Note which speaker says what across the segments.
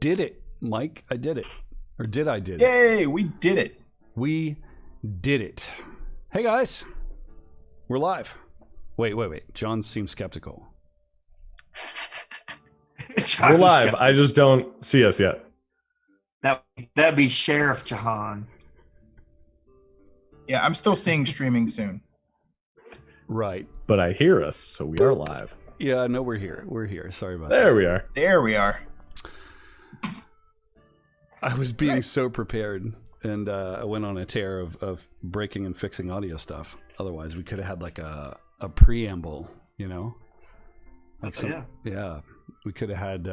Speaker 1: did it, Mike. I did it. Or did I did
Speaker 2: it? Yay, we did it.
Speaker 1: We did it. Hey, guys. We're live. Wait. John seems skeptical.
Speaker 3: We're live. I just don't see us yet.
Speaker 4: That'd be Sheriff Jahan.
Speaker 2: Yeah, I'm still seeing streaming soon.
Speaker 1: Right.
Speaker 3: But I hear us, so we are live.
Speaker 1: Yeah, no, we're here. We're here. Sorry about that.
Speaker 3: There we are.
Speaker 2: There we are.
Speaker 1: I was being so prepared, and I went on a tear of breaking and fixing audio stuff. Otherwise, we could have had like a preamble, you know? Like yeah. We could have had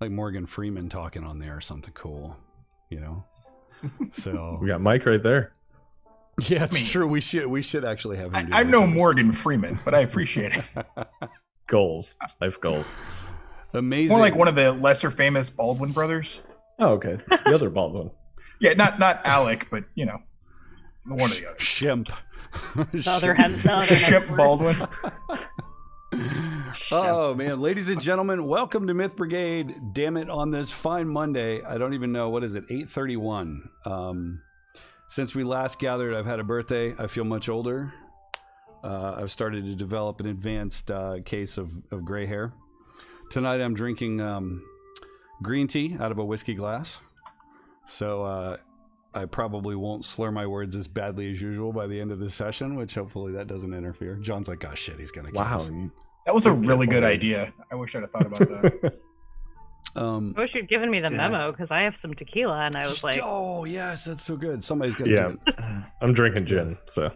Speaker 1: like Morgan Freeman talking on there or something cool, you know? So
Speaker 3: we got Mike right there.
Speaker 1: Yeah, it's true. We should actually have him.
Speaker 2: I'm no Morgan Freeman, but I appreciate it.
Speaker 3: Goals. Life goals.
Speaker 1: Amazing.
Speaker 2: More like one of the lesser famous Baldwin brothers.
Speaker 3: Oh, okay. The other Baldwin.
Speaker 2: Yeah, not Alec, but you know, one of the others.
Speaker 1: Shemp.
Speaker 2: Shemp Baldwin.
Speaker 1: Oh man, ladies and gentlemen, welcome to Myth Brigade. Damn it, on this fine Monday. I don't even know, what is it, 8:31. Since we last gathered, I've had a birthday. I feel much older. I've started to develop an advanced case of gray hair. Tonight I'm drinking green tea out of a whiskey glass. So I probably won't slur my words as badly as usual by the end of this session, which hopefully that doesn't interfere. John's like, oh shit, he's going to kill us.
Speaker 2: That was a really good idea. I wish I'd have thought about that.
Speaker 5: I wish you'd given me the memo because I have some tequila and I was like,
Speaker 1: oh yes, that's so good. Somebody's gonna do it.
Speaker 3: I'm drinking gin, so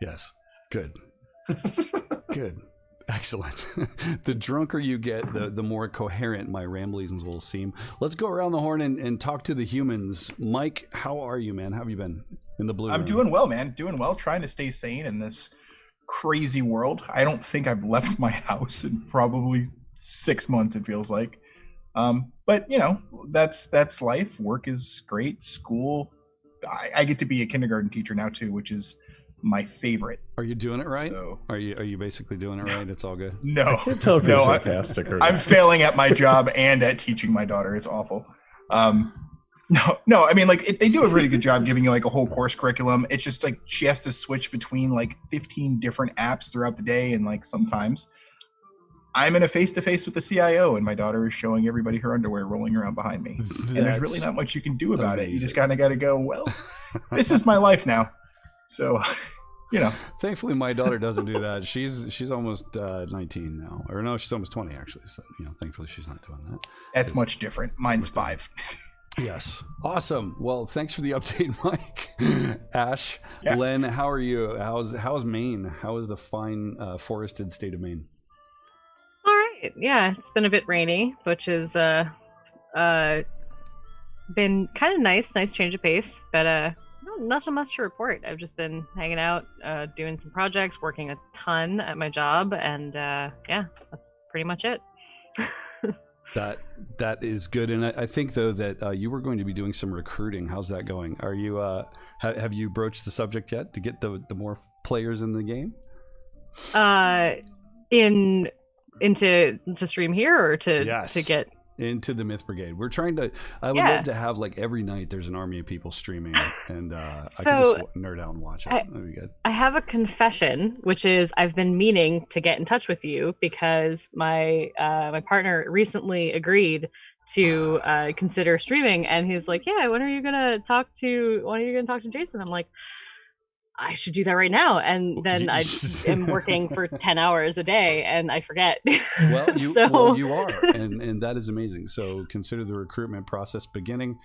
Speaker 1: yes, good. Good, excellent. The drunker you get, the more coherent my ramblings will seem. Let's go around the horn and talk to the humans. Mike, how are you, man? How have you been in the blue room?
Speaker 2: Doing well, man. Doing well, trying to stay sane in this crazy world. I don't think I've left my house in probably 6 months, it feels like. But you know, that's life. Work is great. School, I get to be a kindergarten teacher now too, which is my favorite.
Speaker 1: Are you doing it right? So, are you basically doing it right? It's all good.
Speaker 2: No,
Speaker 3: I can't tell if you're sarcastic or
Speaker 2: I'm failing at my job and at teaching my daughter. It's awful. No. I mean, like they do a really good job giving you like a whole course curriculum. It's just like she has to switch between like 15 different apps throughout the day, and like sometimes I'm in a face-to-face with the CIO, and my daughter is showing everybody her underwear rolling around behind me. And there's really not much you can do about it. You just kind of got to go, well, this is my life now. So, you know.
Speaker 1: Thankfully, my daughter doesn't do that. She's almost 19 now. Or no, she's almost 20, actually. So, you know, thankfully, she's not doing that.
Speaker 2: That's much different. Mine's 5.
Speaker 1: Yes. Awesome. Well, thanks for the update, Mike. Ash,
Speaker 2: yeah.
Speaker 1: Len, how are you? How's Maine? How is the fine forested state of Maine?
Speaker 5: Yeah, it's been a bit rainy, which has been kind of nice change of pace, but not so much to report. I've just been hanging out, doing some projects, working a ton at my job, and yeah, that's pretty much it.
Speaker 1: That is good, and I think though that you were going to be doing some recruiting. How's that going? Are you have you broached the subject yet to get the more players in the game?
Speaker 5: Into stream here or to get
Speaker 1: into the Myth Brigade. We're trying to. I would love to have like every night. There's an army of people streaming, and I can just nerd out and watch it. That'd be good.
Speaker 5: I have a confession, which is I've been meaning to get in touch with you because my partner recently agreed to consider streaming, and he's like, "Yeah, when are you gonna talk to Jason?" I'm like, I should do that right now, and then I am working for 10 hours a day, and I forget.
Speaker 1: Well, you are, and that is amazing. So consider the recruitment process beginning.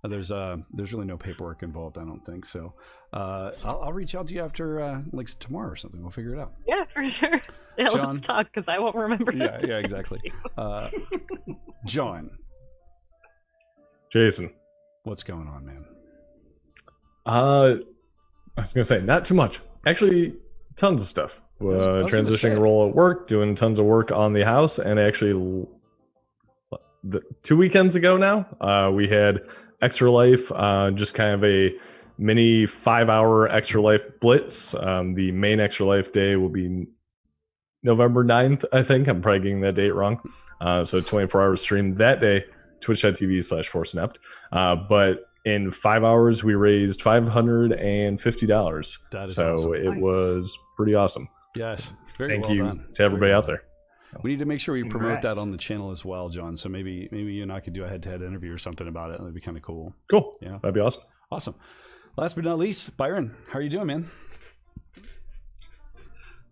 Speaker 1: There's really no paperwork involved, I don't think. So I'll reach out to you after like tomorrow or something. We'll figure it out.
Speaker 5: Yeah, for sure. Yeah,
Speaker 1: John,
Speaker 5: let's talk because I won't remember.
Speaker 1: Yeah, exactly. John,
Speaker 3: Jason,
Speaker 1: what's going on, man?
Speaker 3: I was going to say, not too much. Actually, tons of stuff. Transitioning role at work, doing tons of work on the house, and actually, 2 weekends ago now, we had Extra Life, just kind of a mini 5-hour Extra Life blitz. The main Extra Life day will be November 9th, I think. I'm probably getting that date wrong. So 24-hour stream that day. twitch.tv/4snapped. But in 5 hours, we raised $550.
Speaker 1: That is
Speaker 3: so
Speaker 1: awesome.
Speaker 3: it was pretty awesome.
Speaker 1: Yes, very
Speaker 3: Thank
Speaker 1: well
Speaker 3: you
Speaker 1: done.
Speaker 3: to everybody
Speaker 1: Very
Speaker 3: out
Speaker 1: well
Speaker 3: there.
Speaker 1: done. We need to make sure we promote
Speaker 4: Congrats.
Speaker 1: that on the channel as well, John. So maybe you and I could do a head-to-head interview or something about it. That'd be kind of cool.
Speaker 3: Cool.
Speaker 1: Yeah.
Speaker 3: That'd be awesome.
Speaker 1: Awesome. Last but not least, Byron, how are you doing, man?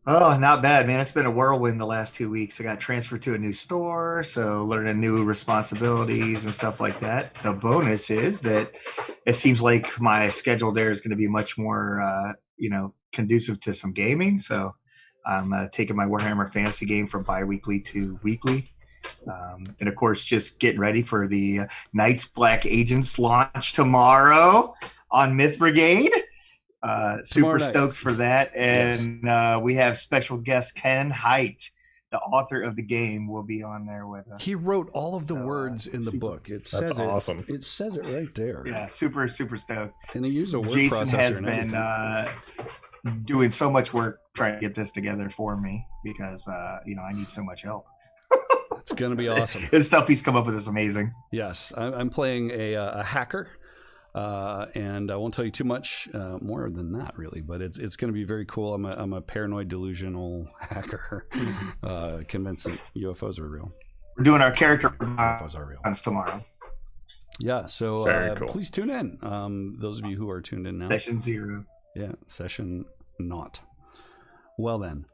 Speaker 4: Oh, not bad, man. It's been a whirlwind the last 2 weeks. I got transferred to a new store, so learning new responsibilities and stuff like that. The bonus is that it seems like my schedule there is going to be much more, conducive to some gaming. So I'm taking my Warhammer Fantasy game from bi-weekly to weekly. And of course, just getting ready for the Knights Black Agents launch tomorrow on Myth Brigade. Super
Speaker 1: night.
Speaker 4: stoked for that. And we have special guest Ken Haidt, the author of the game, will be on there with us.
Speaker 1: He wrote all of the
Speaker 4: So,
Speaker 1: words in the
Speaker 4: super-
Speaker 1: book.
Speaker 3: That's
Speaker 1: says
Speaker 3: awesome.
Speaker 1: It says it right there.
Speaker 4: Yeah, super stoked.
Speaker 1: And he used a word
Speaker 4: Jason
Speaker 1: processor
Speaker 4: has
Speaker 1: and
Speaker 4: been
Speaker 1: everything.
Speaker 4: doing so much work trying to get this together for me because, I need so much help.
Speaker 1: It's going to be awesome.
Speaker 4: The stuff he's come up with is amazing.
Speaker 1: Yes, I'm playing a hacker, and I won't tell you too much more than that, really. But it's going to be very cool. I'm a paranoid, delusional hacker, convinced that UFOs are real.
Speaker 4: We're doing our character
Speaker 1: UFOs are real.
Speaker 4: runs tomorrow.
Speaker 1: Yeah, so
Speaker 3: Very cool.
Speaker 1: please tune in. Those of you who are tuned in now.
Speaker 4: Session 0.
Speaker 1: Yeah, session not. Well then,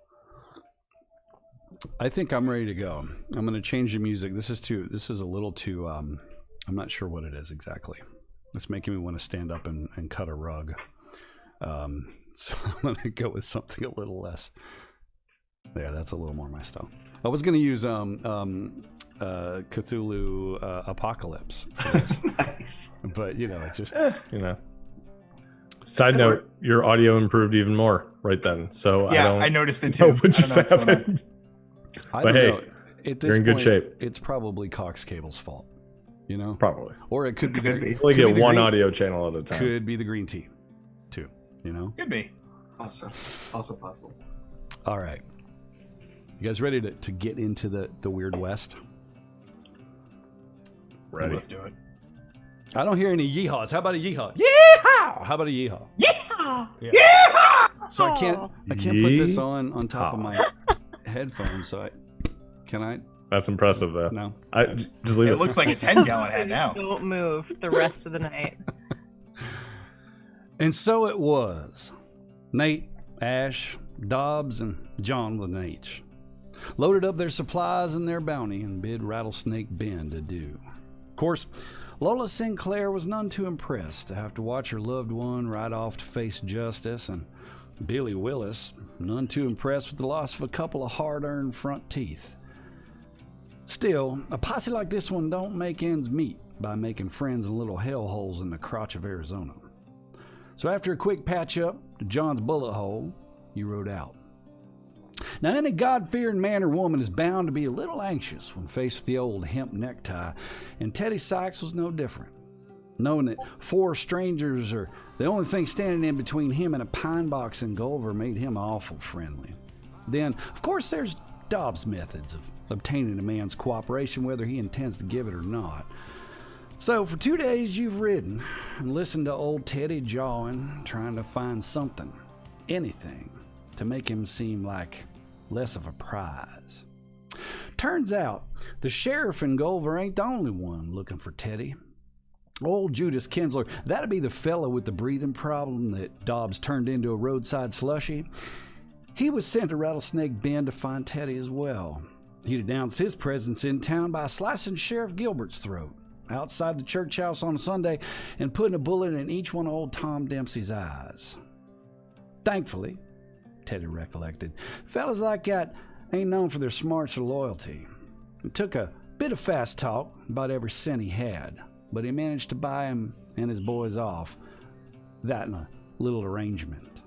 Speaker 1: I think I'm ready to go. I'm going to change the music. This is a little too. I'm not sure what it is exactly. It's making me want to stand up and cut a rug. So I'm going to go with something a little less. There, that's a little more my style. I was going to use Cthulhu Apocalypse for this,
Speaker 4: Nice.
Speaker 1: but it just
Speaker 3: Side note, your audio improved even more right then. So
Speaker 2: Yeah,
Speaker 3: I
Speaker 2: I
Speaker 3: don't
Speaker 2: noticed it
Speaker 3: know
Speaker 2: too.
Speaker 3: what just
Speaker 2: I don't know what's going on.
Speaker 3: happened.
Speaker 1: I
Speaker 3: But
Speaker 1: don't
Speaker 3: hey,
Speaker 1: know. At this
Speaker 3: you're in good
Speaker 1: point,
Speaker 3: shape.
Speaker 1: It's probably Cox Cable's fault,
Speaker 3: Probably.
Speaker 1: or it could be.
Speaker 4: Could be.
Speaker 3: Only
Speaker 1: Could be
Speaker 3: get
Speaker 1: the
Speaker 3: one
Speaker 1: green-
Speaker 3: audio channel at a time.
Speaker 1: Could be the green tea, too.
Speaker 2: Could be.
Speaker 4: Also possible.
Speaker 1: All right, you guys ready to get into the Weird West?
Speaker 3: Ready.
Speaker 2: Let's do it.
Speaker 1: I don't hear any yeehaws. How about a yeehaw? Yeehaw! How about a yeehaw?
Speaker 2: Yeah.
Speaker 1: Yeah. So I can't put this
Speaker 3: Yee-
Speaker 1: on top of my headphones. So can I?
Speaker 3: That's impressive, though.
Speaker 1: No.
Speaker 3: Just leave
Speaker 2: It
Speaker 3: it.
Speaker 2: looks like a 10-gallon hat now.
Speaker 5: Don't move the rest of the night.
Speaker 1: And so it was. Nate, Ash, Dobbs, and John with an H loaded up their supplies and their bounty and bid Rattlesnake Bend adieu. Of course, Lola Sinclair was none too impressed to have to watch her loved one ride off to face justice, and Billy Willis none too impressed with the loss of a couple of hard-earned front teeth. Still, a posse like this one don't make ends meet by making friends in little hellholes in the crotch of Arizona. So after a quick patch-up to John's bullet hole, he rode out. Now, any God-fearing man or woman is bound to be a little anxious when faced with the old hemp necktie, and Teddy Sykes was no different. Knowing that 4 strangers are the only thing standing in between him and a pine box in Gulliver made him awful friendly. Then, of course, there's Dobbs' methods of obtaining a man's cooperation, whether he intends to give it or not. So, for 2 days you've ridden and listened to old Teddy jawing, trying to find something, anything, to make him seem like less of a prize. Turns out, the sheriff in Gulliver ain't the only one looking for Teddy. Old Judas Kinsler, that'd be the fellow with the breathing problem that Dobbs turned into a roadside slushy. He was sent to Rattlesnake Bend to find Teddy as well. He'd announced his presence in town by slicing Sheriff Gilbert's throat outside the church house on a Sunday and putting a bullet in each one of old Tom Dempsey's eyes. Thankfully, Teddy recollected, fellas like that ain't known for their smarts or loyalty. It took a bit of fast talk, about every cent he had, but he managed to buy him and his boys off. That and a little arrangement.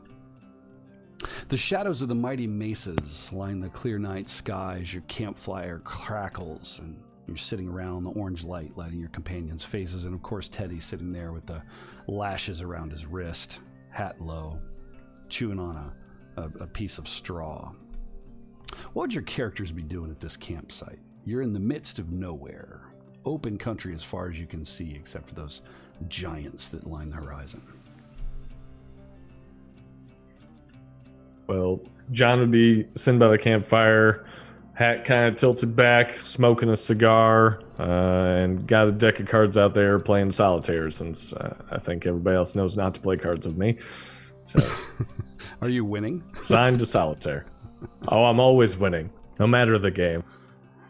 Speaker 1: The shadows of the mighty mesas line the clear night sky as your campfire crackles and you're sitting around the orange light lighting your companions' faces, and of course Teddy's sitting there with the lashes around his wrist, hat low, chewing on a piece of straw. What would your characters be doing at this campsite? You're in the midst of nowhere. open country as far as you can see, except for those giants that line the horizon.
Speaker 3: Well, John would be sitting by the campfire, hat kind of tilted back, smoking a cigar, and got a deck of cards out there playing solitaire, since I think everybody else knows not to play cards with me. So,
Speaker 1: are you winning?
Speaker 3: Signed to solitaire. Oh, I'm always winning, no matter the game.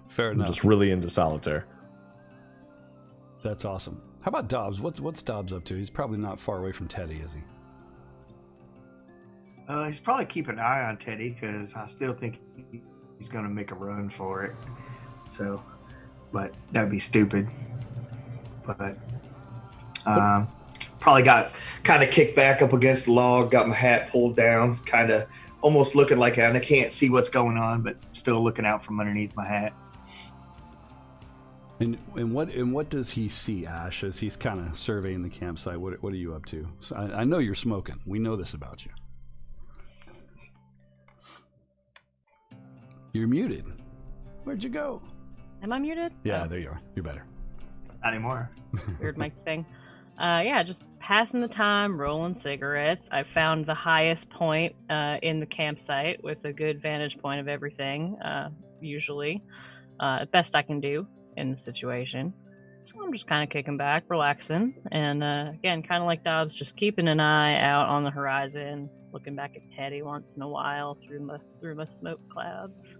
Speaker 1: Fair
Speaker 3: I'm
Speaker 1: enough.
Speaker 3: just really into solitaire.
Speaker 1: That's awesome. How about Dobbs? What's Dobbs up to? He's probably not far away from Teddy, is he?
Speaker 4: He's probably keeping an eye on Teddy, because I still think he's going to make a run for it. So, but that'd be stupid. But probably got kind of kicked back up against the log, got my hat pulled down, kind of almost looking like I can't see what's going on, but still looking out from underneath my hat.
Speaker 1: And what does he see, Ash, as he's kind of surveying the campsite? What are you up to? So I know you're smoking. We know this about you. You're muted. Where'd you go?
Speaker 5: Am I muted?
Speaker 1: Yeah, there you are. You're better.
Speaker 4: Not anymore.
Speaker 5: Weird mic thing. Yeah, just passing the time, rolling cigarettes. I found the highest point in the campsite with a good vantage point of everything, usually. Best I can do in the situation. So I'm just kind of kicking back, relaxing, and again, kind of like Dobbs, just keeping an eye out on the horizon, looking back at Teddy once in a while through my smoke clouds.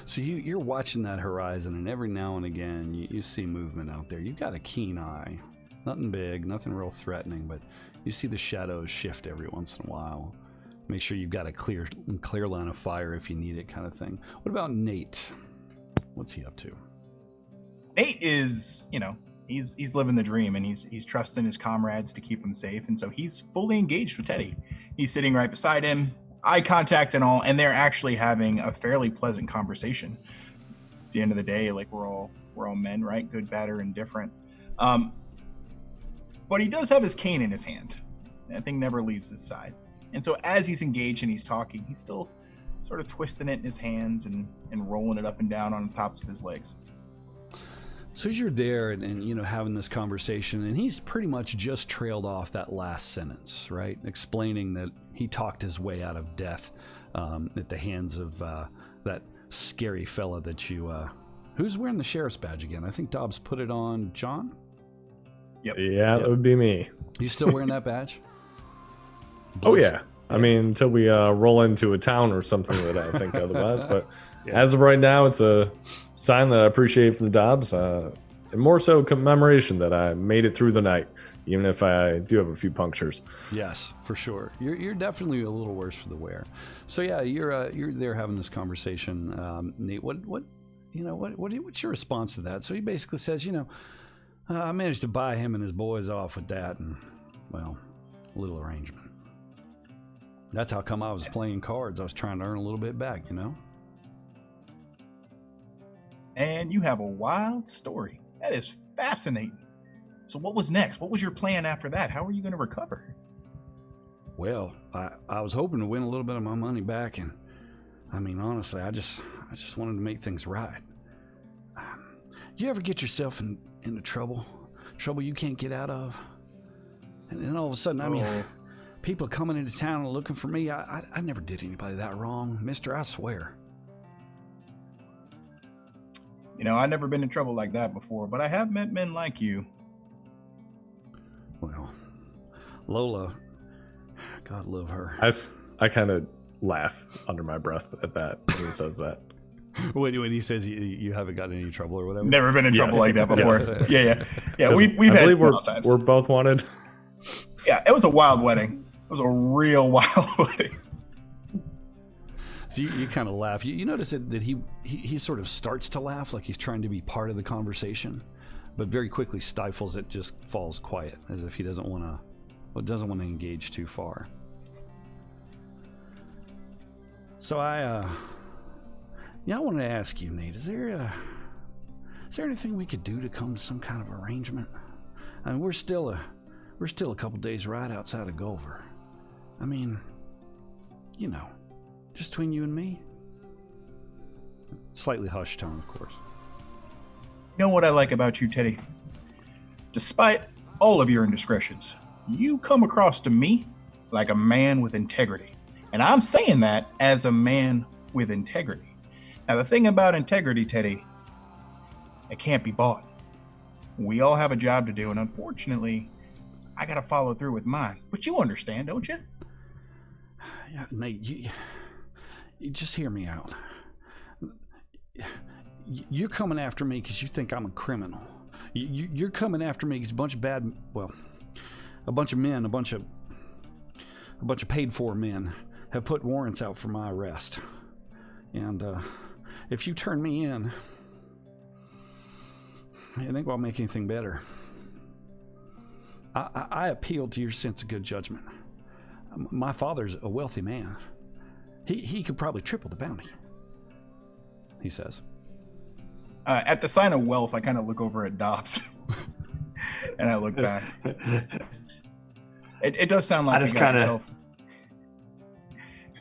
Speaker 1: So you're watching that horizon, and every now and again you see movement out there. You've got a keen eye. Nothing big, nothing real threatening, but you see the shadows shift every once in a while. Make sure you've got a clear line of fire if you need it, kind of thing. What about Nate? What's he up to?
Speaker 2: Nate is, he's living the dream, and he's trusting his comrades to keep him safe, and so he's fully engaged with Teddy. He's sitting right beside him, eye contact and all, and they're actually having a fairly pleasant conversation. At the end of the day, like we're all men, right? Good, bad, or indifferent. But he does have his cane in his hand. That thing never leaves his side. And so as he's engaged and he's talking, he's still sort of twisting it in his hands and rolling it up and down on the tops of his legs.
Speaker 1: So as you're there and having this conversation, and he's pretty much just trailed off that last sentence, right? Explaining that he talked his way out of death at the hands of that scary fella that you... who's wearing the sheriff's badge again? I think Dobbs put it on John?
Speaker 2: Yep.
Speaker 3: Yeah, that would be me.
Speaker 1: You still wearing that badge?
Speaker 3: Oh, yeah. I mean, until we roll into a town or something that I think otherwise. But as of right now, it's a sign that I appreciate from Dobbs. And more so commemoration that I made it through the night, even if I do have a few punctures.
Speaker 1: Yes, for sure. You're definitely a little worse for the wear. So yeah, you're there having this conversation, Nate. What's your response to that? So he basically says, I managed to buy him and his boys off with that, and well, a little arrangement. That's how come I was playing cards. I was trying to earn a little bit back,
Speaker 2: And you have a wild story. That is fascinating. So what was next? What was your plan after that? How are you going to recover?
Speaker 1: Well, I was hoping to win a little bit of my money back, and I mean, honestly, I just wanted to make things right. You ever get yourself into trouble you can't get out of? And then all of a sudden, people coming into town and looking for me. I never did anybody that wrong, mister, I swear.
Speaker 2: I've never been in trouble like that before, but I have met men like you.
Speaker 1: Well, Lola, God love her.
Speaker 3: I kind of laugh under my breath at that when he says that.
Speaker 1: When he says you haven't gotten any trouble or whatever?
Speaker 2: Never been in trouble like that before.
Speaker 1: Yes.
Speaker 2: Yeah. We've had
Speaker 3: we're,
Speaker 2: times.
Speaker 3: we're both wanted.
Speaker 2: Yeah, it was a wild wedding. It was a real wild wedding.
Speaker 1: So you kind of laugh. You notice that he sort of starts to laugh like he's trying to be part of the conversation, but very quickly stifles it, just falls quiet as if he doesn't want to engage too far. So I wanted to ask you, Nate, is there anything we could do to come to some kind of arrangement? I mean, we're still a couple days ride outside of Gulver. I mean, just between you and me. Slightly hushed tone, of course.
Speaker 2: You know what I like about you, Teddy? Despite all of your indiscretions, you come across to me like a man with integrity. And I'm saying that as a man with integrity. Now, the thing about integrity, Teddy, it can't be bought. We all have a job to do, and unfortunately, I got to follow through with mine. But you understand, don't you?
Speaker 1: Yeah, Nate, you just hear me out. You're coming after me because you think I'm a criminal. You're coming after me because a bunch of men, a bunch of paid-for men have put warrants out for my arrest. And if you turn me in, I think I'll make anything better. I appeal to your sense of good judgment. My father's a wealthy man. He could probably triple the bounty, he says.
Speaker 2: At the sign of wealth, I kind of look over at Dobbs. And I look back. It does sound like you got yourself...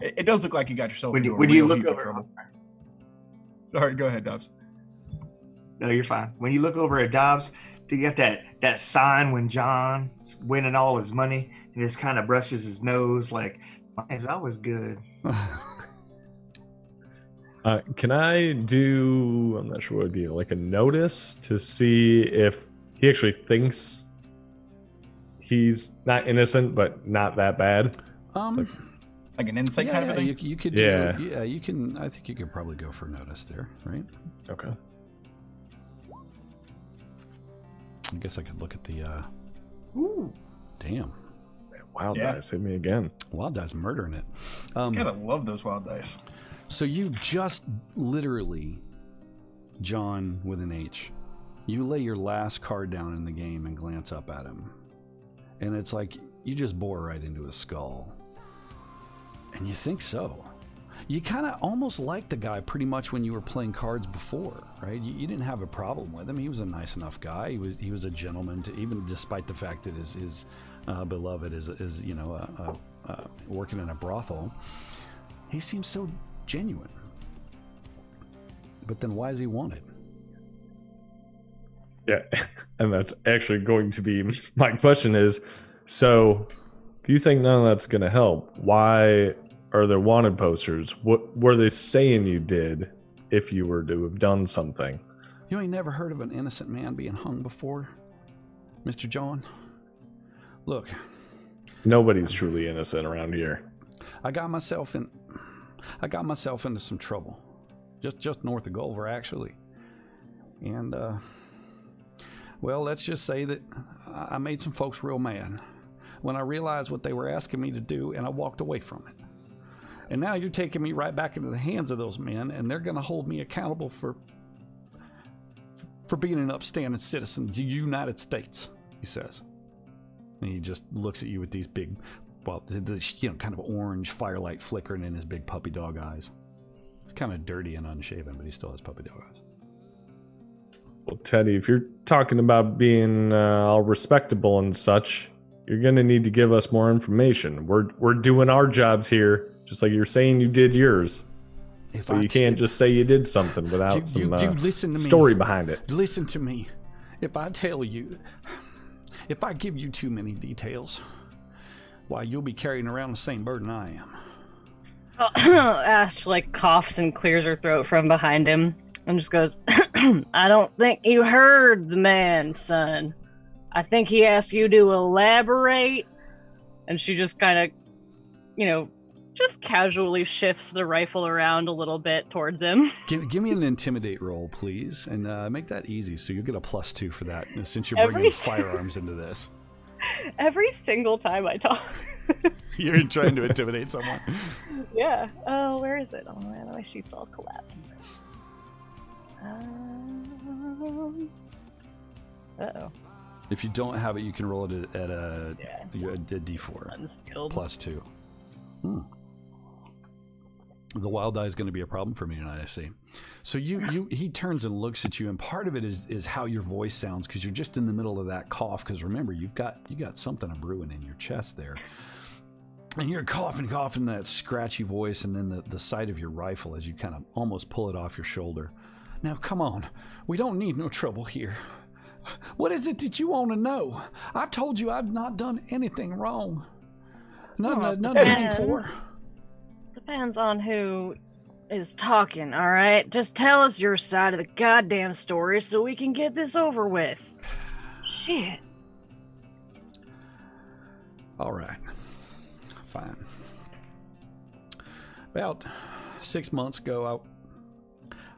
Speaker 2: It does look like you got yourself into a real heap of trouble. Sorry, go ahead, Dobbs.
Speaker 4: No, you're fine. When you look over at Dobbs, do you get that sign when John's winning all his money and just kind of brushes his nose like, mine's always good.
Speaker 3: Can I do, I'm not sure what it would be, like a notice to see if he actually thinks he's not innocent, but not that bad?
Speaker 2: Like an insight kind of thing?
Speaker 1: You could do, yeah, you can, I think you could probably go for notice there, right?
Speaker 3: Okay.
Speaker 1: I guess I could look at the, ooh, damn.
Speaker 3: Wild dice hit me again.
Speaker 1: Wild dice murdering it.
Speaker 2: Gotta love those wild dice.
Speaker 1: So you just literally, John with an H, you lay your last card down in the game and glance up at him. And it's like you just bore right into his skull. And you think so. You kind of almost liked the guy pretty much when you were playing cards before, right? You didn't have a problem with him. He was a nice enough guy. He was a gentleman, even despite the fact that his beloved is working in a brothel. He seems so genuine. But then why is he wanted?
Speaker 3: Yeah, and that's actually going to be my question is, so if you think none of that's going to help, why are there wanted posters? What were they saying you did if you were to have done something?
Speaker 1: You ain't never heard of an innocent man being hung before, Mr. John? Look.
Speaker 3: Nobody's truly innocent around here.
Speaker 1: I got myself into some trouble. Just north of Gulliver, actually. And, well, let's just say that I made some folks real mad when I realized what they were asking me to do, and I walked away from it. And now you're taking me right back into the hands of those men, and they're going to hold me accountable for being an upstanding citizen of the United States, he says. And he just looks at you with these big, well, kind of orange firelight flickering in his big puppy dog eyes. It's kind of dirty and unshaven, but he still has puppy dog eyes.
Speaker 3: Well, Teddy, if you're talking about being all respectable and such, you're going to need to give us more information. We're doing our jobs here, just like you're saying you did yours. But you can't just say you did something without some story behind it.
Speaker 1: Listen to me. If I give you too many details, why, you'll be carrying around the same burden I am.
Speaker 5: Ash coughs and clears her throat from behind him and just goes, I don't think you heard the man, son. I think he asked you to elaborate. And she just kind of, just casually shifts the rifle around a little bit towards him.
Speaker 1: Give me an intimidate roll, please, and make that easy, so you'll get a +2 for that, since you're bringing firearms into this.
Speaker 5: Every single time I talk.
Speaker 1: You're trying to intimidate someone.
Speaker 5: Yeah. Oh, where is it? Oh, man, my sheet's all collapsed. Uh-oh.
Speaker 1: If you don't have it, you can roll it at a D4.
Speaker 5: Unskilled.
Speaker 1: +2. The wild die is going to be a problem for me tonight, I see. So he turns and looks at you, and part of it is how your voice sounds, because you're just in the middle of that cough. Because remember, you got something brewing in your chest there, and you're coughing that scratchy voice, and then the sight of your rifle as you kind of almost pull it off your shoulder. Now, come on. We don't need no trouble here. What is it that you want to know? I've told you I've not done anything wrong. Nothing to hang for.
Speaker 6: Depends on who is talking, all right? Just tell us your side of the goddamn story so we can get this over with. Shit.
Speaker 1: All right. Fine. About 6 months ago,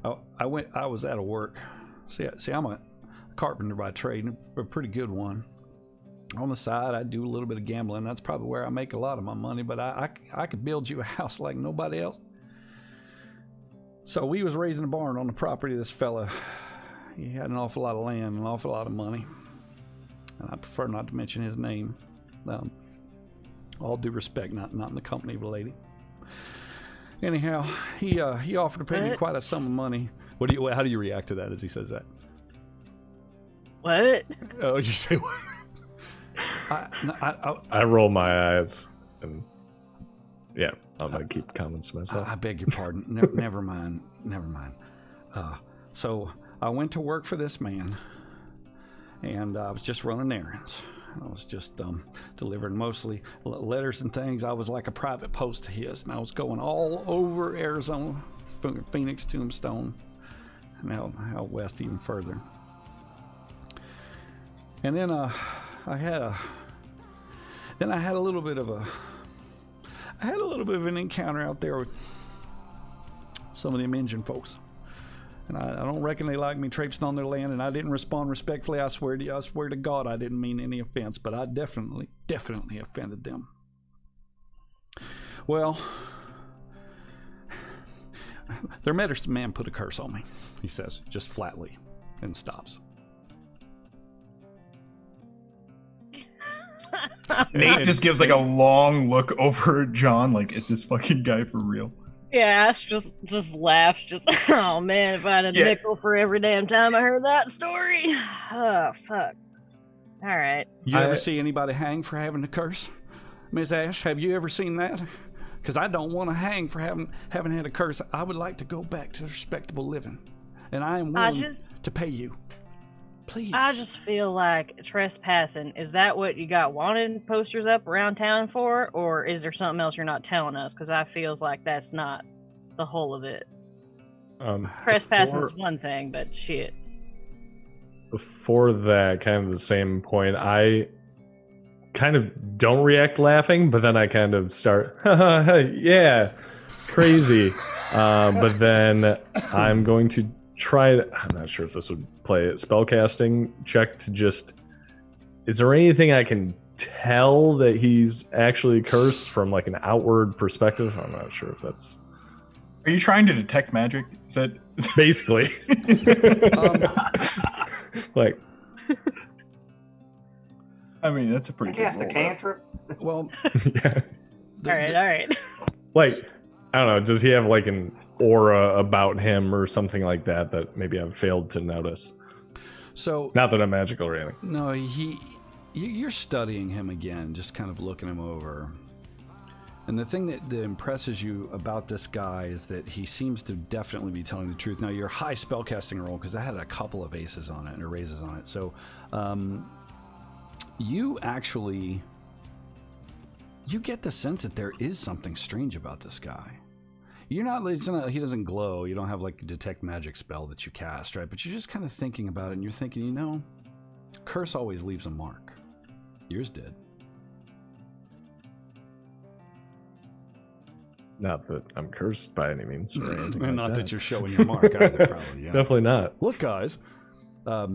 Speaker 1: I was out of work. See, I'm a carpenter by trade, a pretty good one. On the side, I do a little bit of gambling. That's probably where I make a lot of my money, but I could build you a house like nobody else. So we was raising a barn on the property of this fella. He had an awful lot of land, an awful lot of money. And I prefer not to mention his name. All due respect, not in the company of a lady. Anyhow, he offered to pay me quite a sum of money. How do you react to that as he says that?
Speaker 6: What?
Speaker 1: Oh, did you say what?
Speaker 3: I roll my eyes, and yeah, I'm gonna keep comments to myself.
Speaker 1: I beg your pardon. Never mind. So I went to work for this man, and I was just running errands. I was just delivering mostly letters and things. I was like a private post to his, and I was going all over Arizona, Phoenix, Tombstone, and out west even further. And then I had a little bit of an encounter out there with some of them Indian folks. And I don't reckon they like me traipsing on their land, and I didn't respond respectfully. I swear to God, I didn't mean any offense, but I definitely offended them. Well, their medicine man put a curse on me, he says, just flatly, and stops.
Speaker 2: Nate just gives like a long look over at John, like, is this fucking guy for real?
Speaker 6: Yeah, Ash just laughs. Just, oh man, if I had a nickel for every damn time I heard that story. Oh, fuck. All right.
Speaker 1: You ever see anybody hang for having a curse? Miss Ash, have you ever seen that? Because I don't want to hang for having had a curse. I would like to go back to respectable living. And I am willing to pay you. Please.
Speaker 6: I just feel like trespassing, is that what you got wanted posters up around town for? Or is there something else you're not telling us? Because I feels like that's not the whole of it. Trespassing is one thing, but shit.
Speaker 3: Before that, kind of the same point, I kind of don't react laughing, but then I kind of start, yeah, crazy. But then I'm going to try to, I'm not sure if this would play it, spellcasting check to just, is there anything I can tell that he's actually cursed from like an outward perspective? I'm not sure if that's...
Speaker 2: Are you trying to detect magic? Is that...
Speaker 3: Basically. Like...
Speaker 2: I mean, that's a pretty good
Speaker 4: cast a cantrip.
Speaker 1: Well...
Speaker 3: Yeah.
Speaker 6: All right.
Speaker 3: Like, I don't know, does he have like an aura about him or something like that maybe I've failed to notice?
Speaker 1: So
Speaker 3: not that I'm magical or anything.
Speaker 1: No, you're studying him again, just kind of looking him over. And the thing that impresses you about this guy is that he seems to definitely be telling the truth. Now, your high spellcasting roll, because I had a couple of aces on it or raises on it. So you get the sense that there is something strange about this guy. He doesn't glow. You don't have like a detect magic spell that you cast, right? But you're just kind of thinking about it, and you're thinking, curse always leaves a mark. Yours did.
Speaker 3: Not that I'm cursed by any means. Or anything
Speaker 1: And
Speaker 3: like
Speaker 1: not that you're showing your mark either, probably. Yeah.
Speaker 3: Definitely not.
Speaker 1: Look, guys. But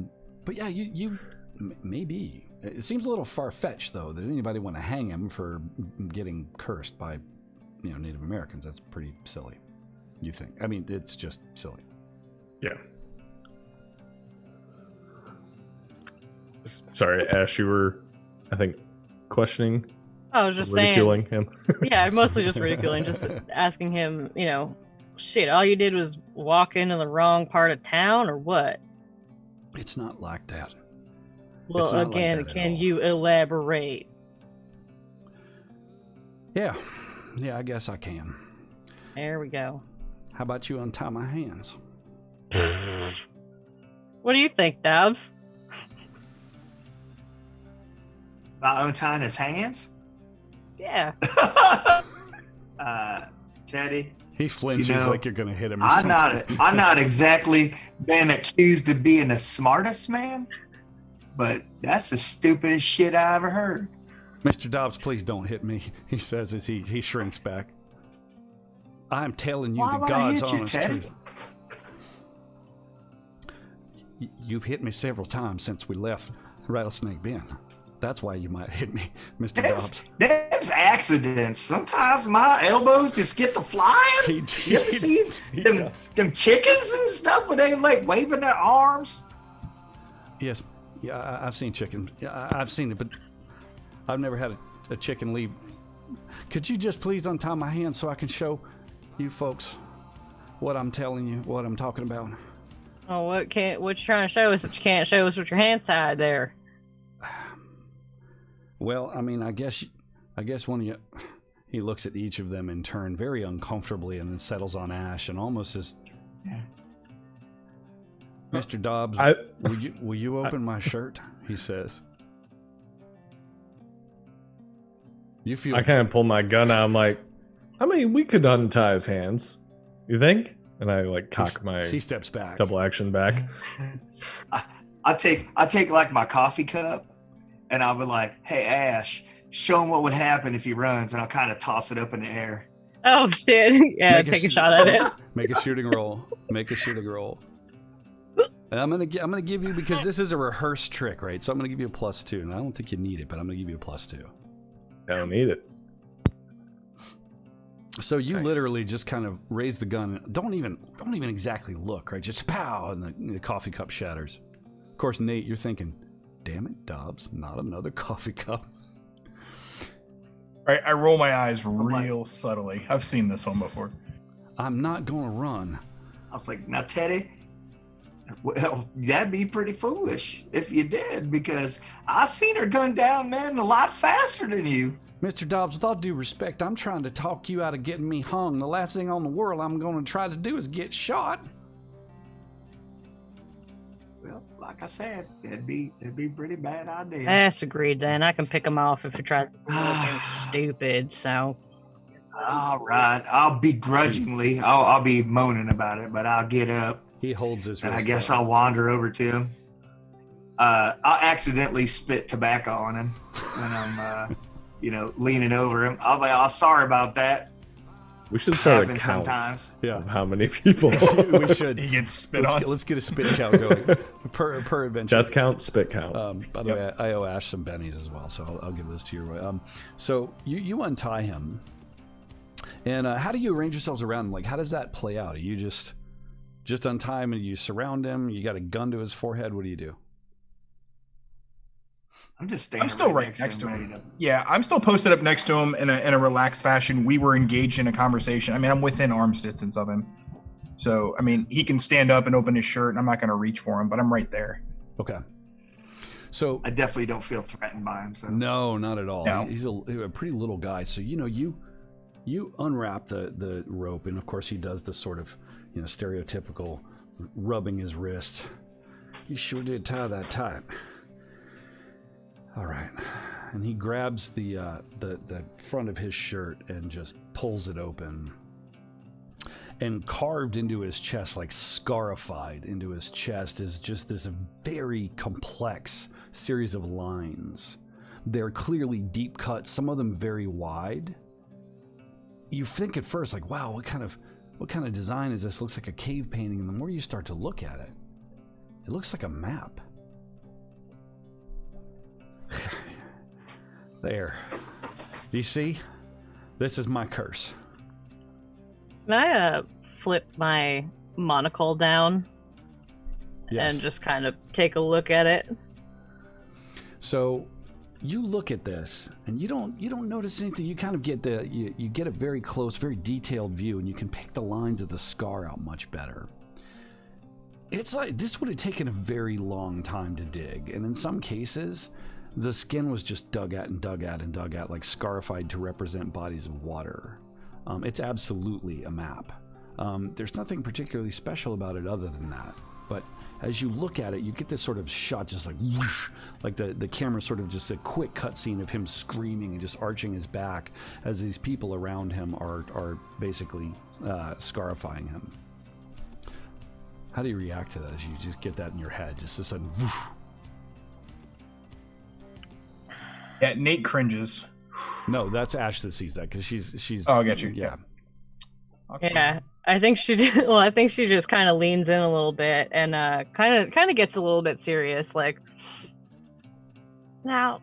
Speaker 1: yeah, you maybe. It seems a little far-fetched, though, that anybody want to hang him for getting cursed by Native Americans. That's pretty silly, you think? I mean, it's just silly.
Speaker 3: Yeah. Sorry, Ash, you were, I think, questioning.
Speaker 6: I was just
Speaker 3: ridiculing
Speaker 6: saying,
Speaker 3: him.
Speaker 6: Yeah, mostly just ridiculing, just asking him, shit, all you did was walk into the wrong part of town, or what?
Speaker 1: It's not like that.
Speaker 6: Well, again, like can you elaborate?
Speaker 1: Yeah, I guess I can.
Speaker 6: There we go.
Speaker 1: How about you untie my hands?
Speaker 6: What do you think, Dobbs?
Speaker 4: About untying his hands?
Speaker 6: Yeah.
Speaker 4: Teddy,
Speaker 1: He flinches like you're going to hit him. Or
Speaker 4: I'm
Speaker 1: something.
Speaker 4: not exactly been accused of being the smartest man, but that's the stupidest shit I ever heard.
Speaker 1: Mr. Dobbs, please don't hit me, he says as he shrinks back. I'm telling you
Speaker 4: Why
Speaker 1: the
Speaker 4: would I
Speaker 1: God's
Speaker 4: hit you,
Speaker 1: honest
Speaker 4: Teddy?
Speaker 1: truth. You've hit me several times since we left Rattlesnake Bend. That's why you might hit me, Mr. Dobbs.
Speaker 4: There's accidents. Sometimes my elbows just get to flying. You ever see them chickens and stuff where they like waving their arms?
Speaker 1: Yes, yeah, I've seen chicken. Yeah, I've seen it, but I've never had a chicken leave. Could you just please untie my hands so I can show you folks what I'm telling you, what I'm talking about?
Speaker 6: Oh, what you trying to show us that you can't show us with your hands tied there?
Speaker 1: Well, I mean, I guess one of you. He looks at each of them in turn, very uncomfortably, and then settles on Ash, and almost says, "Mr. Dobbs, will you open my shirt?" He says. You feel?
Speaker 3: I kind of pull my gun out. I'm like, I mean, we could untie his hands. You think? And I like cock my
Speaker 1: He steps back.
Speaker 3: double action back.
Speaker 4: I take like my coffee cup, and I'll be like, "Hey Ash, show him what would happen if he runs," and I'll kind of toss it up in the air.
Speaker 6: Oh shit! Yeah, take a shot at it.
Speaker 1: Make a shooting roll. Make a shooting roll. And I'm gonna give you, because this is a rehearsed trick, right? So I'm gonna give you a +2, and I don't think you need it, but I'm gonna give you a +2.
Speaker 3: I don't need it.
Speaker 1: So you
Speaker 3: Nice.
Speaker 1: literally just kind of raise the gun. Don't even exactly look, right? Just pow, and the coffee cup shatters. Of course, Nate, you're thinking, "Damn it, Dobbs, not another coffee cup."
Speaker 2: Right, I roll my eyes real subtly. I've seen this one before.
Speaker 1: I'm not gonna run.
Speaker 4: I was like, "Now Teddy, well, that'd be pretty foolish if you did, because I seen her gun down men a lot faster than you."
Speaker 1: Mr. Dobbs, with all due respect, I'm trying to talk you out of getting me hung. The last thing on the world I'm going to try to do is get shot.
Speaker 4: Well, like I said, it'd be a pretty bad idea.
Speaker 6: That's agreed then. I can pick him off if you try to do anything stupid, so.
Speaker 4: All right, I'll begrudgingly, I'll be moaning about it, but I'll get up.
Speaker 1: He holds his
Speaker 4: And I
Speaker 1: wrist
Speaker 4: guess
Speaker 1: up.
Speaker 4: I'll wander over to him. I'll accidentally spit tobacco on him when I'm, leaning over him. I'll be like, "Oh, sorry about that."
Speaker 3: We should start a
Speaker 4: Happens
Speaker 3: count
Speaker 4: sometimes.
Speaker 1: Yeah.
Speaker 3: of how many people.
Speaker 1: We should.
Speaker 2: He gets spit on.
Speaker 1: Let's get a spit count going per adventure.
Speaker 3: Death count, spit count.
Speaker 1: By the way, I owe Ash some bennies as well, so I'll give those to you. So you untie him, and how do you arrange yourselves around him? Like, how does that play out? Are you just untie him and you surround him? You got a gun to his forehead? What do you do?
Speaker 4: I'm just standing.
Speaker 2: I'm still right next to him. Yeah, I'm still posted up next to him in a relaxed fashion. We were engaged in a conversation. I mean, I'm within arm's distance of him. So, I mean, he can stand up and open his shirt, and I'm not going to reach for him, but I'm right there.
Speaker 1: Okay. So
Speaker 4: I definitely don't feel threatened by him. So.
Speaker 1: no, not at all.
Speaker 2: No.
Speaker 1: He's a pretty little guy. So you unwrap the rope, and of course he does the sort of stereotypical rubbing his wrist. You sure did tie that tight. All right, and he grabs the front of his shirt and just pulls it open. And carved into his chest, like scarified into his chest, is just this very complex series of lines. They're clearly deep cut, some of them very wide. You think at first, like, wow, what kind of design is this? Looks like a cave painting. And the more you start to look at it, it looks like a map. There. Do you see? This is my curse.
Speaker 6: Can I flip my monocle down
Speaker 1: Yes.
Speaker 6: and just kind of take a look at it?
Speaker 1: So you look at this and you don't notice anything. You kind of get you get a very close, very detailed view, and you can pick the lines of the scar out much better. It's like this would have taken a very long time to dig, and in some cases the skin was just dug out, like scarified to represent bodies of water. It's absolutely a map. There's nothing particularly special about it other than that. But as you look at it, you get this sort of shot, just like whoosh, like the camera sort of just a quick cutscene of him screaming and just arching his back as these people around him are basically scarifying him. How do you react to that as you just get that in your head? Just a sudden whoosh.
Speaker 2: Yeah, Nate cringes.
Speaker 1: No, that's Ash that sees that because she's.
Speaker 2: Oh, I got you.
Speaker 1: Yeah.
Speaker 2: Okay.
Speaker 5: Yeah, I think she did. Well, I think she just kind of leans in a little bit and kind of gets a little bit serious. Like, now,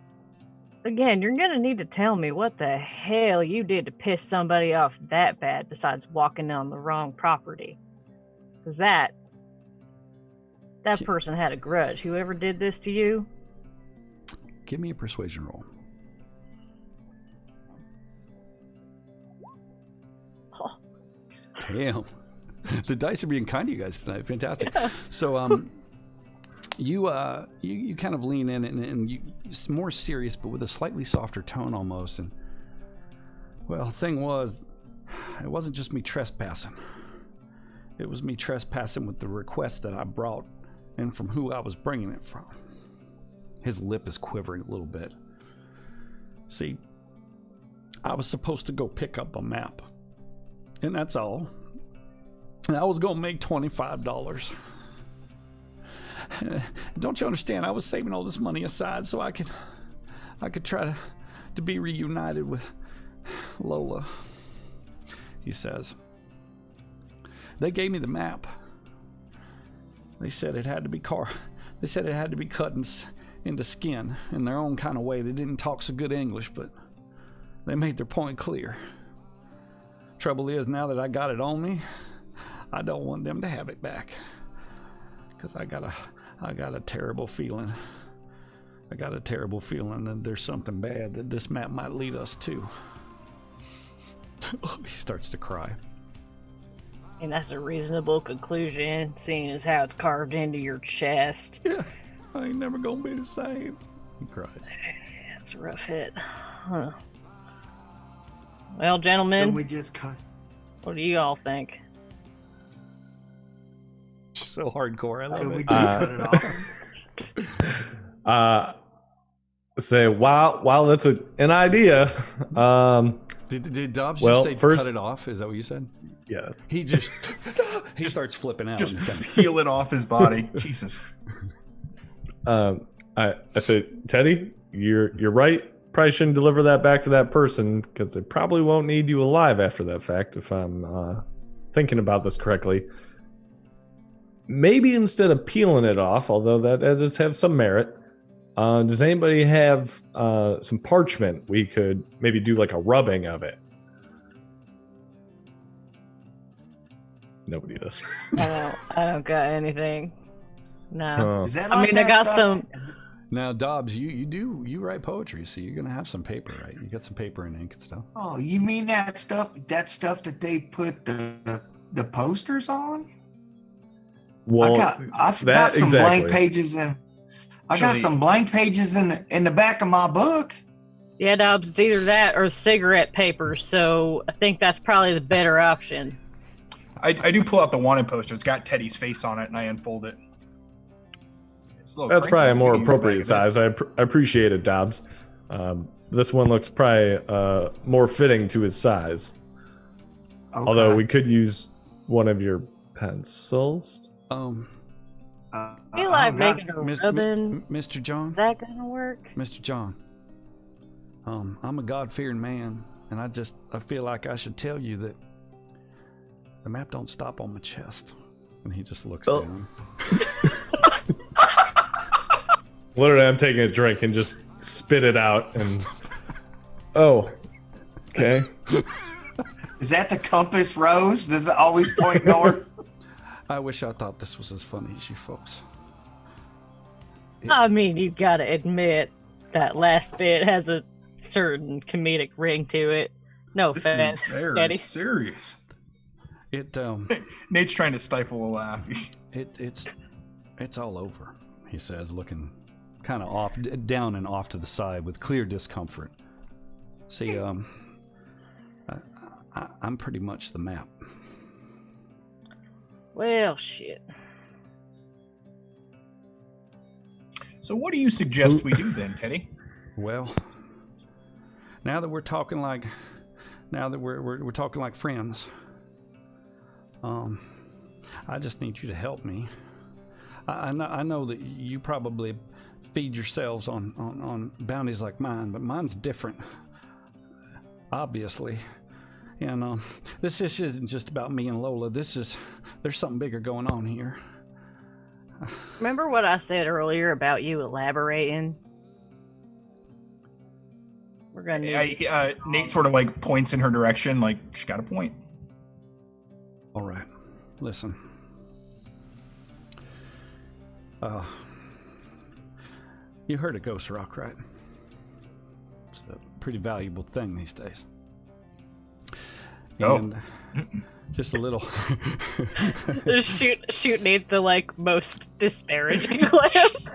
Speaker 5: again, you're gonna need to tell me what the hell you did to piss somebody off that bad, besides walking on the wrong property. Because that person had a grudge. Whoever did this to you.
Speaker 1: Give me a persuasion roll.
Speaker 5: Oh.
Speaker 1: Damn. The dice are being kind to you guys tonight. Fantastic.
Speaker 5: Yeah.
Speaker 1: So you kind of lean in and you it's more serious but with a slightly softer tone almost. And well, thing was, it wasn't just me trespassing. It was me trespassing with the request that I brought and from who I was bringing it from. His lip is quivering a little bit. See, I was supposed to go pick up a map. And that's all. And I was going to make $25. Don't you understand? I was saving all this money aside so I could try to be reunited with Lola, he says. They gave me the map. They said it had to be cut into skin in their own kind of way. They didn't talk so good English, but they made their point clear. Trouble is, now that I got it on me, I don't want them to have it back. Because I got a terrible feeling. I got a terrible feeling that there's something bad that this map might lead us to. He starts to cry.
Speaker 5: And that's a reasonable conclusion, seeing as how it's carved into your chest.
Speaker 1: Yeah, I ain't never gonna be the same. He cries.
Speaker 5: That's a rough hit. Huh. Well, gentlemen,
Speaker 4: Then we just cut.
Speaker 5: what do you all think?
Speaker 1: So hardcore. I love
Speaker 4: Then we
Speaker 1: it.
Speaker 4: just cut it off.
Speaker 3: Say, while that's an idea.
Speaker 1: Did Dobbs
Speaker 3: well,
Speaker 1: just say
Speaker 3: first-
Speaker 1: cut it off? Is that what you said?
Speaker 3: Yeah.
Speaker 1: He just he starts flipping out.
Speaker 2: Just peel it off his body. Jesus.
Speaker 3: I say, Teddy, you're right. Probably shouldn't deliver that back to that person because they probably won't need you alive after that fact, if I'm thinking about this correctly. Maybe instead of peeling it off, although that does have some merit, does anybody have some parchment? We could maybe do like a rubbing of it. Nobody does.
Speaker 5: I don't got anything. No.
Speaker 4: Is that
Speaker 5: I
Speaker 4: like
Speaker 5: mean, I
Speaker 4: that
Speaker 5: got
Speaker 4: stuff?
Speaker 5: some.
Speaker 1: Now, Dobbs, you write poetry, so you're gonna have some paper, right? You got some paper and ink and stuff.
Speaker 4: Oh, you mean that stuff that they put the posters on?
Speaker 3: Well,
Speaker 4: I've got some
Speaker 3: exactly.
Speaker 4: blank pages in. I got some blank pages in the back of my book.
Speaker 5: Yeah, Dobbs, it's either that or cigarette paper, so I think that's probably the better option.
Speaker 2: I do pull out the wanted poster. It's got Teddy's face on it, and I unfold it. It's a little
Speaker 3: That's
Speaker 2: crinkly.
Speaker 3: probably a more
Speaker 2: You can use the
Speaker 3: appropriate
Speaker 2: back of
Speaker 3: size. I appreciate it, Dobbs. This one looks probably more fitting to his size.
Speaker 4: Okay.
Speaker 3: Although we could use one of your pencils.
Speaker 5: I feel like making a ribbon.
Speaker 1: Mr. John.
Speaker 5: Is that gonna work?
Speaker 1: Mr. John. I'm a God-fearing man, and I feel like I should tell you that the map don't stop on my chest. And he just looks down.
Speaker 3: Literally, I'm taking a drink and just spit it out. And oh, okay.
Speaker 4: Is that the compass rose? Does it always point north?
Speaker 1: I wish I thought this was as funny as you folks.
Speaker 5: I mean, you gotta admit that last bit has a certain comedic ring to it. No
Speaker 2: This
Speaker 5: offense,
Speaker 2: is very
Speaker 5: Eddie.
Speaker 2: serious.
Speaker 1: It
Speaker 2: Nate's trying to stifle a laugh.
Speaker 1: it's all over, he says, looking kind of off, down and off to the side with clear discomfort. See, I'm pretty much the map.
Speaker 6: Well, shit.
Speaker 2: So what do you suggest we do then, Teddy?
Speaker 1: Well, now that we're talking like friends, I just need you to help me. I know that you probably feed yourselves on bounties like mine, but mine's different, obviously. And this isn't just about me and Lola. There's something bigger going on here.
Speaker 6: Remember what I said earlier about you elaborating? We're gonna need
Speaker 2: Nate sort of like points in her direction, like she got a point.
Speaker 1: All right, listen. You heard of Ghost Rock, right? It's a pretty valuable thing these days. And just a little.
Speaker 5: shoot Nate the like most disparaging glance.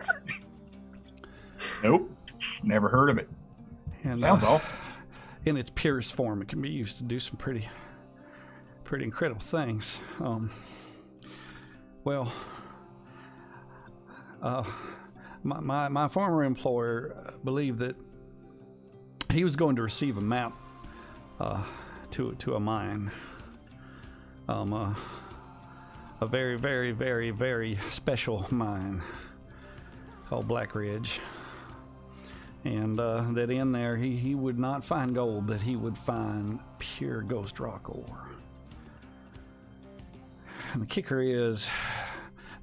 Speaker 2: Nope, never heard of it.
Speaker 1: And,
Speaker 2: sounds awful.
Speaker 1: In its purest form, it can be used to do some pretty incredible things. My former employer believed that he was going to receive a map to a mine, a very, very, very, very special mine called Black Ridge. And that in there, he would not find gold, but he would find pure ghost rock ore. And the kicker is,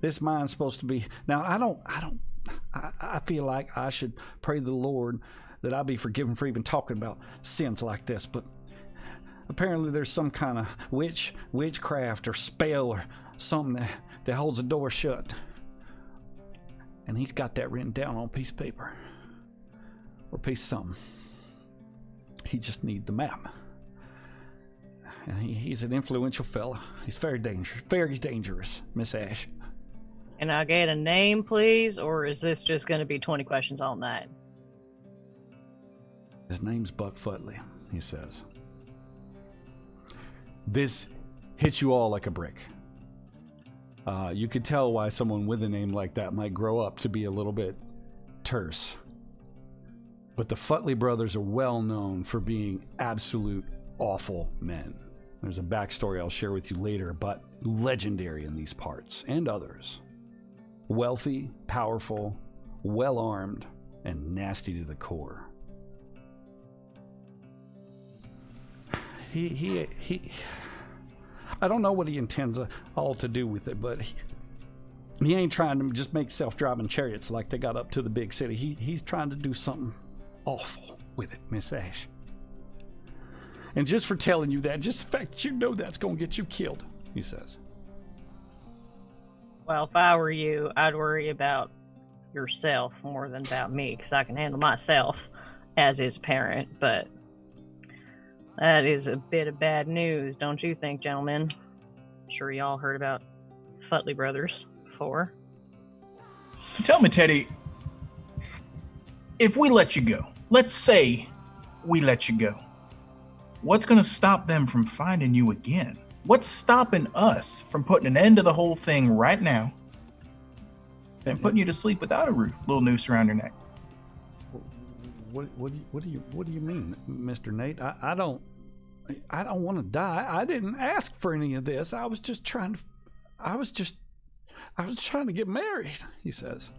Speaker 1: this mine's supposed to be. Now, I feel like I should pray to the Lord that I be forgiven for even talking about sins like this, but apparently there's some kind of witchcraft or spell or something that holds the door shut. And he's got that written down on a piece of paper. Or a piece of something. He just needs the map. And he's an influential fella. He's very dangerous, Miss Ash.
Speaker 6: Can I get a name, please? Or is this just going to be 20 questions all night?
Speaker 1: His name's Buck Futley, he says. This hits you all like a brick. You could tell why someone with a name like that might grow up to be a little bit terse. But the Futley brothers are well known for being absolute awful men. There's a backstory I'll share with you later, but legendary in these parts and others. Wealthy, powerful, well-armed, and nasty to the core. He I don't know what he intends all to do with it, but he ain't trying to just make self-driving chariots like they got up to the big city. He's trying to do something awful with it, Miss Ash. And just for telling you that, just the fact that you know that's going to get you killed, he says.
Speaker 6: Well, if I were you, I'd worry about yourself more than about me, because I can handle myself as his parent, but that is a bit of bad news, don't you think, gentlemen? I'm sure y'all heard about Futley brothers before.
Speaker 2: So tell me, Teddy, if we let you go, let's say we let you go, what's going to stop them from finding you again? What's stopping us from putting an end to the whole thing right now and putting you to sleep without a little noose around your neck?
Speaker 1: What do you mean, Mr. Nate? I don't want to die. I didn't ask for any of this. I was trying to get married, he says.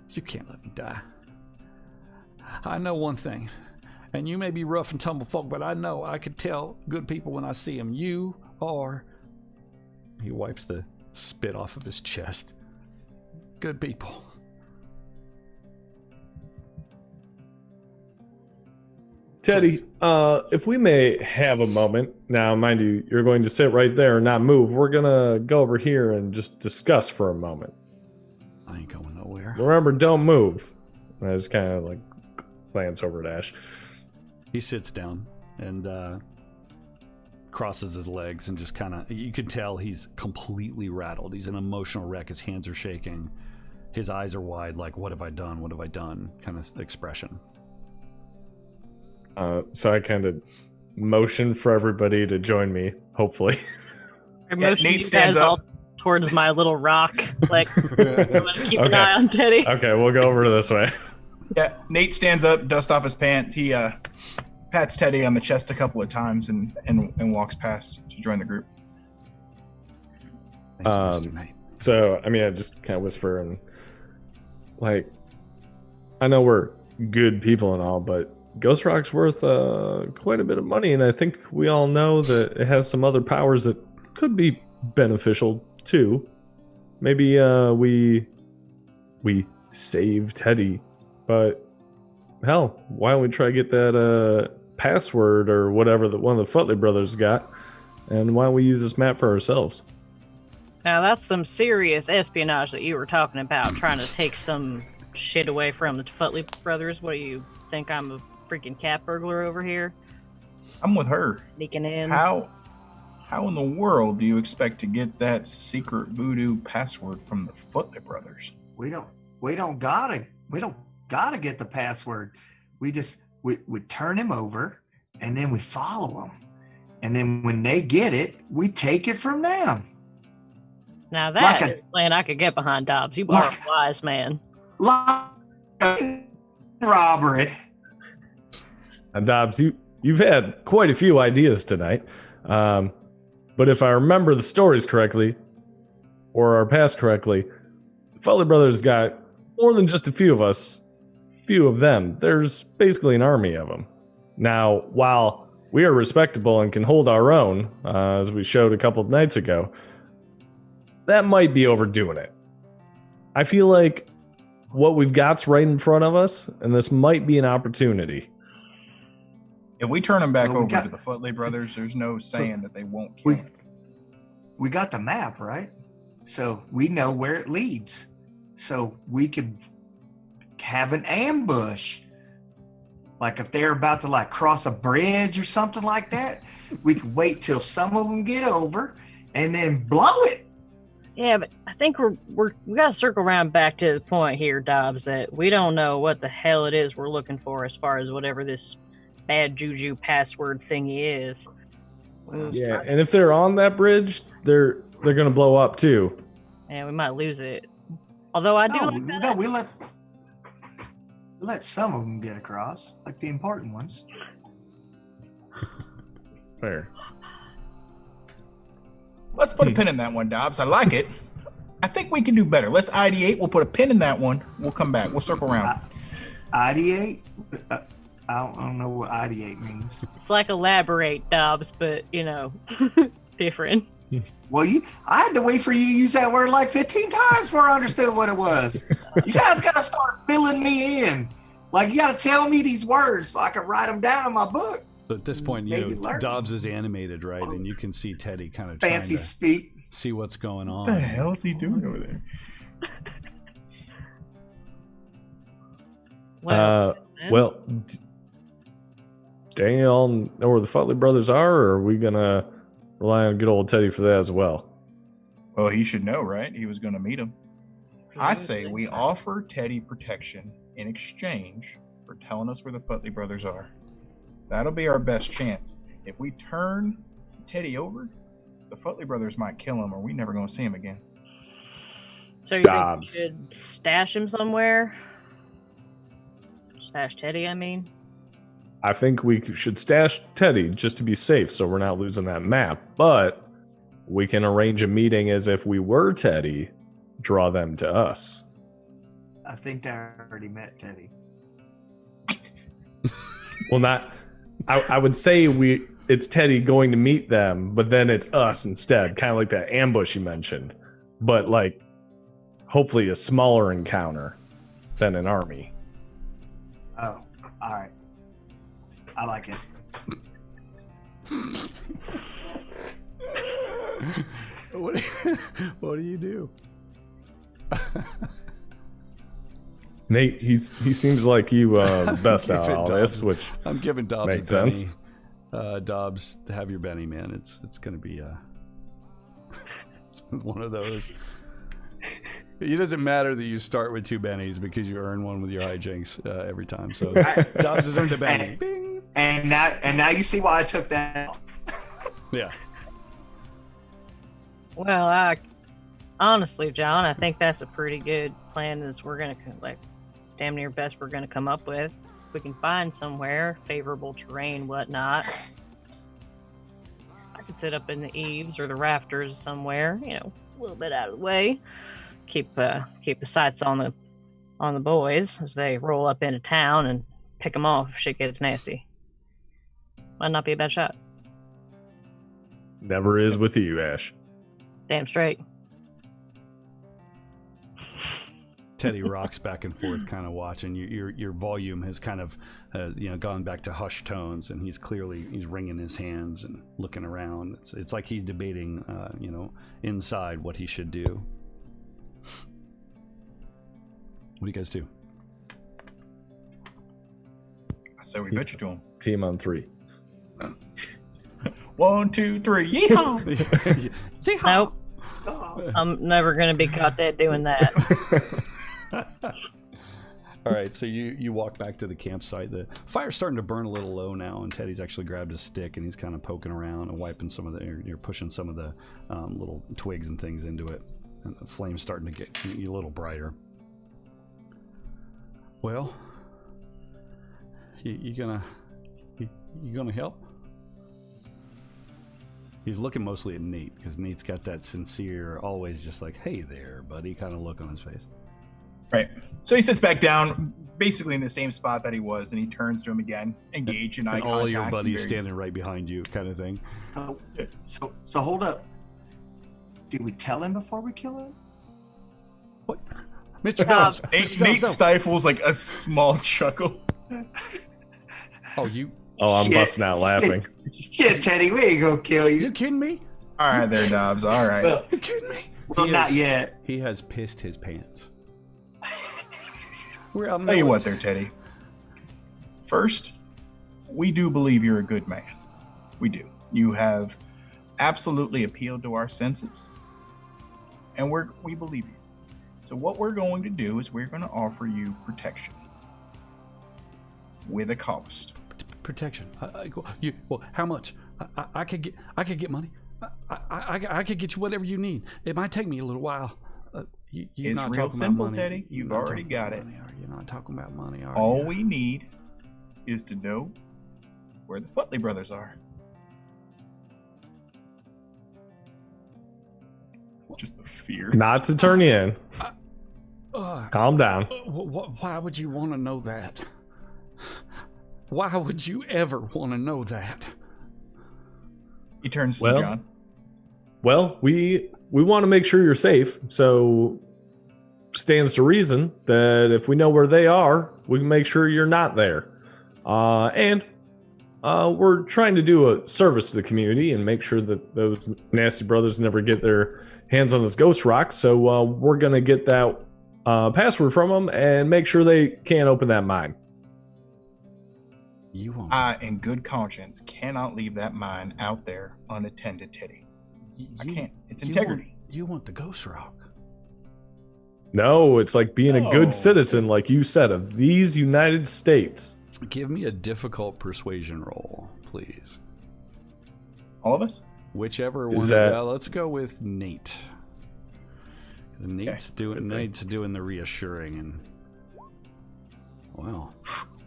Speaker 1: You can't let me die. I know one thing, and you may be rough and tumble folk, but I know I could tell good people when I see them. You are, he wipes the spit off of his chest, good people.
Speaker 3: Teddy, if we may have a moment. Now, mind you, you're going to sit right there and not move. We're going to go over here and just discuss for a moment.
Speaker 1: I ain't going nowhere.
Speaker 3: Remember, don't move. And I just kind of like glance over at Ash.
Speaker 1: He sits down and crosses his legs and just kind of, you can tell he's completely rattled. He's an emotional wreck. His hands are shaking. His eyes are wide, like, what have I done? What have I done? Kind of expression.
Speaker 3: So I kind of motion for everybody to join me, hopefully.
Speaker 5: motion
Speaker 2: Nate
Speaker 5: you
Speaker 2: stands
Speaker 5: guys all
Speaker 2: up.
Speaker 5: towards my little rock. Like, I'm gonna keep an
Speaker 3: Okay.
Speaker 5: eye on Teddy.
Speaker 3: Okay, we'll go over to this way.
Speaker 2: Yeah, Nate stands up, dusts off his pants. He pats Teddy on the chest a couple of times and walks past to join the group.
Speaker 1: Thank you, Mr. Knight.
Speaker 3: So, I mean, I just kind of whisper and, like, I know we're good people and all, but Ghost Rock's worth quite a bit of money, and I think we all know that it has some other powers that could be beneficial too. Maybe we save Teddy, but hell, why don't we try to get that password or whatever that one of the Futley brothers got, and why don't we use this map for ourselves?
Speaker 5: Now that's some serious espionage that you were talking about, trying to take some shit away from the Futley brothers. What do you think? I'm a freaking cat burglar over here,
Speaker 2: I'm with her.
Speaker 5: sneaking in.
Speaker 2: How in the world do you expect to get that secret voodoo password from the Footlet brothers?
Speaker 4: We don't gotta get the password. We turn him over and then we follow them. And then when they get it, we take it from them.
Speaker 5: Now that
Speaker 4: Like
Speaker 5: is a plan I could get behind, Dobbs. You are a wise man.
Speaker 4: Like a robbery.
Speaker 3: And Dobbs, you've had quite a few ideas tonight. But if I remember the stories correctly, or our past correctly, Futley Brothers got more than just a few of us, few of them. There's basically an army of them. Now, while we are respectable and can hold our own, as we showed a couple of nights ago, that might be overdoing it. I feel like what we've got's right in front of us, and this might be an opportunity.
Speaker 2: If we turn them back
Speaker 4: Well, we
Speaker 2: over
Speaker 4: got-
Speaker 2: to the Footlet brothers, there's no saying that they won't kill him.
Speaker 4: We got the map, right? So we know where it leads. So we could have an ambush. Like if they're about to like cross a bridge or something like that, we could wait till some of them get over and then blow it.
Speaker 5: Yeah, but I think we gotta circle around back to the point here, Dobbs, that we don't know what the hell it is we're looking for as far as whatever this bad juju password thingy is.
Speaker 3: Yeah, and if they're on that bridge, they're gonna blow up too.
Speaker 5: And we might lose it. Although I do like that.
Speaker 4: No, we let some of them get across, like the important ones.
Speaker 3: Fair.
Speaker 2: Let's put a pin in that one, Dobbs. I like it. I think we can do better. Let's ideate. We'll put a pin in that one. We'll come back. We'll circle around.
Speaker 4: Ideate? I don't know what ideate means.
Speaker 5: It's like elaborate, Dobbs, but different.
Speaker 4: Well, I had to wait for you to use that word like 15 times before I understood what it was. You guys got to start filling me in. Like, you got to tell me these words so I can write them down in my book.
Speaker 1: So at this point,
Speaker 4: Maybe learn.
Speaker 1: Dobbs is animated, right? And you can see Teddy kind of
Speaker 4: Fancy
Speaker 1: trying to
Speaker 4: speak.
Speaker 1: see what's going on.
Speaker 2: What the hell is he doing over there?
Speaker 3: Well, Daniel know where the Futley brothers are, or are we gonna rely on good old Teddy for that as well?
Speaker 2: Well, he should know, right? He was going to meet him. I say we offer Teddy protection in exchange for telling us where the Futley brothers are. That'll be our best chance. If we turn Teddy over, the Futley brothers might kill him, or we never going to see him again.
Speaker 5: So you
Speaker 3: Dobbs.
Speaker 5: think we should stash him somewhere? Stash Teddy, I mean.
Speaker 3: I think we should stash Teddy just to be safe, so we're not losing that map. But we can arrange a meeting as if we were Teddy, draw them to us.
Speaker 4: I think I already met Teddy.
Speaker 3: Well, not. I would say it's Teddy going to meet them, but then it's us instead, kind of like that ambush you mentioned, but like hopefully a smaller encounter than an army.
Speaker 4: Oh, all right. I like it.
Speaker 1: What do you do?
Speaker 3: Nate, he seems like you best out of all this, which
Speaker 1: I'm giving Dobbs
Speaker 3: makes
Speaker 1: a Benny.
Speaker 3: sense.
Speaker 1: Dobbs, have your Benny, man. It's gonna be it's one of those. It doesn't matter that you start with 2 bennies because you earn one with your hijinks every time. So Dobbs has earned a Benny. Bing.
Speaker 4: And now you see why I took that.
Speaker 1: Yeah.
Speaker 6: Well, honestly, John, I think that's a pretty good plan. Is we're gonna damn near best we're gonna come up with. If we can find somewhere favorable terrain, whatnot. I could sit up in the eaves or the rafters somewhere, a little bit out of the way. Keep the sights on the boys as they roll up into town and pick them off if shit gets nasty. Might not be a bad shot.
Speaker 3: Never is with you, Ash.
Speaker 6: Damn straight.
Speaker 1: Teddy rocks back and forth, kind of watching. Your volume has kind of, gone back to hushed tones, and he's wringing his hands and looking around. It's like he's debating, inside what he should do. What do you guys do?
Speaker 2: I say we bet you to him.
Speaker 3: Team on 3.
Speaker 2: 1, 2, 3, yeehaw!
Speaker 6: Nope. I'm never gonna be caught dead doing that.
Speaker 1: All right, so you walk back to the campsite. The fire's starting to burn a little low now, and Teddy's actually grabbed his stick and he's kind of poking around and wiping some of you're pushing some of the little twigs and things into it, and the flame's starting to get a little brighter. Well, you gonna help? He's looking mostly at Nate, because Nate's got that sincere, always just like, hey there, buddy, kind of look on his face.
Speaker 2: Right. So he sits back down, basically in the same spot that he was, and he turns to him again, engage in eye contact.
Speaker 1: All your buddies standing right behind you, kind of thing.
Speaker 4: So hold up. Did we tell him before we kill him?
Speaker 1: What? Mr. Dobbs.
Speaker 2: Nate stifles like a small chuckle.
Speaker 3: I'm busting out laughing.
Speaker 4: Shit, Teddy, we ain't gonna kill you.
Speaker 1: You kidding me?
Speaker 2: All right there, Dobbs. All right.
Speaker 4: Well,
Speaker 1: You kidding me?
Speaker 4: Well, not yet.
Speaker 1: He has pissed his pants.
Speaker 2: Tell you what there, Teddy. First, we do believe you're a good man. We do. You have absolutely appealed to our senses, and we believe you. So what we're going to do is we're going to offer you protection with a cost.
Speaker 1: Protection. How much? I could get money. I could get you whatever you need. It might take me a little while.
Speaker 2: It's not real simple, Teddy. You've already got it.
Speaker 1: You're not talking about money, are
Speaker 2: All
Speaker 1: you?
Speaker 2: we need is to know where the Butley brothers are. Just the fear.
Speaker 3: Not to turn you in. Calm down.
Speaker 1: Why would you want to know that? Why would you ever want to know that?
Speaker 2: He turns to John.
Speaker 3: Well, we want to make sure you're safe, so stands to reason that if we know where they are, we can make sure you're not there. And we're trying to do a service to the community and make sure that those nasty brothers never get their hands on this ghost rock. So we're going to get that password from them and make sure they can't open that mine.
Speaker 2: I, in good conscience, cannot leave that mine out there unattended, Teddy. I can't. It's integrity.
Speaker 1: You want the ghost rock?
Speaker 3: No, it's like being a good citizen, like you said, of these United States.
Speaker 1: Give me a difficult persuasion roll, please.
Speaker 2: All of us?
Speaker 1: Whichever one. Let's go with Nate. Because Nate's doing the reassuring, and wow.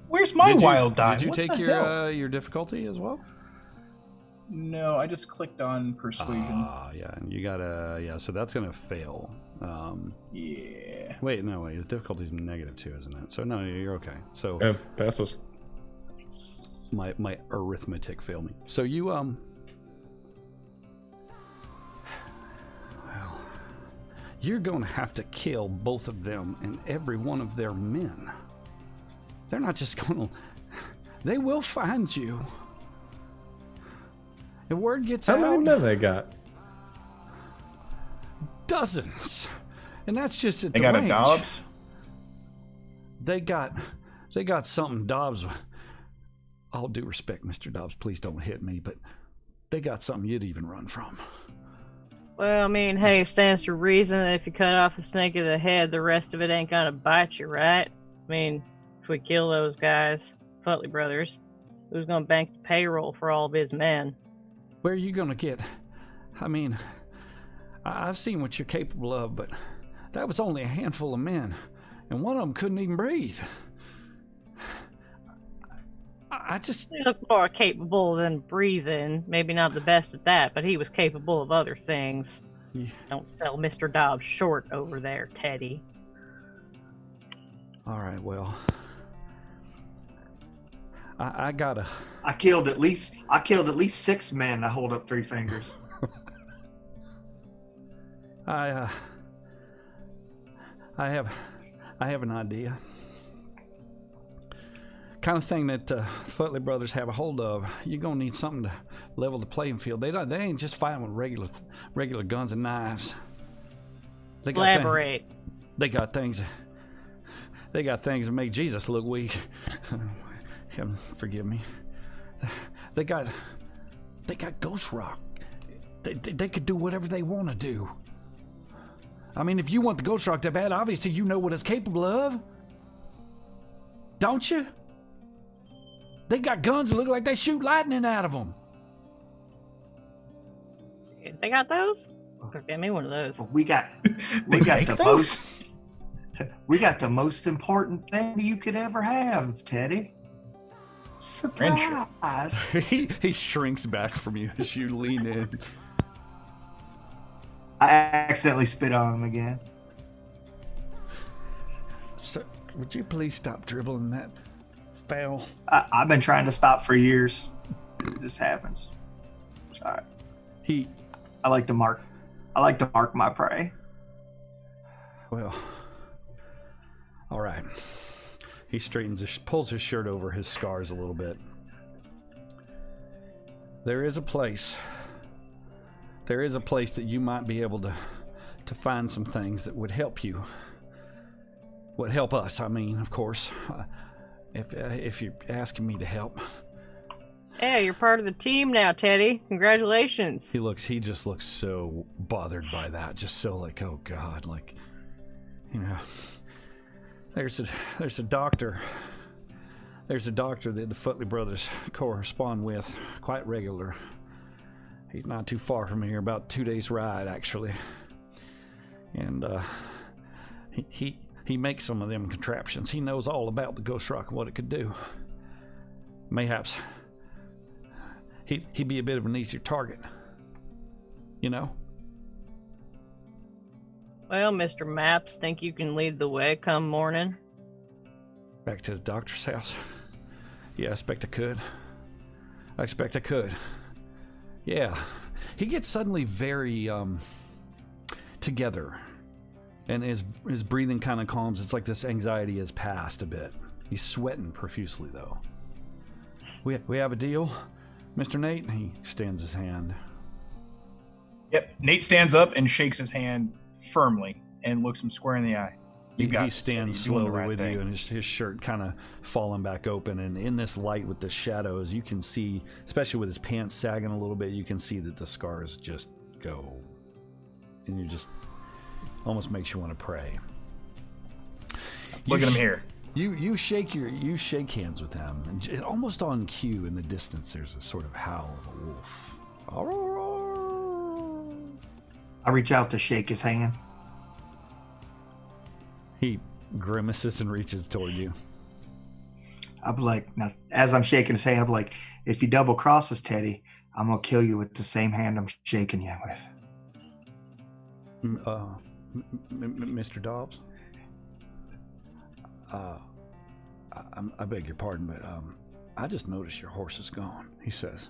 Speaker 2: Where's my wild die?
Speaker 1: Did you take your difficulty as well?
Speaker 2: No, I just clicked on persuasion.
Speaker 1: Yeah, you gotta, so that's gonna fail.
Speaker 2: Yeah.
Speaker 1: Wait, his difficulty's -2, isn't it? So no, you're okay. So
Speaker 3: passes.
Speaker 1: My arithmetic failed me. So you well, you're gonna have to kill both of them and every one of their men. They're not just gonna. They will find you. The word gets out.
Speaker 3: How many men they got?
Speaker 1: Dozens, and that's just at
Speaker 2: they
Speaker 1: the
Speaker 2: got
Speaker 1: range.
Speaker 2: A Dobbs.
Speaker 1: They got something Dobbs. All due respect, Mr. Dobbs, please don't hit me, but they got something you'd even run from.
Speaker 6: Well, I mean, hey, it stands to reason that if you cut off the snake of the head, the rest of it ain't gonna bite you, right? I mean, if we kill those guys, Butley brothers, who's gonna bank the payroll for all of his men?
Speaker 1: Where are you gonna get? I mean, I've seen what you're capable of, but that was only a handful of men, and one of them couldn't even breathe. I just...
Speaker 6: He looked more capable than breathing. Maybe not the best at that, but he was capable of other things. Yeah. Don't sell Mr. Dobbs short over there, Teddy.
Speaker 1: All right, well... I
Speaker 4: killed at least 6 men. I hold up 3 fingers.
Speaker 1: I have an idea. Kind of thing that Futley brothers have a hold of. You're gonna need something to level the playing field. They ain't just fighting with regular guns and knives.
Speaker 6: Elaborate.
Speaker 1: They got things that make Jesus look weak. Heaven forgive me. They got Ghost Rock. They could do whatever they want to do. I mean, if you want the Ghost Rock that bad, obviously you know what it's capable of. Don't you? They got guns that look like they shoot lightning out of them.
Speaker 6: They got those? Get me one of those.
Speaker 4: We got the most important thing you could ever have, Teddy. Surprise.
Speaker 1: He shrinks back from you as you lean in.
Speaker 4: I accidentally spit on him again.
Speaker 1: So, would you please stop dribbling that foul?
Speaker 4: I've been trying to stop for years. It just happens. Sorry. I like to mark my prey.
Speaker 1: Well, all right. He pulls his shirt over his scars a little bit. There is a place that you might be able to find some things that would help you. Would help us, I mean, of course. If you're asking me to help.
Speaker 6: Yeah, you're part of the team now, Teddy. Congratulations.
Speaker 1: He just looks so bothered by that. Just so like, oh God, like, you know. There's a doctor. There's a doctor that the Futley brothers correspond with quite regular. He's not too far from here, about 2 days' ride, actually. And he makes some of them contraptions. He knows all about the Ghost Rock and what it could do. Mayhaps he'd be a bit of an easier target. You know?
Speaker 6: Well, Mr. Maps, think you can lead the way come morning?
Speaker 1: Back to the doctor's house? Yeah, I expect I could. Yeah. He gets suddenly very together. And his breathing kind of calms. It's like this anxiety has passed a bit. He's sweating profusely, though. We have a deal, Mr. Nate? He extends his hand.
Speaker 2: Yep. Nate stands up and shakes his hand firmly and looks him square in the eye.
Speaker 1: He stands slowly with you, and his shirt kind of falling back open. And in this light with the shadows, you can see, especially with his pants sagging a little bit, you can see that the scars just go. And you just almost makes you want to pray.
Speaker 2: Look at him here.
Speaker 1: You shake hands with him, and almost on cue in the distance, there's a sort of howl of a wolf.
Speaker 4: I reach out to shake his hand.
Speaker 1: He grimaces and reaches toward you.
Speaker 4: I'm like, now, as I'm shaking his hand, I'm like, if you double cross us, Teddy, I'm gonna kill you with the same hand I'm shaking you with.
Speaker 1: Mr. Dobbs? I beg your pardon, but I just noticed your horse is gone, he says.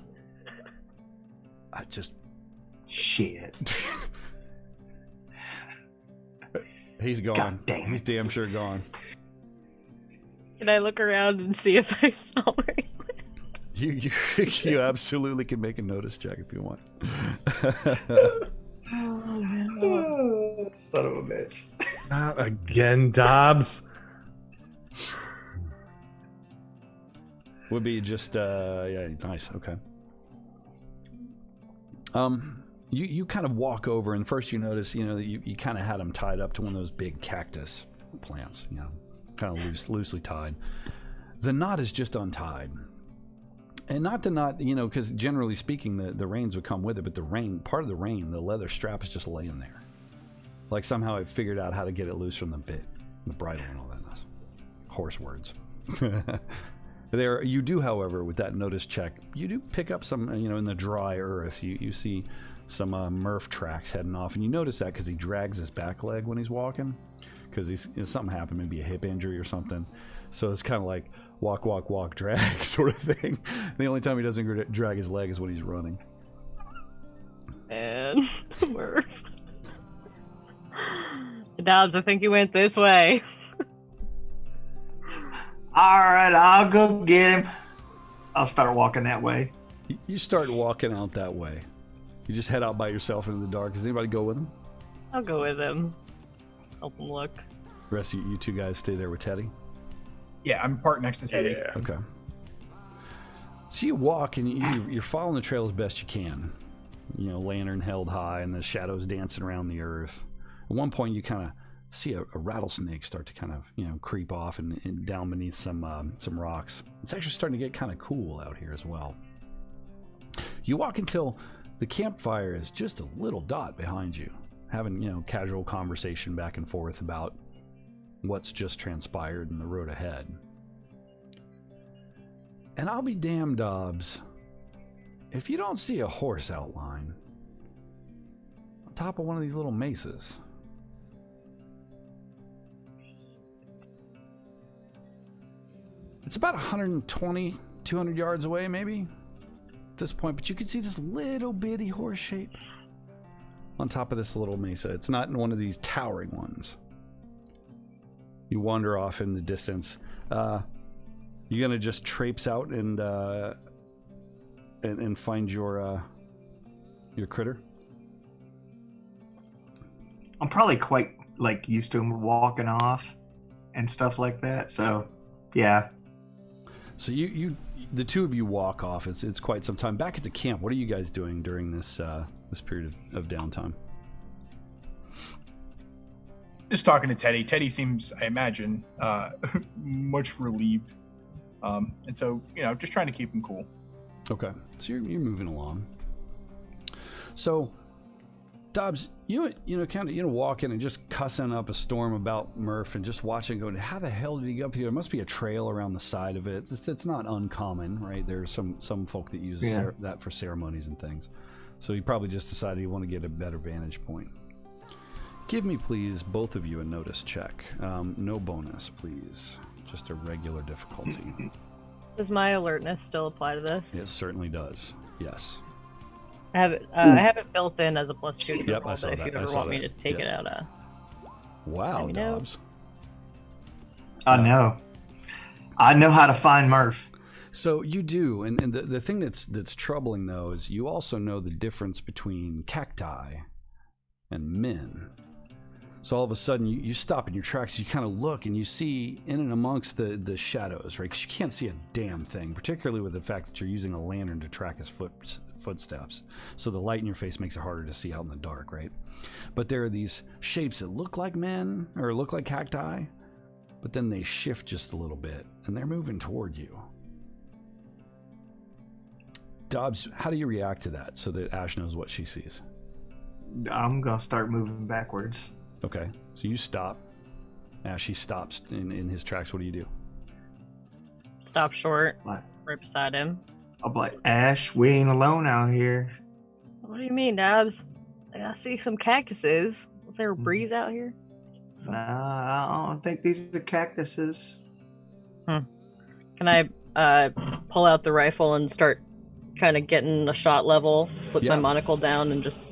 Speaker 4: Shit.
Speaker 1: He's gone.
Speaker 4: God damn.
Speaker 1: He's damn sure gone.
Speaker 6: Can I look around and see if I saw where he went?
Speaker 1: You absolutely can make a notice check if you want.
Speaker 4: Oh, son of a bitch.
Speaker 3: Not again, Dobbs.
Speaker 1: Would be just yeah, nice, okay. You kind of walk over, and first you notice, that you kind of had him tied up to one of those big cactus plants, kind of loosely tied. The knot is just untied, And not, because generally speaking, the reins would come with it, but part of the rein, the leather strap is just laying there. Like somehow I figured out how to get it loose from the bit, the bridle and all that mess. Horse words. You do, however, with that notice check, you do pick up some, in the dry earth, you see some Murph tracks heading off, and you notice that because he drags his back leg when he's walking, because something happened, maybe a hip injury or something. So it's kind of like walk, drag sort of thing. The only time he doesn't drag his leg is when he's running.
Speaker 5: And Murph. Dobbs, I think you went this way.
Speaker 4: All right, I'll go get him. I'll start walking that way.
Speaker 1: You start walking out that way. You just head out by yourself into the dark. Does anybody go with him?
Speaker 5: I'll go with him. Help him look.
Speaker 1: The rest of you two guys stay there with Teddy?
Speaker 2: Yeah, I'm parked next to Teddy.
Speaker 3: Yeah.
Speaker 1: Okay. So you walk and you're following the trail as best you can. Lantern held high and the shadows dancing around the earth. At one point you kind of see a rattlesnake start to kind of, creep off and down beneath some rocks. It's actually starting to get kind of cool out here as well. You walk until the campfire is just a little dot behind you, having, casual conversation back and forth about what's just transpired in the road ahead. And I'll be damned, Dobbs, if you don't see a horse outline on top of one of these little mesas. It's about 120, 200 yards away, maybe, at this point. But you can see this little bitty horse shape on top of this little mesa. It's not in one of these towering ones. You wander off in the distance. You gonna just traipse out and find your critter?
Speaker 4: I'm probably quite used to him walking off and stuff like that. So, yeah.
Speaker 1: So you the two of you walk off. It's quite some time. Back at the camp, what are you guys doing during this period of downtime?
Speaker 2: Just talking to Teddy. Teddy seems, I imagine, much relieved. And so, just trying to keep him cool.
Speaker 1: Okay. So you're moving along. So, Dobbs, you kind of walking and just cussing up a storm about Murph and just watching, going, how the hell did he get up here? There must be a trail around the side of it. It's not uncommon, right? There's some folk that use that for ceremonies and things. So he probably just decided he wanted to get a better vantage point. Give me, please, both of you a notice check. No bonus, please. Just a regular difficulty.
Speaker 5: Does my alertness still apply to this?
Speaker 1: It certainly does. Yes.
Speaker 5: I have it built in as a +2 to the
Speaker 1: Yep,
Speaker 5: roll,
Speaker 1: I saw
Speaker 5: but if
Speaker 1: that.
Speaker 5: you
Speaker 1: I
Speaker 5: ever
Speaker 1: saw
Speaker 5: want me
Speaker 1: that.
Speaker 5: to take
Speaker 1: Yep.
Speaker 5: it out,
Speaker 1: Wow,
Speaker 5: let me know.
Speaker 1: Dobbs.
Speaker 4: I know how to find Murph.
Speaker 1: So you do, and the thing that's troubling though is you also know the difference between cacti and men. So all of a sudden you stop in your tracks, you kind of look and you see in and amongst the shadows, right? Because you can't see a damn thing, particularly with the fact that you're using a lantern to track his footsteps. So the light in your face makes it harder to see out in the dark, right? But there are these shapes that look like men or look like cacti, but then they shift just a little bit and they're moving toward you. Dobbs, how do you react to that so that Ash knows what she sees?
Speaker 4: I'm going to start moving backwards.
Speaker 1: Okay, so you stop. Ash, he stops in his tracks. What do you do?
Speaker 5: Stop short,
Speaker 4: What?
Speaker 5: right beside him.
Speaker 4: I'm like, Ash, we ain't alone out here.
Speaker 5: What do you mean, Dobbs? I see some cactuses. Is there a breeze out here?
Speaker 4: Nah, I don't think these are cactuses.
Speaker 5: Can I pull out the rifle and start kind of getting a shot level, put my monocle down and just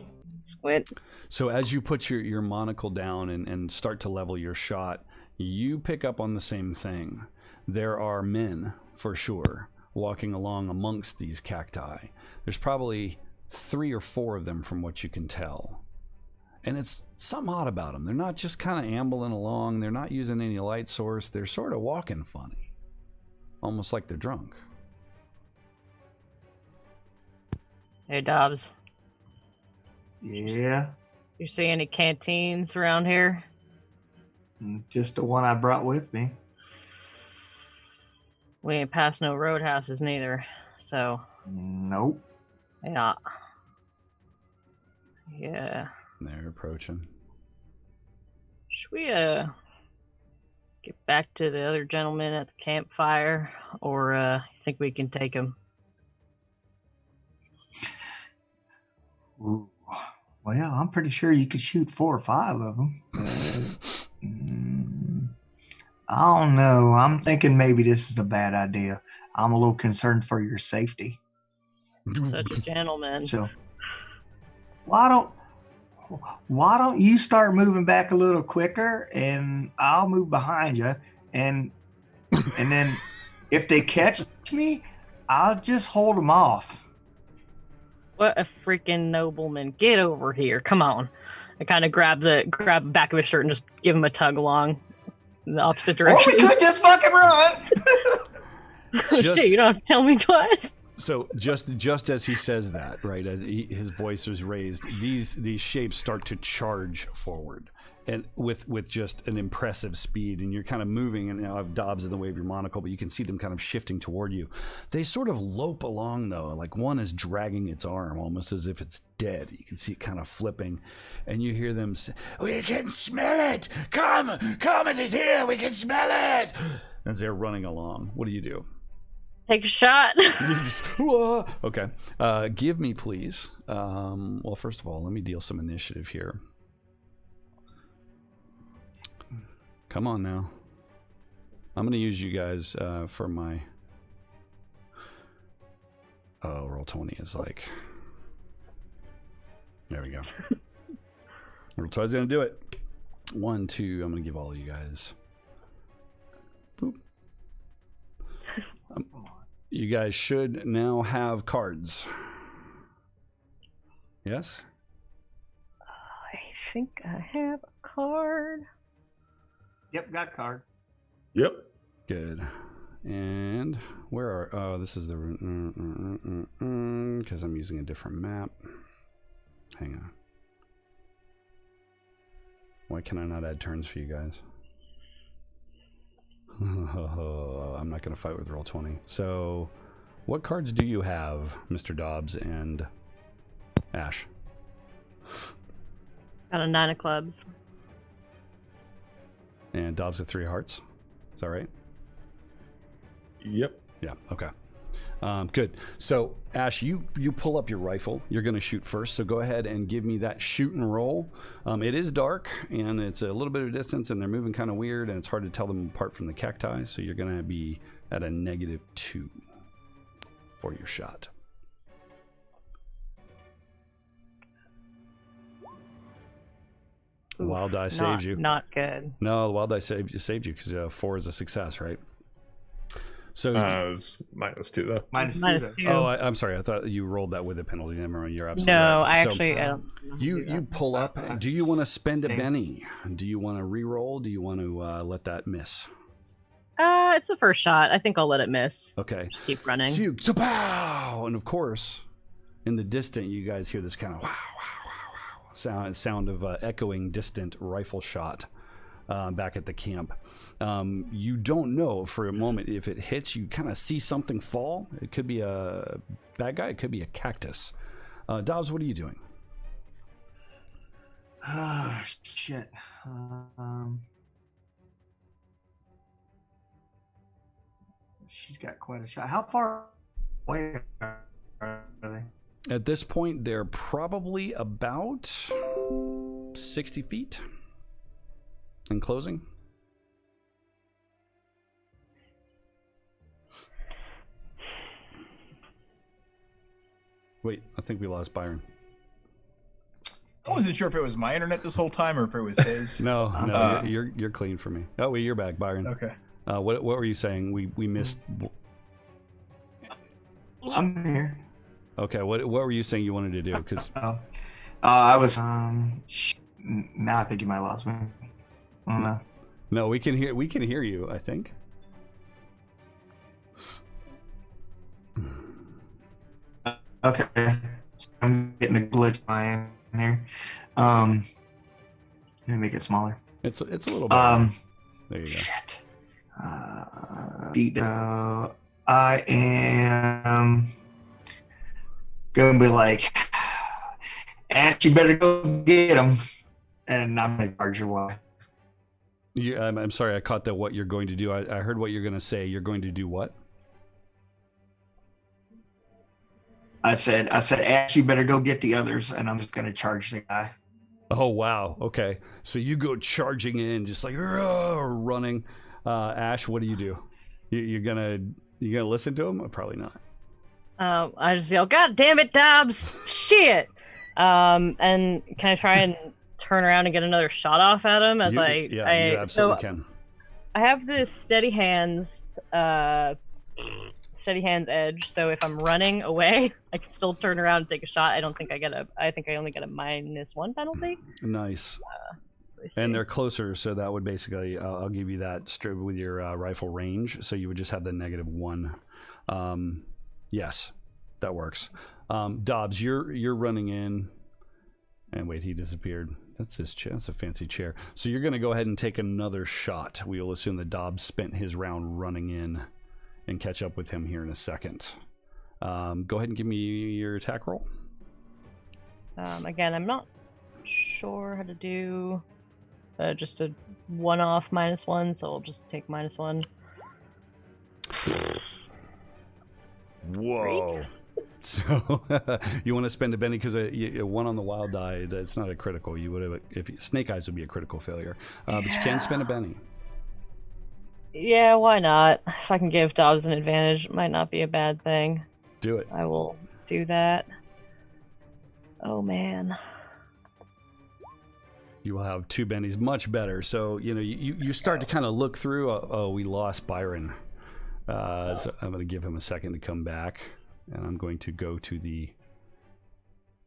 Speaker 5: squint?
Speaker 1: So as you put your monocle down and start to level your shot, you pick up on the same thing. There are men, for sure, walking along amongst these cacti. There's probably 3 or 4 of them from what you can tell. And it's something odd about them. They're not just kind of ambling along. They're not using any light source. They're sort of walking funny. Almost like they're drunk.
Speaker 5: Hey, Dobbs.
Speaker 4: Yeah,
Speaker 5: You see any canteens around here?
Speaker 4: just the one I brought with me.
Speaker 5: We ain't past no roadhouses neither. So.
Speaker 4: Nope.
Speaker 5: Yeah. Yeah.
Speaker 1: They're approaching.
Speaker 5: Should we get back to the other gentleman at the campfire, or you think we can take him?
Speaker 4: Ooh. Well, I'm pretty sure you could shoot 4 or 5 of them. I don't know. I'm thinking maybe this is a bad idea. I'm a little concerned for your safety.
Speaker 5: Such a gentleman.
Speaker 4: So why don't you start moving back a little quicker, and I'll move behind you, and then if they catch me, I'll just hold them off.
Speaker 5: What a freaking nobleman! Get over here! Come on! I kind of grab the back of his shirt and just give him a tug along in the opposite direction.
Speaker 4: Or we could just fucking run.
Speaker 5: Shit, you don't have to tell me twice.
Speaker 1: So just as he says that, right, as his voice is raised, these shapes start to charge forward, and with just an impressive speed, and you're kind of moving, and I have Dobbs in the way of your monocle, but you can see them kind of shifting toward you. They sort of lope along, though, like one is dragging its arm, almost as if it's dead. You can see it kind of flipping, and you hear them say, "We can smell it! Come, it is here! We can smell it!" As they're running along. What do you do?
Speaker 5: Take a shot.
Speaker 1: You just, whoa. Okay. Give me, please. Well, first of all, let me deal some initiative here. Come on now. I'm going to use you guys for my... Oh, roll 20 is like... There we go. Roll 20 is going to do it. 1, 2. I'm going to give all of you guys... Boop. You guys should now have cards. Yes?
Speaker 5: I think I have a card.
Speaker 4: Yep, got a card.
Speaker 3: Yep.
Speaker 1: Good. And where are... Oh, this is the... Because I'm using a different map. Hang on. Why can I not add turns for you guys? I'm not going to fight with roll 20. So, what cards do you have, Mr. Dobbs and Ash?
Speaker 5: Got a 9 of clubs.
Speaker 1: And Dobbs with 3 hearts. Is that right?
Speaker 3: Yep.
Speaker 1: Yeah. Okay. Good. So, Ash, you pull up your rifle. You're going to shoot first. So go ahead and give me that shoot and roll. It is dark, and it's a little bit of distance, and they're moving kind of weird, and it's hard to tell them apart from the cacti. So you're going to be at a -2 for your shot.
Speaker 5: Oof,
Speaker 1: Wild die saved you.
Speaker 5: Not good.
Speaker 1: No, the wild die saved you because 4 is a success, right? So
Speaker 3: it was -2 though.
Speaker 4: Minus
Speaker 5: Minus
Speaker 4: 2.
Speaker 5: two.
Speaker 1: Oh, I'm sorry. I thought you rolled that with a penalty. Never mind. You're absolutely
Speaker 5: No,
Speaker 1: right.
Speaker 5: I
Speaker 1: So
Speaker 5: actually.
Speaker 1: you pull up. Do you want to spend a Benny? Do you want to re-roll? Do you want to let that miss?
Speaker 5: It's the first shot. I think I'll let it miss.
Speaker 1: Okay.
Speaker 5: Just keep running.
Speaker 1: So you, pow! And of course, in the distant, you guys hear this kind of wow, wow, wow, wow sound of echoing distant rifle shot back at the camp. You don't know for a moment if it hits. You kind of see something fall. It could be a bad guy. It could be a cactus. Dobbs, what are you doing?
Speaker 4: Oh, shit. She's got quite a shot. How far away are they?
Speaker 1: At this point, they're probably about 60 feet in closing. Wait, I think we lost Byron.
Speaker 2: I wasn't sure if it was my internet this whole time or if it was his.
Speaker 1: No, you're clean for me. Oh, wait, you're back, Byron.
Speaker 2: Okay.
Speaker 1: What were you saying? We missed.
Speaker 4: I'm here.
Speaker 1: Okay, what were you saying you wanted to do? Because
Speaker 4: I was. Now I think you might have lost me. I don't know.
Speaker 1: no, we can hear you. I think.
Speaker 4: Okay. I'm getting a glitch in here. Let me make it smaller.
Speaker 1: It's a little bit. There you go.
Speaker 4: Shit. Beat I am gonna be like, Ash, you better go get him. And I'm gonna charge your way.
Speaker 1: I'm sorry, I caught that. What you're going to do? I heard what you're going to say. You're going to do what?
Speaker 4: I said, Ash, you better go get the others, and I'm just gonna charge the guy.
Speaker 1: Oh wow. Okay. So you go charging in, just like running. Ash, what do you do? You're gonna listen to him? Or probably not.
Speaker 5: I just yell, "God damn it, Dobbs! Shit!" And can I try and turn around and get another shot off at him as
Speaker 1: you absolutely can.
Speaker 5: I have this steady hands edge, so if I'm running away, I can still turn around and take a shot. I think I only get a -1 penalty.
Speaker 1: Nice. And they're closer, so that would basically I'll give you that straight with your rifle range, so you would just have the -1. Yes, that works. Dobbs, you're running in, and wait, he disappeared. That's his chair. That's a fancy chair. So you're going to go ahead and take another shot. We will assume that Dobbs spent his round running in, and catch up with him here in a second. Go ahead and give me your attack roll.
Speaker 5: Again, I'm not sure how to do just a one-off -1, so I'll just take -1.
Speaker 1: Whoa. So you want to spend a Benny because a 1 on the wild die, it's not a critical. You would have, if Snake Eyes would be a critical failure, but you can spend a Benny.
Speaker 5: Yeah, why not? If I can give Dobbs an advantage, it might not be a bad thing.
Speaker 1: Do it.
Speaker 5: I will do that. Oh man.
Speaker 1: You will have 2 bennies, much better. So you start to kind of look through. Oh, we lost Byron. So I'm going to give him a second to come back. And I'm going to go to the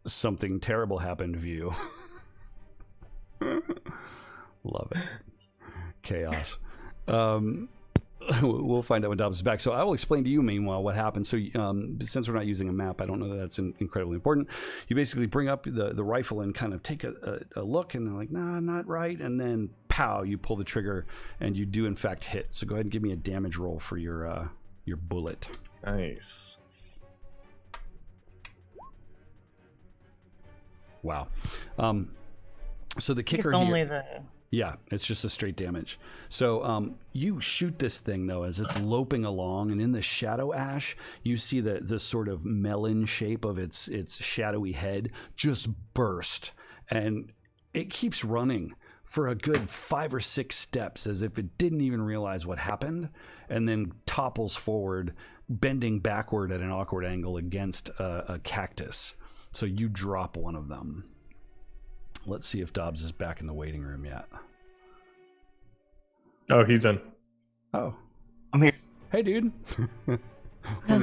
Speaker 1: something terrible happened view. Love it. Chaos. We'll find out when Dobbs is back. So I will explain to you, meanwhile, what happened. So since we're not using a map, I don't know that that's incredibly important. You basically bring up the rifle and kind of take a look, and they're like, nah, not right. And then, pow, you pull the trigger, and you do, in fact, hit. So go ahead and give me a damage roll for your bullet.
Speaker 3: Nice.
Speaker 1: Wow. So the kicker here... Yeah, it's just a straight damage. So you shoot this thing, though, as it's loping along, and in the shadow, Ash, you see the sort of melon shape of its shadowy head just burst, and it keeps running for a good 5 or 6 steps as if it didn't even realize what happened, and then topples forward, bending backward at an awkward angle against a cactus. So you drop one of them. Let's see if Dobbs is back in the waiting room yet.
Speaker 3: Oh, he's in.
Speaker 1: Oh,
Speaker 4: I'm here.
Speaker 1: Hey, dude. Let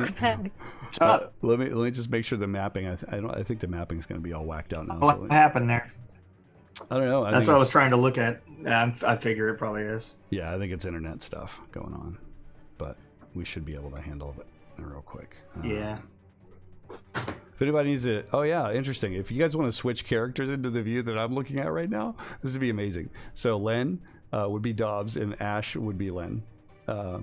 Speaker 1: me just make sure the mapping. I think the mapping's going to be all whacked out now.
Speaker 4: What happened there?
Speaker 1: I don't know.
Speaker 4: That's what I was trying to look at. I figure it probably is.
Speaker 1: Yeah, I think it's internet stuff going on, but we should be able to handle it real quick.
Speaker 4: Yeah.
Speaker 1: If anybody needs it, oh yeah, interesting. If you guys want to switch characters into the view that I'm looking at right now, this would be amazing. So Len would be Dobbs, and Ash would be Len. Or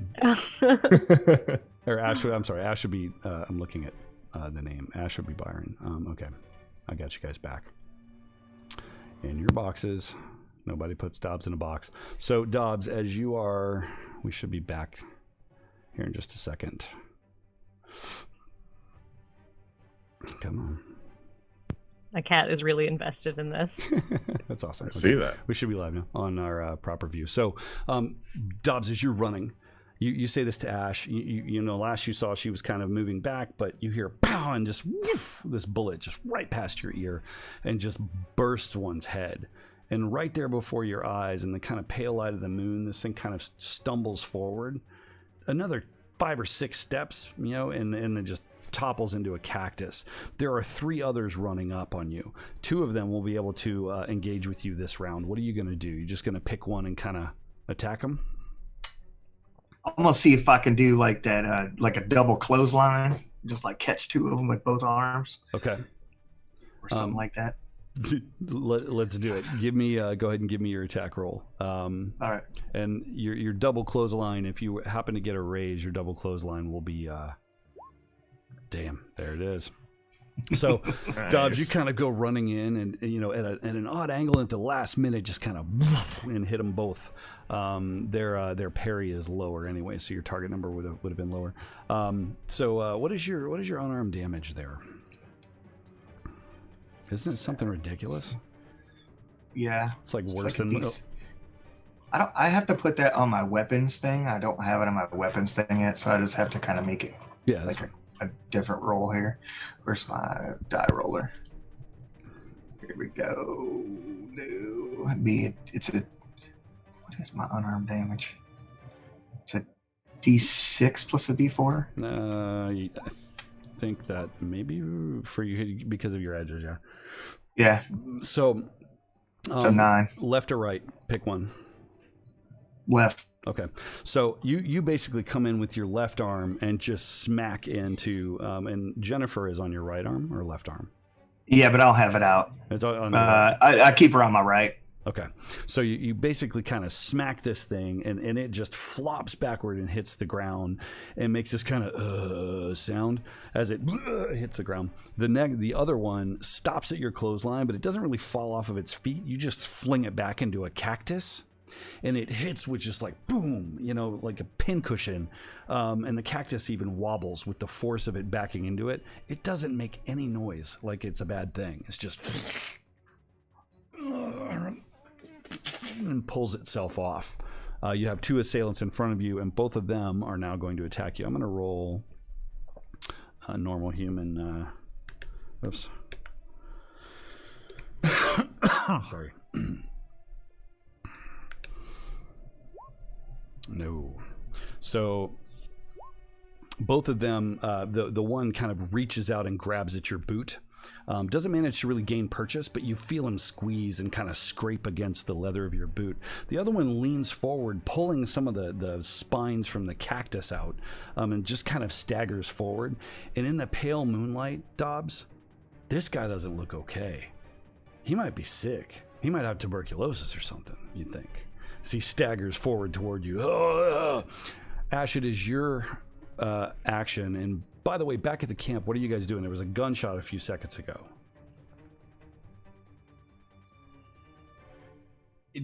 Speaker 1: Ash. I'm sorry, Ash would be. I'm looking at the name. Ash would be Byron. Okay, I got you guys back in your boxes. Nobody puts Dobbs in a box. So Dobbs, as you are, we should be back here in just a second. Come on.
Speaker 5: My cat is really invested in this.
Speaker 1: That's awesome.
Speaker 3: I see that.
Speaker 1: We should be live now on our proper view. So, Dobbs, as you're running, you say this to Ash. You know, last you saw she was kind of moving back, but you hear pow, and just woof, this bullet just right past your ear and just bursts one's head. And right there before your eyes, in the kind of pale light of the moon, this thing kind of stumbles forward. Another 5 or 6 steps, and it just topples into a cactus. There are 3 others running up on you. 2 of them will be able to engage with you this round. What are you going to do? You're just going to pick one and kind of attack them?
Speaker 4: I'm going to see if I can do like that, like a double clothesline, just like catch 2 of them with both arms.
Speaker 1: Okay.
Speaker 4: Or something like that.
Speaker 1: Let's do it. Give me go ahead and give me your attack roll.
Speaker 4: All right.
Speaker 1: And your double clothesline, if you happen to get a raise, your double clothesline will be damn, there it is. So
Speaker 3: Nice.
Speaker 1: Dobbs, you kind of go running in and at an odd angle at the last minute, just kind of and hit them both. Their parry is lower anyway, so your target number would have been lower. So what is your unarmed damage there? Isn't it something ridiculous?
Speaker 4: Yeah.
Speaker 1: It's like worse
Speaker 4: like
Speaker 1: than.
Speaker 4: I have to put that on my weapons thing. I don't have it on my weapons thing yet, so I just have to kind of make it
Speaker 1: Yeah, that's
Speaker 4: like a different roll here. Where's my die roller? Here we go. No. What is my unarmed damage? It's a D6 plus a D4.
Speaker 1: I think that maybe for you because of your edges, yeah.
Speaker 4: Yeah.
Speaker 1: So,
Speaker 4: So 9.
Speaker 1: left or right, pick one.
Speaker 4: Left.
Speaker 1: Okay, so you basically come in with your left arm and just smack into, and Jennifer is on your right arm or left arm?
Speaker 4: Yeah, but I'll have it out.
Speaker 1: It's on your right.
Speaker 4: I keep her on my right.
Speaker 1: Okay, so you basically kind of smack this thing and it just flops backward and hits the ground and makes this kind of sound as it hits the ground. The other one stops at your clothesline, but it doesn't really fall off of its feet. You just fling it back into a cactus. And it hits with just like boom, like a pincushion. And the cactus even wobbles with the force of it backing into it. It doesn't make any noise like it's a bad thing. It's just and pulls itself off. You have 2 assailants in front of you, and both of them are now going to attack you. I'm going to roll a normal human. Oops. Sorry. No. So both of them, the one kind of reaches out and grabs at your boot. Doesn't manage to really gain purchase, but you feel him squeeze and kind of scrape against the leather of your boot. The other one leans forward, pulling some of the spines from the cactus out, and just kind of staggers forward. And in the pale moonlight, Dobbs, this guy doesn't look okay. He might be sick. He might have tuberculosis or something, you think. So he staggers forward toward you. Ash, it is your action. And by the way, back at the camp, what are you guys doing? There was a gunshot a few seconds ago.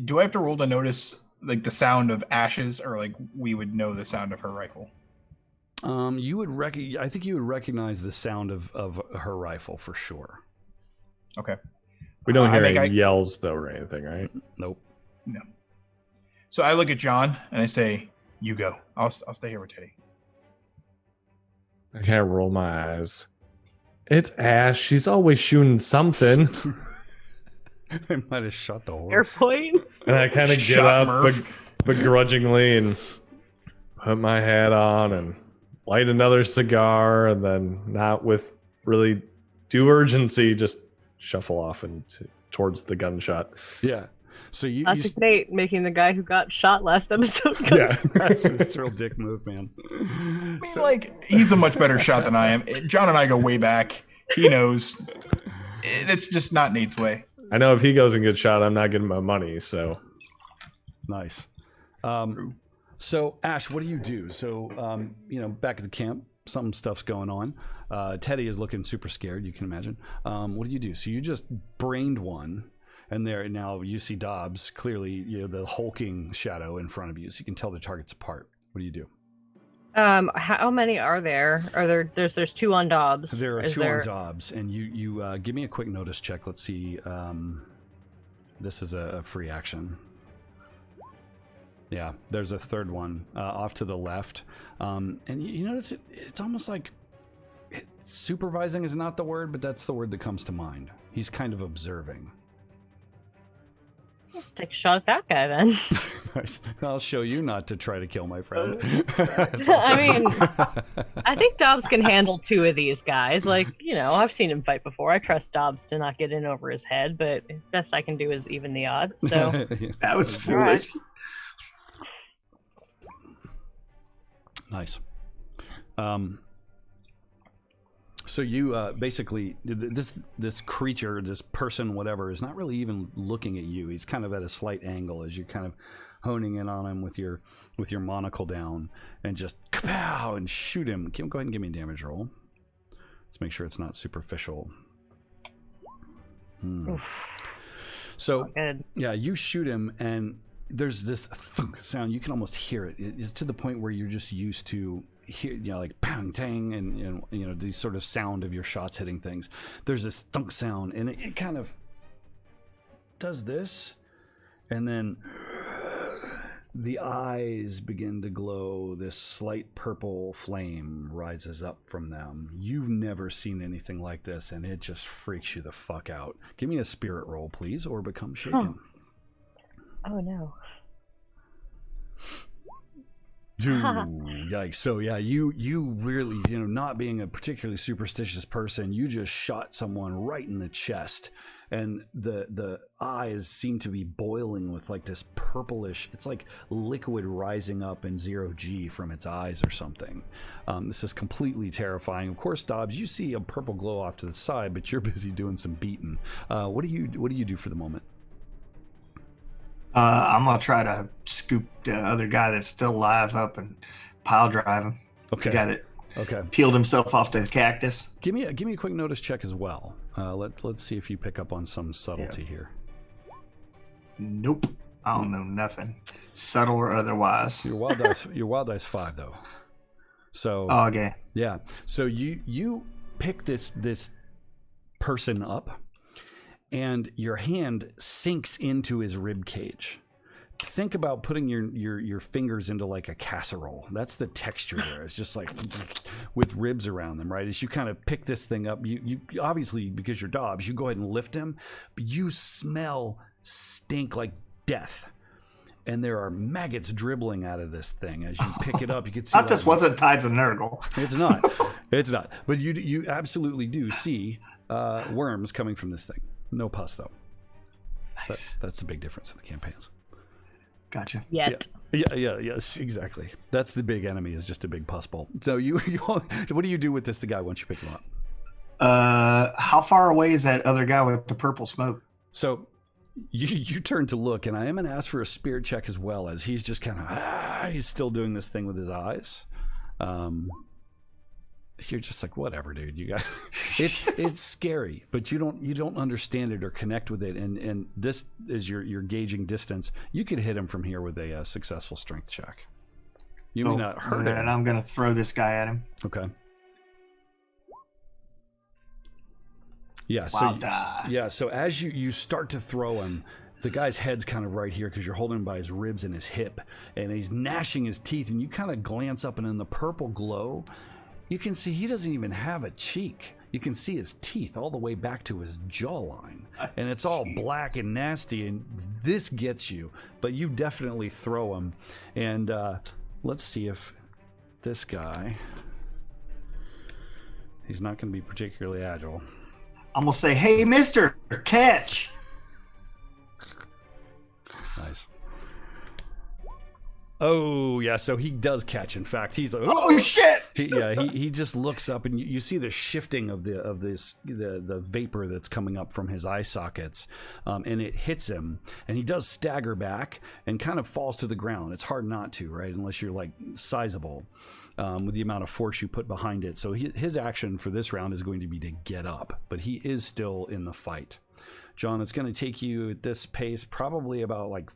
Speaker 2: Do I have to roll to notice like the sound of ashes, or like we would know the sound of her rifle?
Speaker 1: You would I think you would recognize the sound of her rifle for sure.
Speaker 2: Okay.
Speaker 3: We don't hear any yells though or anything, right?
Speaker 1: Nope.
Speaker 2: No. So I look at John and I say, "You go. I'll stay here with Teddy."
Speaker 3: I can't roll my eyes. It's Ash. She's always shooting something.
Speaker 1: They might have shot the horse.
Speaker 5: Airplane.
Speaker 3: And I kind of get up begrudgingly and put my hat on and light another cigar, and then not with really due urgency, just shuffle off towards the gunshot.
Speaker 1: Yeah. So
Speaker 5: Classic Nate making the guy who got shot last episode.
Speaker 3: Yeah.
Speaker 1: that's a real dick move, man.
Speaker 2: I mean, like, he's a much better shot than I am. John and I go way back. He knows. It's just not Nate's way.
Speaker 3: I know if he goes and gets shot, I'm not getting my money, so.
Speaker 1: Nice. So, Ash, what do you do? So, back at the camp, some stuff's going on. Teddy is looking super scared, you can imagine. What do you do? So you just brained one, and there now you see Dobbs, clearly the hulking shadow in front of you, so you can tell the targets apart. What do you do?
Speaker 5: How many are there? There's 2 on Dobbs.
Speaker 1: There are 2 on Dobbs, and you give me a quick notice check. Let's see. This is a free action. Yeah, there's a third one off to the left, and you notice it's almost like supervising is not the word, but that's the word that comes to mind. He's kind of observing.
Speaker 5: Take a shot at that guy then.
Speaker 1: Nice. I'll show you not to try to kill my friend.
Speaker 5: I mean, I think Dobbs can handle 2 of these guys. Like, I've seen him fight before. I trust Dobbs to not get in over his head, but best I can do is even the odds. So
Speaker 4: That was foolish.
Speaker 1: Nice. So you basically this creature, this person, whatever, is not really even looking at you. He's kind of at a slight angle as you're kind of honing in on him with your monocle down, and just kapow and shoot him. Go ahead and give me a damage roll. Let's make sure it's not superficial. So yeah, you shoot him, and there's this thunk sound. You can almost hear it. It's to the point where you're just used to hear, like bang, tang, and these sort of sound of your shots hitting things. There's this thunk sound, and it kind of does this, and then the eyes begin to glow. This slight purple flame rises up from them. You've never seen anything like this, and it just freaks you the fuck out. Give me a spirit roll, please, or become shaken.
Speaker 6: Oh no.
Speaker 1: Dude, yikes. So yeah, you really, not being a particularly superstitious person, you just shot someone right in the chest, and the eyes seem to be boiling with like this purplish, it's like liquid rising up in 0G from its eyes or something. This is completely terrifying. Of course, Dobbs, you see a purple glow off to the side, but you're busy doing some beating. What do you do for the moment?
Speaker 4: I'm gonna try to scoop the other guy that's still alive up and pile drive him.
Speaker 1: Okay.
Speaker 4: He got it.
Speaker 1: Okay.
Speaker 4: Peeled himself off the cactus.
Speaker 1: Give me a quick notice check as well. Let's see if you pick up on some subtlety here.
Speaker 4: Nope. I don't know nothing, subtle or otherwise.
Speaker 1: Your wild dice 5 though. So.
Speaker 4: Oh, okay.
Speaker 1: Yeah. So you pick this person up, and your hand sinks into his rib cage. Think about putting your fingers into like a casserole. That's the texture there. It's just like with ribs around them, right? As you kind of pick this thing up, you obviously, because you're Dobbs, you go ahead and lift him, but you smell stink like death. And there are maggots dribbling out of this thing. As you pick it up, you can see.
Speaker 4: That just wasn't Tides of Nurgle.
Speaker 1: It's not. It's not. But you absolutely do see worms coming from this thing. No pus, though.
Speaker 4: Nice.
Speaker 1: That's the big difference in the campaigns.
Speaker 4: Gotcha.
Speaker 6: Yet.
Speaker 1: Yes, exactly. That's the big enemy, is just a big pus bowl. So what do you do with the guy once you pick him up?
Speaker 4: How far away is that other guy with the purple smoke?
Speaker 1: So you turn to look, and I am going to ask for a spirit check as well, as he's just kind of he's still doing this thing with his eyes. You're just like, whatever, dude. You got it's scary, but you don't understand it or connect with it. And this is your gauging distance. You could hit him from here with a successful strength check. You may not hurt him.
Speaker 4: And I'm gonna throw this guy at him.
Speaker 1: Okay. Yeah. So as you start to throw him, the guy's head's kind of right here because you're holding him by his ribs and his hip, and he's gnashing his teeth. And you kind of glance up, and in the purple glow, you can see he doesn't even have a cheek. You can see his teeth all the way back to his jawline. And it's all black and nasty, and this gets you. But you definitely throw him. And let's see if this guy... He's not going to be particularly agile.
Speaker 4: I'm going to say, hey, mister, catch.
Speaker 1: Nice. Oh yeah, so he does catch. In fact, he's like,
Speaker 4: oh shit!
Speaker 1: He just looks up, and you see the shifting of the vapor that's coming up from his eye sockets, and it hits him, and he does stagger back and kind of falls to the ground. It's hard not to, right? Unless you're like sizable, with the amount of force you put behind it. So his action for this round is going to be to get up, but he is still in the fight. John, it's going to take you at this pace probably about like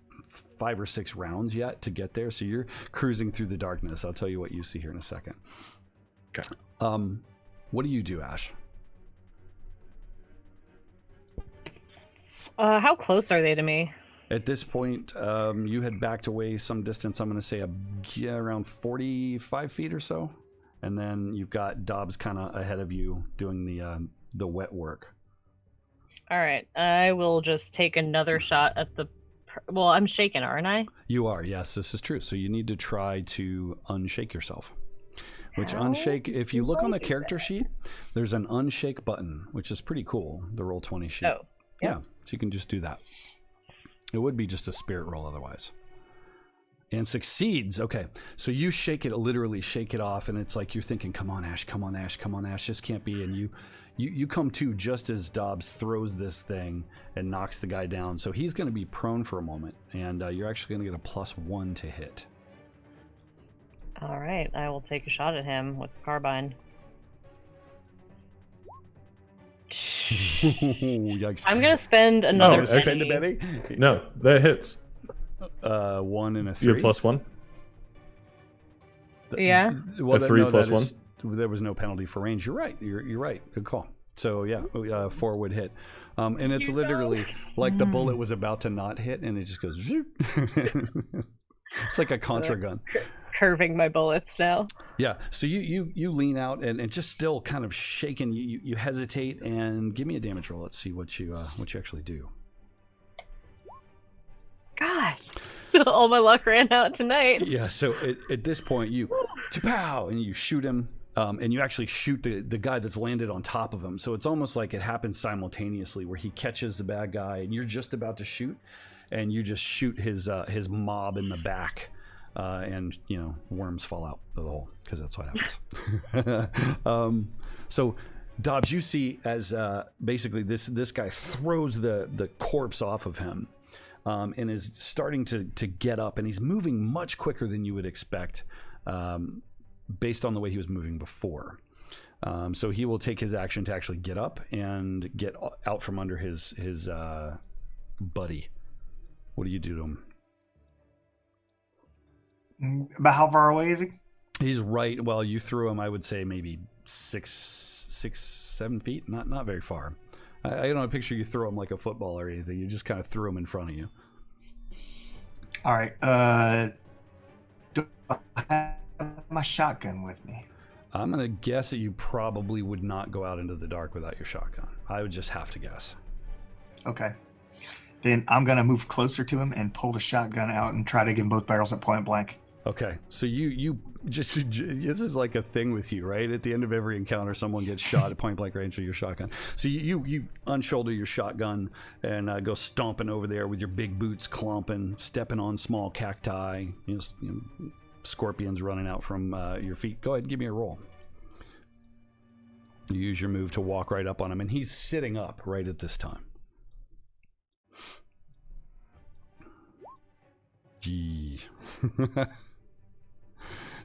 Speaker 1: 5 or 6 rounds yet to get there. So you're cruising through the darkness. I'll tell you what you see here in a second.
Speaker 3: Okay.
Speaker 1: What do you do, Ash?
Speaker 6: How close are they to me?
Speaker 1: At this point, you had backed away some distance. I'm going to say around 45 feet or so. And then you've got Dobbs kind of ahead of you doing the wet work.
Speaker 6: All right. I will just take another shot at the... Well, I'm shaken, aren't I?
Speaker 1: You are, yes, this is true. So you need to try to unshake yourself. Which unshake, if you look on the character sheet, there's an unshake button, which is pretty cool, the Roll20 sheet.
Speaker 6: Oh,
Speaker 1: yeah. So you can just do that. It would be just a spirit roll otherwise. And succeeds. Okay. So you literally shake it off, and it's like you're thinking, come on, Ash, this can't be. And you come to just as Dobbs throws this thing and knocks the guy down. So he's going to be prone for a moment, and you're actually going to get a +1 to hit.
Speaker 6: All right, I will take a shot at him with the carbine.
Speaker 1: Yikes.
Speaker 6: I'm going to spend another penny.
Speaker 1: Spend a penny?
Speaker 3: No, that hits.
Speaker 1: 1 and a 3.
Speaker 3: You're +1.
Speaker 6: Yeah.
Speaker 1: Well,
Speaker 3: A 3 plus 1.
Speaker 1: There was no penalty for range. You're right. You're right. Good call. So yeah, 4 would hit, and it's literally like the bullet was about to not hit, and it just goes. It's like a contra gun.
Speaker 6: Curving my bullets now.
Speaker 1: Yeah. So you lean out and just still kind of shaking. You hesitate and give me a damage roll. Let's see what you actually do.
Speaker 6: God, all my luck ran out tonight.
Speaker 1: Yeah. So at this point, you pow and you shoot him. And you actually shoot the guy that's landed on top of him. So it's almost like it happens simultaneously, where he catches the bad guy and you're just about to shoot, and you just shoot his mob in the back, and worms fall out of the hole, because that's what happens. So Dobbs, you see as basically this guy throws the corpse off of him, and is starting to get up, and he's moving much quicker than you would expect. Based on the way he was moving before. So he will take his action to actually get up and get out from under his buddy. What do you do to him?
Speaker 4: About how far away is he?
Speaker 1: He's right. Well, you threw him, I would say maybe 7 feet. Not very far. I don't picture you throw him like a football or anything. You just kind of threw him in front of you.
Speaker 4: All right. Do I have my shotgun with me?
Speaker 1: I'm going to guess that you probably would not go out into the dark without your shotgun. I would just have to guess.
Speaker 4: Okay. Then I'm going to move closer to him and pull the shotgun out and try to give him both barrels at point blank.
Speaker 1: Okay. So you just, this is like a thing with you, right? At the end of every encounter, someone gets shot at point blank range with your shotgun. So you unshoulder your shotgun and go stomping over there with your big boots clomping, stepping on small cacti, scorpions running out from your feet. Go ahead and give me a roll. You use your move to walk right up on him, and he's sitting up right at this time. Gee.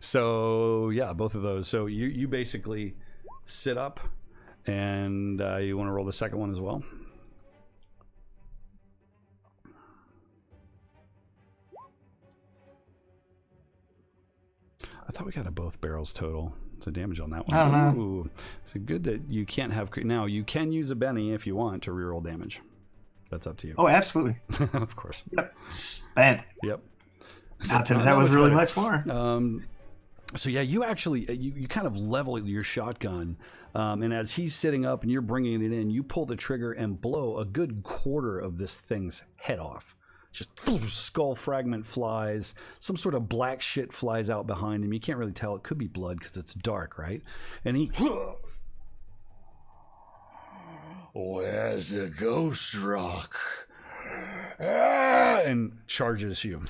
Speaker 1: So yeah, both of those. So you basically sit up, and you want to roll the second one as well. I thought we got a both barrels total. So damage on that one.
Speaker 4: I don't know.
Speaker 1: Ooh. So good that you can't have... Now, you can use a Benny if you want to reroll damage. That's up to you.
Speaker 4: Oh, absolutely.
Speaker 1: Of course.
Speaker 4: Yep. Spent.
Speaker 1: Yep.
Speaker 4: That was really much more.
Speaker 1: So yeah, you actually... You kind of level your shotgun. And as he's sitting up and you're bringing it in, you pull the trigger and blow a good quarter of this thing's head off. Just skull fragment flies. Some sort of black shit flies out behind him. You can't really tell. It could be blood because it's dark, right? And he... Where's the ghost rock? And charges you,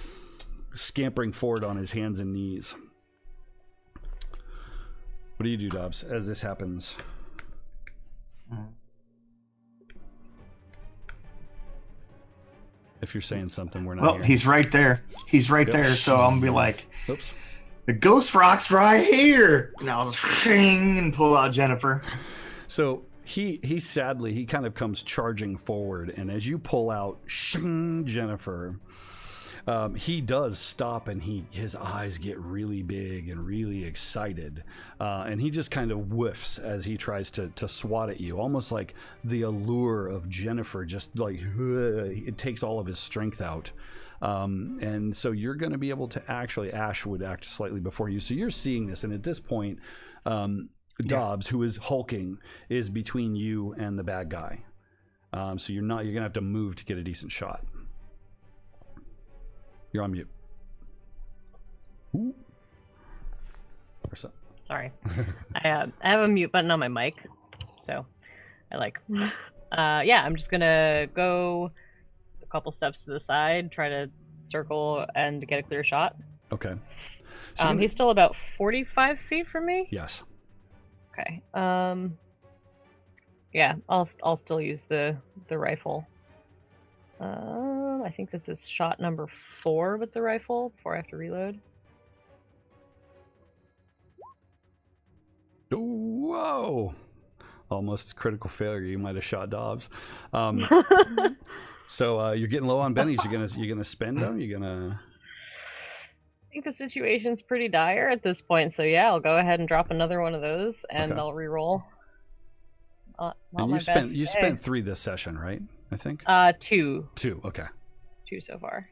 Speaker 1: scampering forward on his hands and knees. What do you do, Dobbs, as this happens? If you're saying something, we're not.
Speaker 4: Well,
Speaker 1: hearing.
Speaker 4: he's right there. He's right there. So I'm gonna be like,
Speaker 1: "Oops,
Speaker 4: the ghost rock's right here." And I'll just shing and pull out Jennifer.
Speaker 1: So he sadly he kind of comes charging forward, and as you pull out shing Jennifer, he does stop, and his eyes get really big and really excited, and he just kind of whiffs as he tries to swat at you, almost like the allure of Jennifer just like it takes all of his strength out. And so you're going to be able to actually, Ash would act slightly before you, so you're seeing this, and at this point Dobbs, who is hulking, is between you and the bad guy, so you're gonna have to move to get a decent shot. You're on mute. Ooh.
Speaker 6: Sorry. I have a mute button on my mic, so I I'm just gonna go a couple steps to the side, try to
Speaker 5: circle and get a clear shot.
Speaker 1: Okay. So
Speaker 5: he's still about 45 feet from me.
Speaker 1: Yes.
Speaker 5: Okay. Yeah, I'll still use the rifle. I think this is shot number 4 with the rifle before I have to reload.
Speaker 1: Whoa! Almost critical failure. You might have shot Dobbs. So you're getting low on bennies. You gonna spend them? You gonna?
Speaker 5: I think the situation's pretty dire at this point. So yeah, I'll go ahead and drop another one of those, and
Speaker 1: Okay.
Speaker 5: I'll reroll.
Speaker 1: And you spent 3 this session, right? I think.
Speaker 5: 2.
Speaker 1: 2. Okay.
Speaker 5: 2 so far.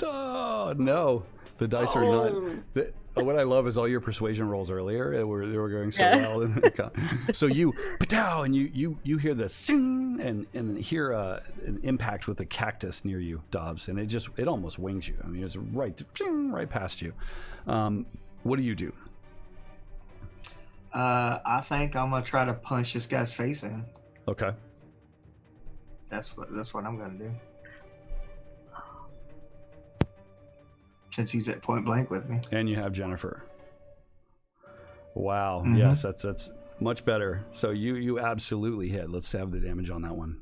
Speaker 1: Oh no, the dice are not. What I love is all your persuasion rolls earlier. They were going so well. So you patow, and you hear the sing and hear an impact with a cactus near you, Dobbs, and it almost wings you. I mean, it's right past you. What do you do?
Speaker 4: I think I'm gonna try to punch this guy's face in.
Speaker 1: Okay.
Speaker 4: That's what I'm gonna do. Since he's at point blank with me.
Speaker 1: And you have Jennifer. Wow.
Speaker 4: Mm-hmm.
Speaker 1: Yes, that's much better. So you absolutely hit. Let's have the damage on that one.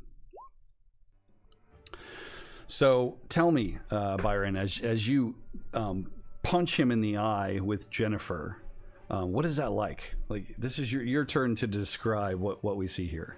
Speaker 1: So tell me, Byron, as you punch him in the eye with Jennifer, what is that like? Like, this is your turn to describe what we see here.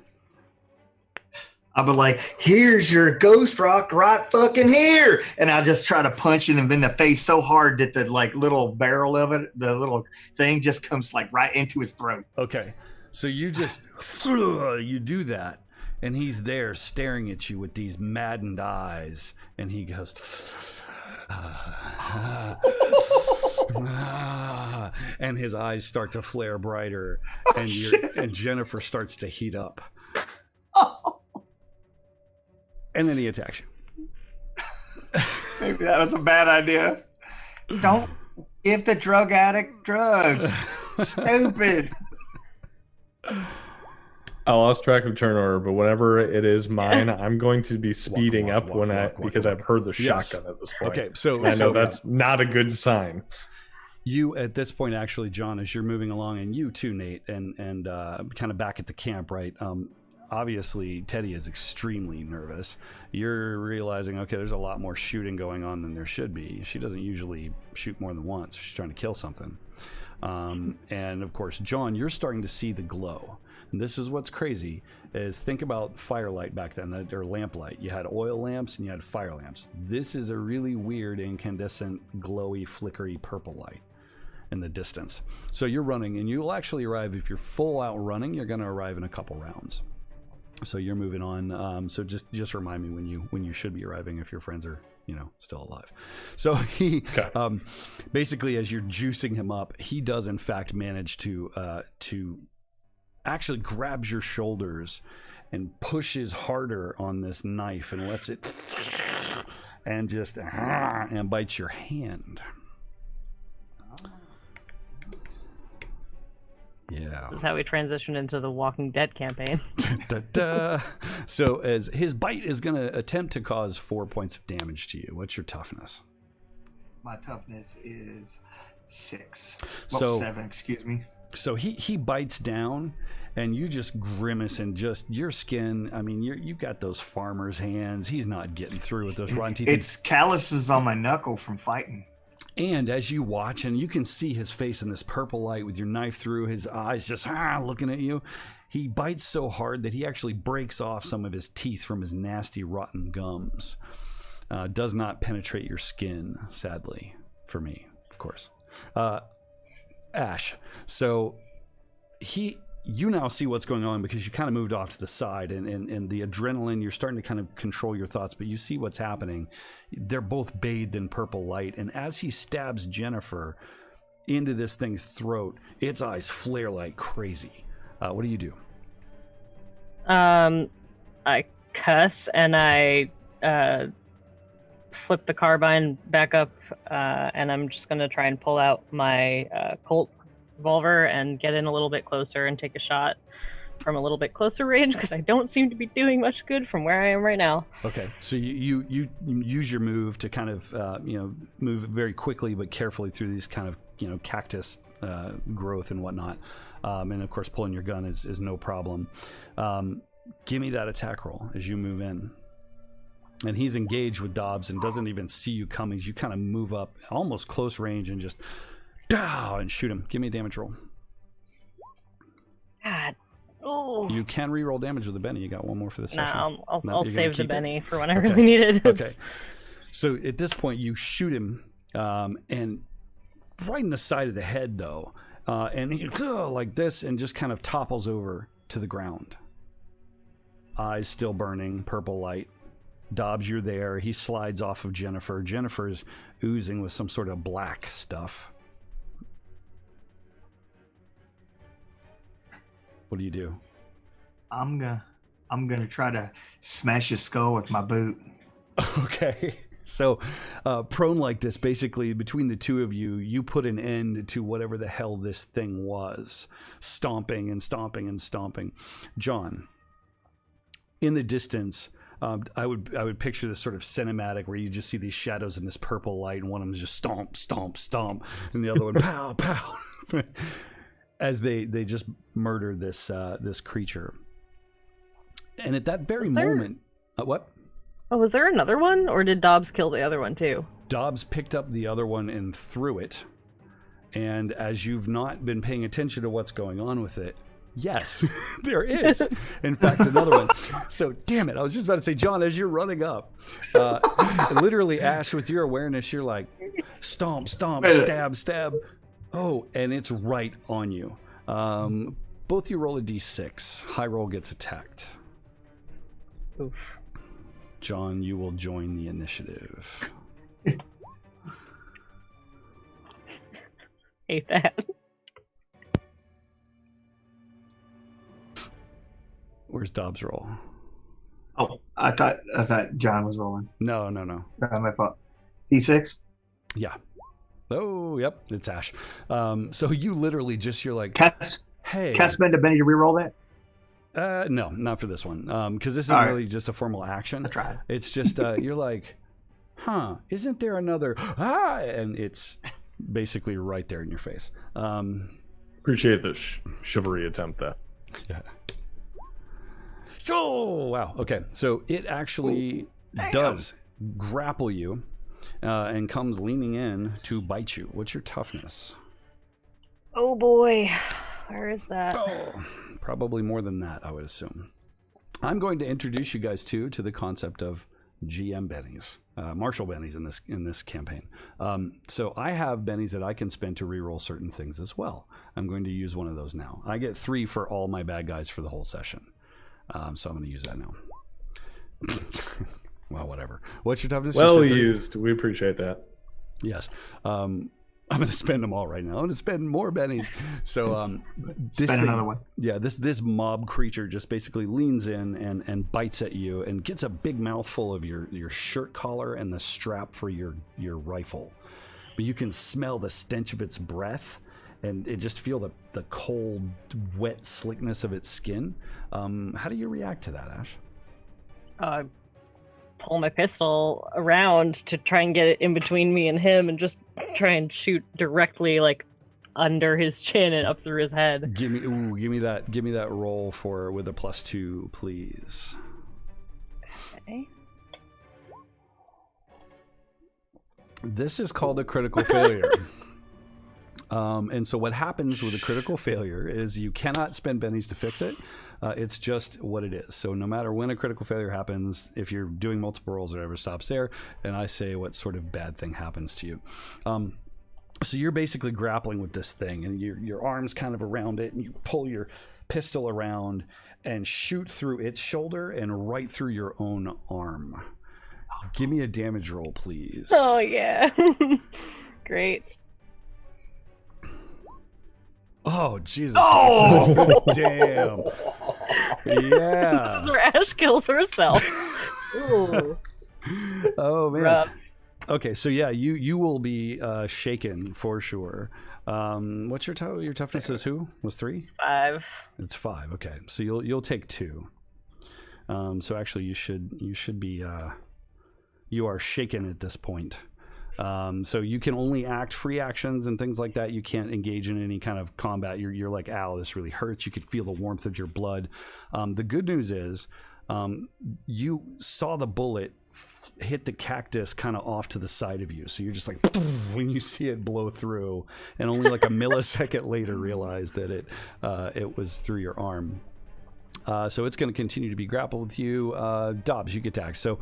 Speaker 4: I'll be like, here's your ghost rock right fucking here. And I'll just try to punch him in the face so hard that the like little barrel of it, the little thing just comes like right into his throat.
Speaker 1: Okay. So you just, you do that. And he's there staring at you with these maddened eyes. And he goes, and his eyes start to flare brighter. And and Jennifer starts to heat up. And then he attacks you.
Speaker 4: Maybe that was a bad idea. Don't give the drug addict drugs. Stupid.
Speaker 3: I lost track of turn order, but whenever it is mine, I'm going to be speeding up because I've heard the shotgun at this point.
Speaker 1: Okay, so
Speaker 3: I know that's not a good sign.
Speaker 1: You at this point, actually, John, as you're moving along, and you too, Nate, and kind of back at the camp, right? Obviously, Teddy is extremely nervous. You're realizing, okay, there's a lot more shooting going on than there should be. She doesn't usually shoot more than once. She's trying to kill something. And of course, John, you're starting to see the glow. And this is what's crazy, is think about firelight back then, or lamplight. You had oil lamps and you had fire lamps. This is a really weird, incandescent, glowy, flickery purple light in the distance. So you're running, and you'll actually arrive, if you're full out running, you're going to arrive in a couple rounds. So you're moving on. So just remind me when you should be arriving, if your friends are still alive. So he basically, as you're juicing him up, he does in fact manage to actually grabs your shoulders and pushes harder on this knife and lets it and just and bites your hand. Yeah.
Speaker 5: This is how we transitioned into the Walking Dead campaign.
Speaker 1: So as his bite is going to attempt to cause 4 points of damage to you. What's your toughness?
Speaker 4: My toughness is 6.
Speaker 1: So
Speaker 4: 7, excuse me.
Speaker 1: So he bites down, and you just grimace, and just your skin. I mean, you've got those farmer's hands. He's not getting through with those rotten teeth.
Speaker 4: It's calluses on my knuckle from fighting.
Speaker 1: And as you watch, and you can see his face in this purple light with your knife through, his eyes just looking at you. He bites so hard that he actually breaks off some of his teeth from his nasty, rotten gums. Does not penetrate your skin, sadly, for me, of course. Ash, so you now see what's going on because you kind of moved off to the side, and the adrenaline, you're starting to kind of control your thoughts, but you see what's happening. They're both bathed in purple light, and as he stabs Jennifer into this thing's throat, its eyes flare like crazy. What do you do?
Speaker 5: I cuss, and I flip the carbine back up, and I'm just going to try and pull out my Colt revolver and get in a little bit closer and take a shot. from a little bit closer range because I don't seem to be doing much good from where I am right now.
Speaker 1: Okay, so you use your move to kind of move very quickly but carefully through these kind of cactus growth and whatnot, and of course pulling your gun is no problem. Give me that attack roll as you move in. And he's engaged with Dobbs and doesn't even see you coming. You kind of move up almost close range and just and shoot him. Give me a damage roll.
Speaker 5: God. Oh.
Speaker 1: You can re-roll damage with the Benny. You got one more for this session.
Speaker 5: I'll save the Benny for when I really need it.
Speaker 1: Okay. So at this point, you shoot him, and right in the side of the head, though, and he like this, and just kind of topples over to the ground. Eyes still burning, purple light. Dobbs, you're there. He slides off of Jennifer. Jennifer's oozing with some sort of black stuff. What do you do?
Speaker 4: I'm gonna try to smash his skull with my boot.
Speaker 1: Okay. So, prone like this, basically, between the two of you, you put an end to whatever the hell this thing was. Stomping and stomping and stomping. John, in the distance, I would picture this sort of cinematic where you just see these shadows in this purple light, and one of them is just stomp, stomp, stomp, and the other one pow, pow, as they just murder this creature. And at that very moment, what?
Speaker 5: Oh, was there another one, or did Dobbs kill the other one too?
Speaker 1: Dobbs picked up the other one and threw it. And as you've not been paying attention to what's going on with it, yes, there is, in fact, another one. So, damn it, I was just about to say, John, as you're running up, literally, Ash, with your awareness, you're like, stomp, stomp, stab, stab. Oh, and it's right on you. Both you roll a d6. High roll gets attacked.
Speaker 5: Oof.
Speaker 1: John, you will join the initiative.
Speaker 5: Hate that.
Speaker 1: Where's Dobbs' roll?
Speaker 4: Oh, I thought John was rolling.
Speaker 1: No.
Speaker 4: My fault. D6.
Speaker 1: Yeah. Oh, yep. It's Ash. So you literally you're like, hey.
Speaker 4: Can I spend a Benny to reroll that?
Speaker 1: No, not for this one. Because this is
Speaker 4: All
Speaker 1: really just a formal action.
Speaker 4: I tried.
Speaker 1: It's just you're like, isn't there another and it's basically right there in your face.
Speaker 3: Appreciate the chivalry attempt there.
Speaker 1: Yeah. Oh, wow. Okay. So it actually does grapple you and comes leaning in to bite you. What's your toughness?
Speaker 5: Oh boy. Where is that?
Speaker 1: Oh, probably more than that, I would assume. I'm going to introduce you guys to the concept of GM bennies, Marshall bennies in this campaign. So I have bennies that I can spend to reroll certain things as well. I'm going to use one of those now. I get 3 for all my bad guys for the whole session. So I'm going to use that now. Well, whatever. What's your toughness?
Speaker 3: Well used. We appreciate that.
Speaker 1: Yes. I'm going to spend them all right now. I'm going to spend more bennies. So
Speaker 4: Another one.
Speaker 1: Yeah, this mob creature just basically leans in and bites at you and gets a big mouthful of your shirt collar and the strap for your rifle. But you can smell the stench of its breath. And it just feel the cold, wet slickness of its skin. How do you react to that, Ash?
Speaker 5: I pull my pistol around to try and get it in between me and him, and just try and shoot directly, like under his chin and up through his head.
Speaker 1: Give me that roll with a +2, please.
Speaker 5: Okay.
Speaker 1: This is called a critical failure. And so what happens with a critical failure is you cannot spend bennies to fix it. It's just what it is. So no matter when a critical failure happens, if you're doing multiple rolls or whatever, stops there, and I say what sort of bad thing happens to you. So you're basically grappling with this thing, and your arm's kind of around it, and you pull your pistol around and shoot through its shoulder and right through your own arm. Give me a damage roll, please.
Speaker 5: Oh, yeah. Great.
Speaker 1: Oh, Jesus.
Speaker 4: Oh!
Speaker 1: Damn. Yeah.
Speaker 5: This is where Ash kills herself. Ooh.
Speaker 1: Oh, man.
Speaker 5: Rough.
Speaker 1: Okay, so yeah, you will be shaken for sure. What's your your toughness is who? Was 3?
Speaker 5: 5.
Speaker 1: It's 5. Okay, so you'll take 2. So actually, you should be you are shaken at this point. So you can only act free actions and things like that. You can't engage in any kind of combat. You're like, ow, this really hurts. You can feel the warmth of your blood. The good news is you saw the bullet hit the cactus kind of off to the side of you. So you're just like, when you see it blow through, and only like a millisecond later realize that it was through your arm. So it's going to continue to be grappled with you. Dobbs, you get to act. So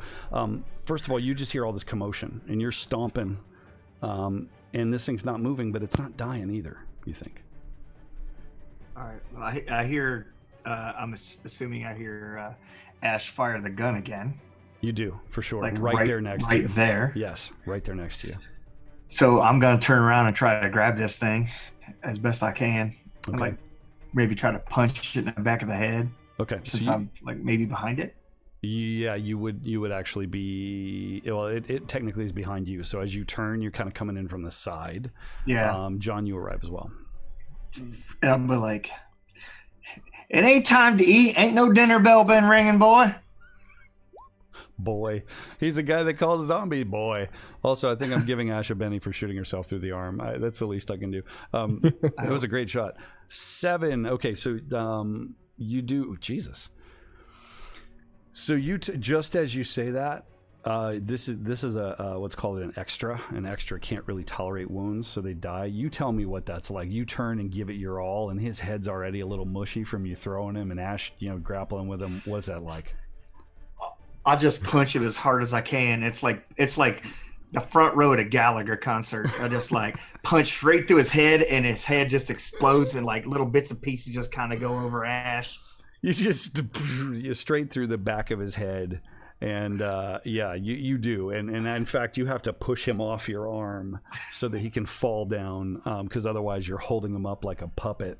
Speaker 1: first of all, you just hear all this commotion, and you're stomping, and this thing's not moving, but it's not dying either, you think.
Speaker 4: All right. Well, I hear, I'm assuming I hear Ash fire the gun again.
Speaker 1: You do, for sure.
Speaker 4: Like
Speaker 1: right there next to you.
Speaker 4: Right there?
Speaker 1: Yes, right there next to you.
Speaker 4: So I'm going to turn around and try to grab this thing as best I can.
Speaker 1: Okay.
Speaker 4: And like maybe try to punch it in the back of the head.
Speaker 1: Okay.
Speaker 4: Since I'm like maybe behind it.
Speaker 1: Yeah, you would actually be, well, it technically is behind you. So as you turn, you're kind of coming in from the side.
Speaker 4: Yeah.
Speaker 1: John, you arrive as well.
Speaker 4: And I'll be like, it ain't time to eat. Ain't no dinner bell been ringing, boy.
Speaker 1: Boy. He's the guy that calls a zombie boy. Also, I think I'm giving Ash a Benny for shooting herself through the arm. That's the least I can do. It was a great shot. 7. Okay, so you do, Jesus. So you just as you say that, this is a what's called an extra. An extra can't really tolerate wounds, so they die. You tell me what that's like. You turn and give it your all, and his head's already a little mushy from you throwing him, and Ash, grappling with him. What's that like?
Speaker 4: I'll just punch it as hard as I can. It's like the front row at a Gallagher concert. I just like punch straight through his head, and his head just explodes, and like little bits and pieces just kind of go over Ash.
Speaker 1: You just straight through the back of his head, and yeah, you do, and in fact, you have to push him off your arm so that he can fall down, because otherwise, you're holding him up like a puppet.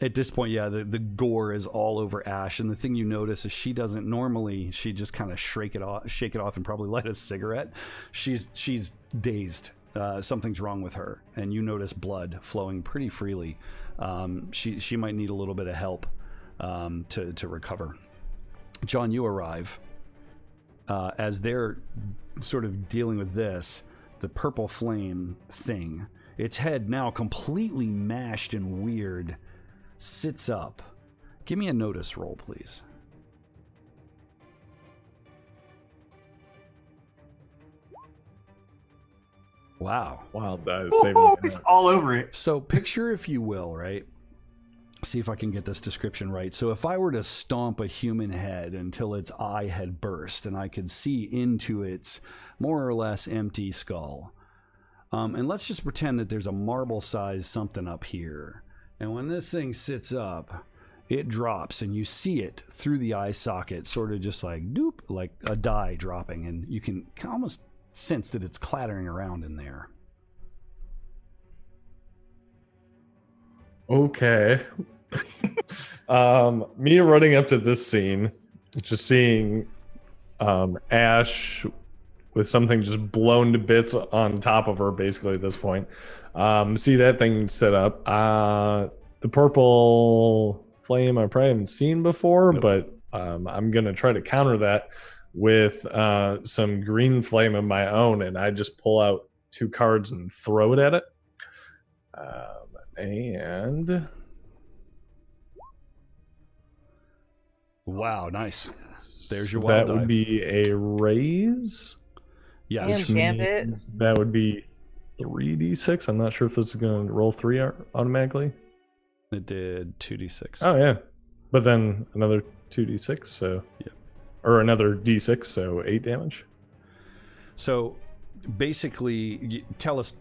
Speaker 1: At this point, yeah, the gore is all over Ash, and the thing you notice is she doesn't normally. She just kind of shake it off, and probably light a cigarette. She's dazed. Something's wrong with her, and you notice blood flowing pretty freely. She might need a little bit of help to recover. John, you arrive as they're sort of dealing with this. The purple flame thing, its head now completely mashed and weird, sits up. Give me a notice roll, please. Wow.
Speaker 3: That is saving
Speaker 4: It's all over it.
Speaker 1: So picture, if you will, right? See if I can get this description right. So if I were to stomp a human head until its eye had burst and I could see into its more or less empty skull, and let's just pretend that there's a marble-sized something up here. And when this thing sits up, it drops, and you see it through the eye socket, sort of just like doop, like a die dropping, and you can almost sense that it's clattering around in there.
Speaker 3: Okay. Me running up to this scene, just seeing Ash with something just blown to bits on top of her, basically at this point. See that thing set up. The purple flame I probably haven't seen before, but I'm going to try to counter that with some green flame of my own, and I just pull out 2 cards and throw it at it. And
Speaker 1: wow, nice. There's your wild
Speaker 3: that would
Speaker 1: die.
Speaker 3: be a raise.
Speaker 1: Yes.
Speaker 5: Damn, Gambit.
Speaker 3: That would be 3d6. I'm not sure if this is going to roll 3 automatically.
Speaker 1: It did 2d6.
Speaker 3: Oh yeah, but then another 2d6. So
Speaker 1: yeah,
Speaker 3: or another d6. So 8 damage.
Speaker 1: So basically, tell us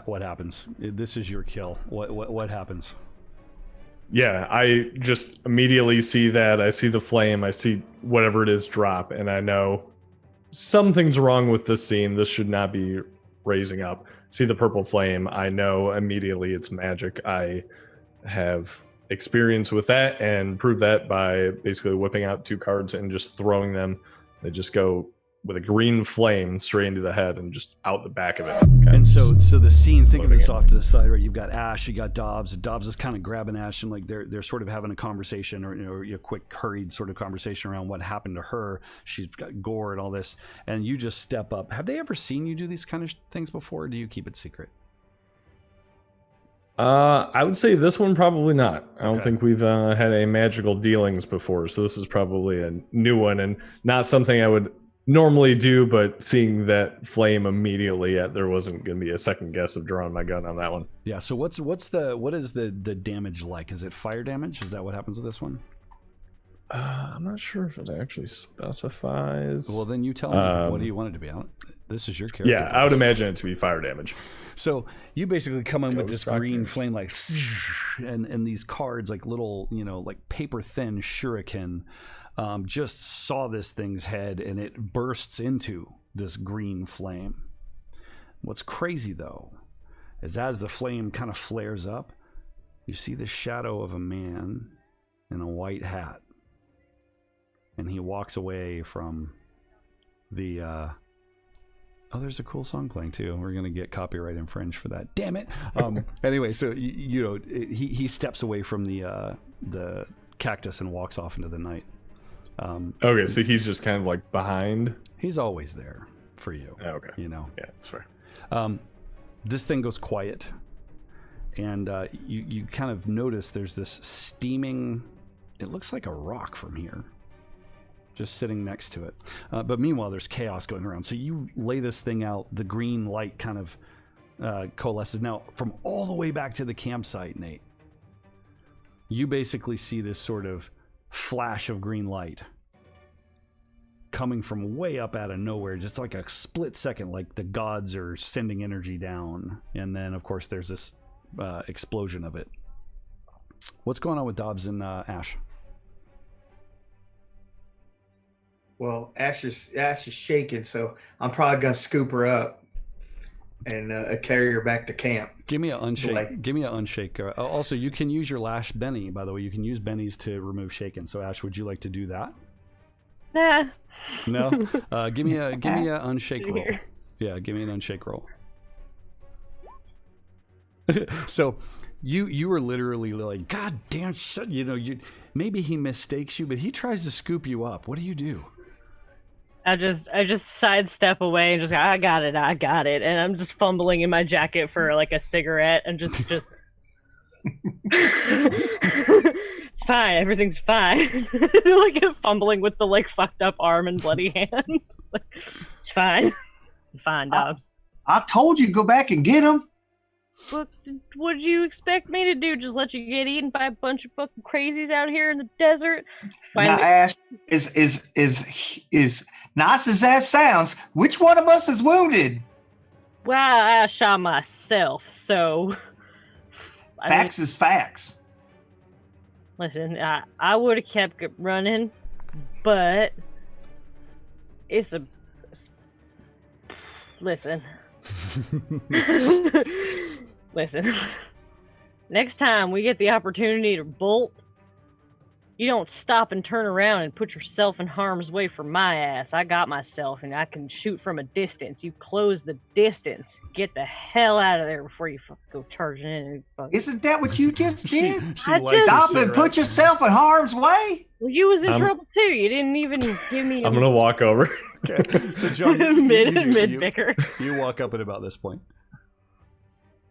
Speaker 1: what happens. This is your kill. What happens?
Speaker 3: Yeah, I just immediately see that. I see the flame. I see whatever it is drop, and I know something's wrong with this scene. This should not be raising up. See the purple flame. I know immediately it's magic. I have experience with that and prove that by basically whipping out 2 cards and just throwing them. They just go with a green flame straight into the head and just out the back of it.
Speaker 1: And so the scene, think of this
Speaker 3: it.
Speaker 1: off to the side, right? You've got Ash, you got Dobbs. Dobbs is kind of grabbing Ash, and like they're sort of having a conversation, or a quick, hurried sort of conversation around what happened to her. She's got gore and all this, and you just step up. Have they ever seen you do these kind of things before, or do you keep it secret?
Speaker 3: I would say this one probably not. I don't think we've had any magical dealings before, so this is probably a new one and not something I would normally do, but seeing that flame immediately, there wasn't going to be a second guess of drawing my gun on that one.
Speaker 1: Yeah, so what is the damage like? Is it fire damage? Is that what happens with this one?
Speaker 3: I'm not sure if it actually specifies.
Speaker 1: Well, then you tell me. What do you want it to be? This is your character.
Speaker 3: Yeah, I would imagine it to be fire damage.
Speaker 1: So you basically come in with this green flame, like, and these cards, like little, like paper thin shuriken, just saw this thing's head, and it bursts into this green flame. What's crazy though is as the flame kind of flares up, you see the shadow of a man in a white hat. And he walks away from the there's a cool song playing too. We're gonna get copyright infringed for that. Damn it. Anyway, so he steps away from the cactus and walks off into the night.
Speaker 3: Okay, so he's just kind of like behind.
Speaker 1: He's always there for you.
Speaker 3: Okay.
Speaker 1: Yeah,
Speaker 3: that's fair.
Speaker 1: This thing goes quiet, and you kind of notice there's this steaming. It looks like a rock from here, just sitting next to it. But meanwhile, there's chaos going around. So you lay this thing out. The green light kind of coalesces. Now, from all the way back to the campsite, Nate, you basically see this sort of flash of green light coming from way up out of nowhere, just like a split second, like the gods are sending energy down. And then, of course, there's this explosion of it. What's going on with Dobbs and Ash?
Speaker 4: Well, Ash is shaking, so I'm probably gonna scoop her up and carry her back to camp.
Speaker 1: Give me an unshake. Also, you can use your lash Benny. By the way, you can use Benny's to remove shaken. So, Ash, would you like to do that?
Speaker 5: Nah.
Speaker 1: No. Give me a unshake roll. Yeah, give me an unshake roll. So, you were literally like, God damn, maybe he mistakes you, but he tries to scoop you up. What do you do?
Speaker 5: I just sidestep away and just go, I got it, and I'm just fumbling in my jacket for like a cigarette and just it's fine, everything's fine. Like fumbling with the like fucked up arm and bloody hand. Like, it's fine. Fine, Dobbs.
Speaker 4: I told you go back and get him.
Speaker 5: What would you expect me to do? Just let you get eaten by a bunch of fucking crazies out here in the desert?
Speaker 4: Now, Ash, is nice as that sounds, which one of us is wounded?
Speaker 5: Well, I shot myself, so
Speaker 4: facts is facts.
Speaker 5: Listen, I would have kept running, but listen. Listen, next time we get the opportunity to bolt, you don't stop and turn around and put yourself in harm's way for my ass. I got myself and I can shoot from a distance. You close the distance. Get the hell out of there before you go charging in.
Speaker 4: Isn't that what you just did?
Speaker 5: Stop
Speaker 4: and put yourself in harm's way?
Speaker 5: Well, you was in trouble too. You didn't even give me.
Speaker 3: I'm gonna walk over.
Speaker 1: Okay, so John,
Speaker 5: mid bicker.
Speaker 1: You walk up at about this point.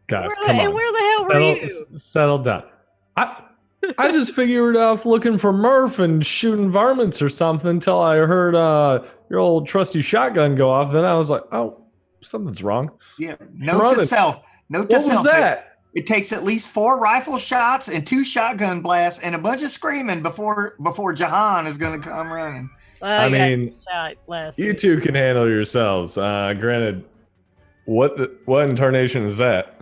Speaker 3: Guys, come on.
Speaker 5: Where the hell were you?
Speaker 3: Settle down. I just figured off looking for Murph and shooting varmints or something until I heard your old trusty shotgun go off. Then I was like, oh, something's wrong.
Speaker 4: Yeah. Note to self.
Speaker 3: What was that?
Speaker 4: It takes at least 4 rifle shots and 2 shotgun blasts and a bunch of screaming before Jahan is going to come running.
Speaker 5: Well,
Speaker 3: I mean, you two can handle yourselves. Granted, what incarnation is that?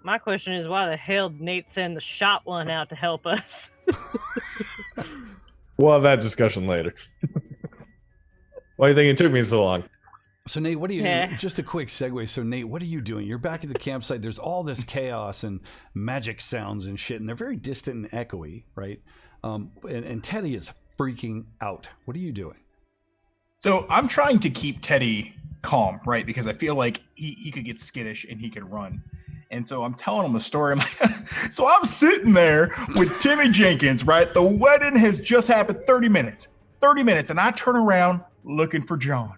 Speaker 5: My question is, why the hell did Nate send the shot one out to help us?
Speaker 3: We'll have that discussion later. Why do you think it took me so long?
Speaker 1: So, Nate, what are you just a quick segue. So, Nate, what are you doing? You're back at the campsite. There's all this chaos and magic sounds and shit, and they're very distant and echoey, right? And Teddy is freaking out. What are you doing?
Speaker 2: So I'm trying to keep Teddy calm, right? Because I feel like he could get skittish and he could run. And so I'm telling him a story. I'm like, so I'm sitting there with Timmy Jenkins, right? The wedding has just happened 30 minutes. And I turn around looking for John.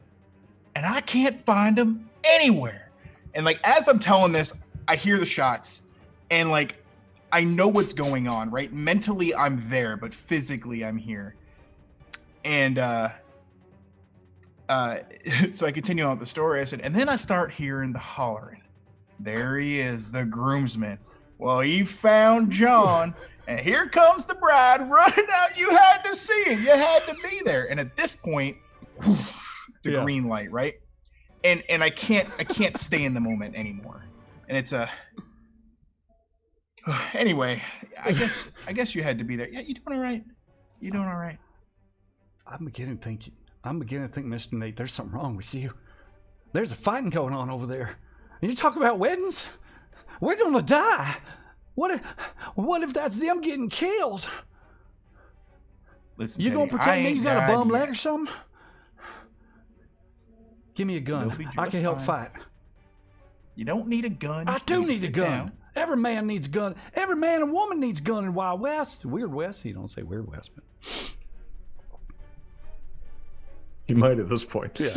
Speaker 2: And I can't find him anywhere. And like, as I'm telling this, I hear the shots. And like, I know what's going on, right? Mentally, I'm there, but physically, I'm here. And so I continue on with the story. I said, and then I start hearing the hollering. There he is, the groomsman. Well, he found John, and here comes the bride running out. You had to see it. You had to be there. And at this point, whoosh, the green light, right? And I can't stay in the moment anymore. And it's anyway, I guess you had to be there. Yeah, you doing all right? You doing all right?
Speaker 1: I'm beginning to think, Mr. Nate, there's something wrong with you. There's a fighting going on over there. And you talk about weddings? We're gonna die. What if that's them getting killed?
Speaker 2: Listen,
Speaker 1: you
Speaker 2: Teddy,
Speaker 1: gonna pretend that you got a bum leg or something? Give me a gun. I can help fight.
Speaker 2: You don't need a gun.
Speaker 1: I do need a gun. Every man needs a gun. Every man and woman needs a gun in Wild West. Weird West. You don't say Weird West, but
Speaker 3: you might at this point.
Speaker 1: Yeah.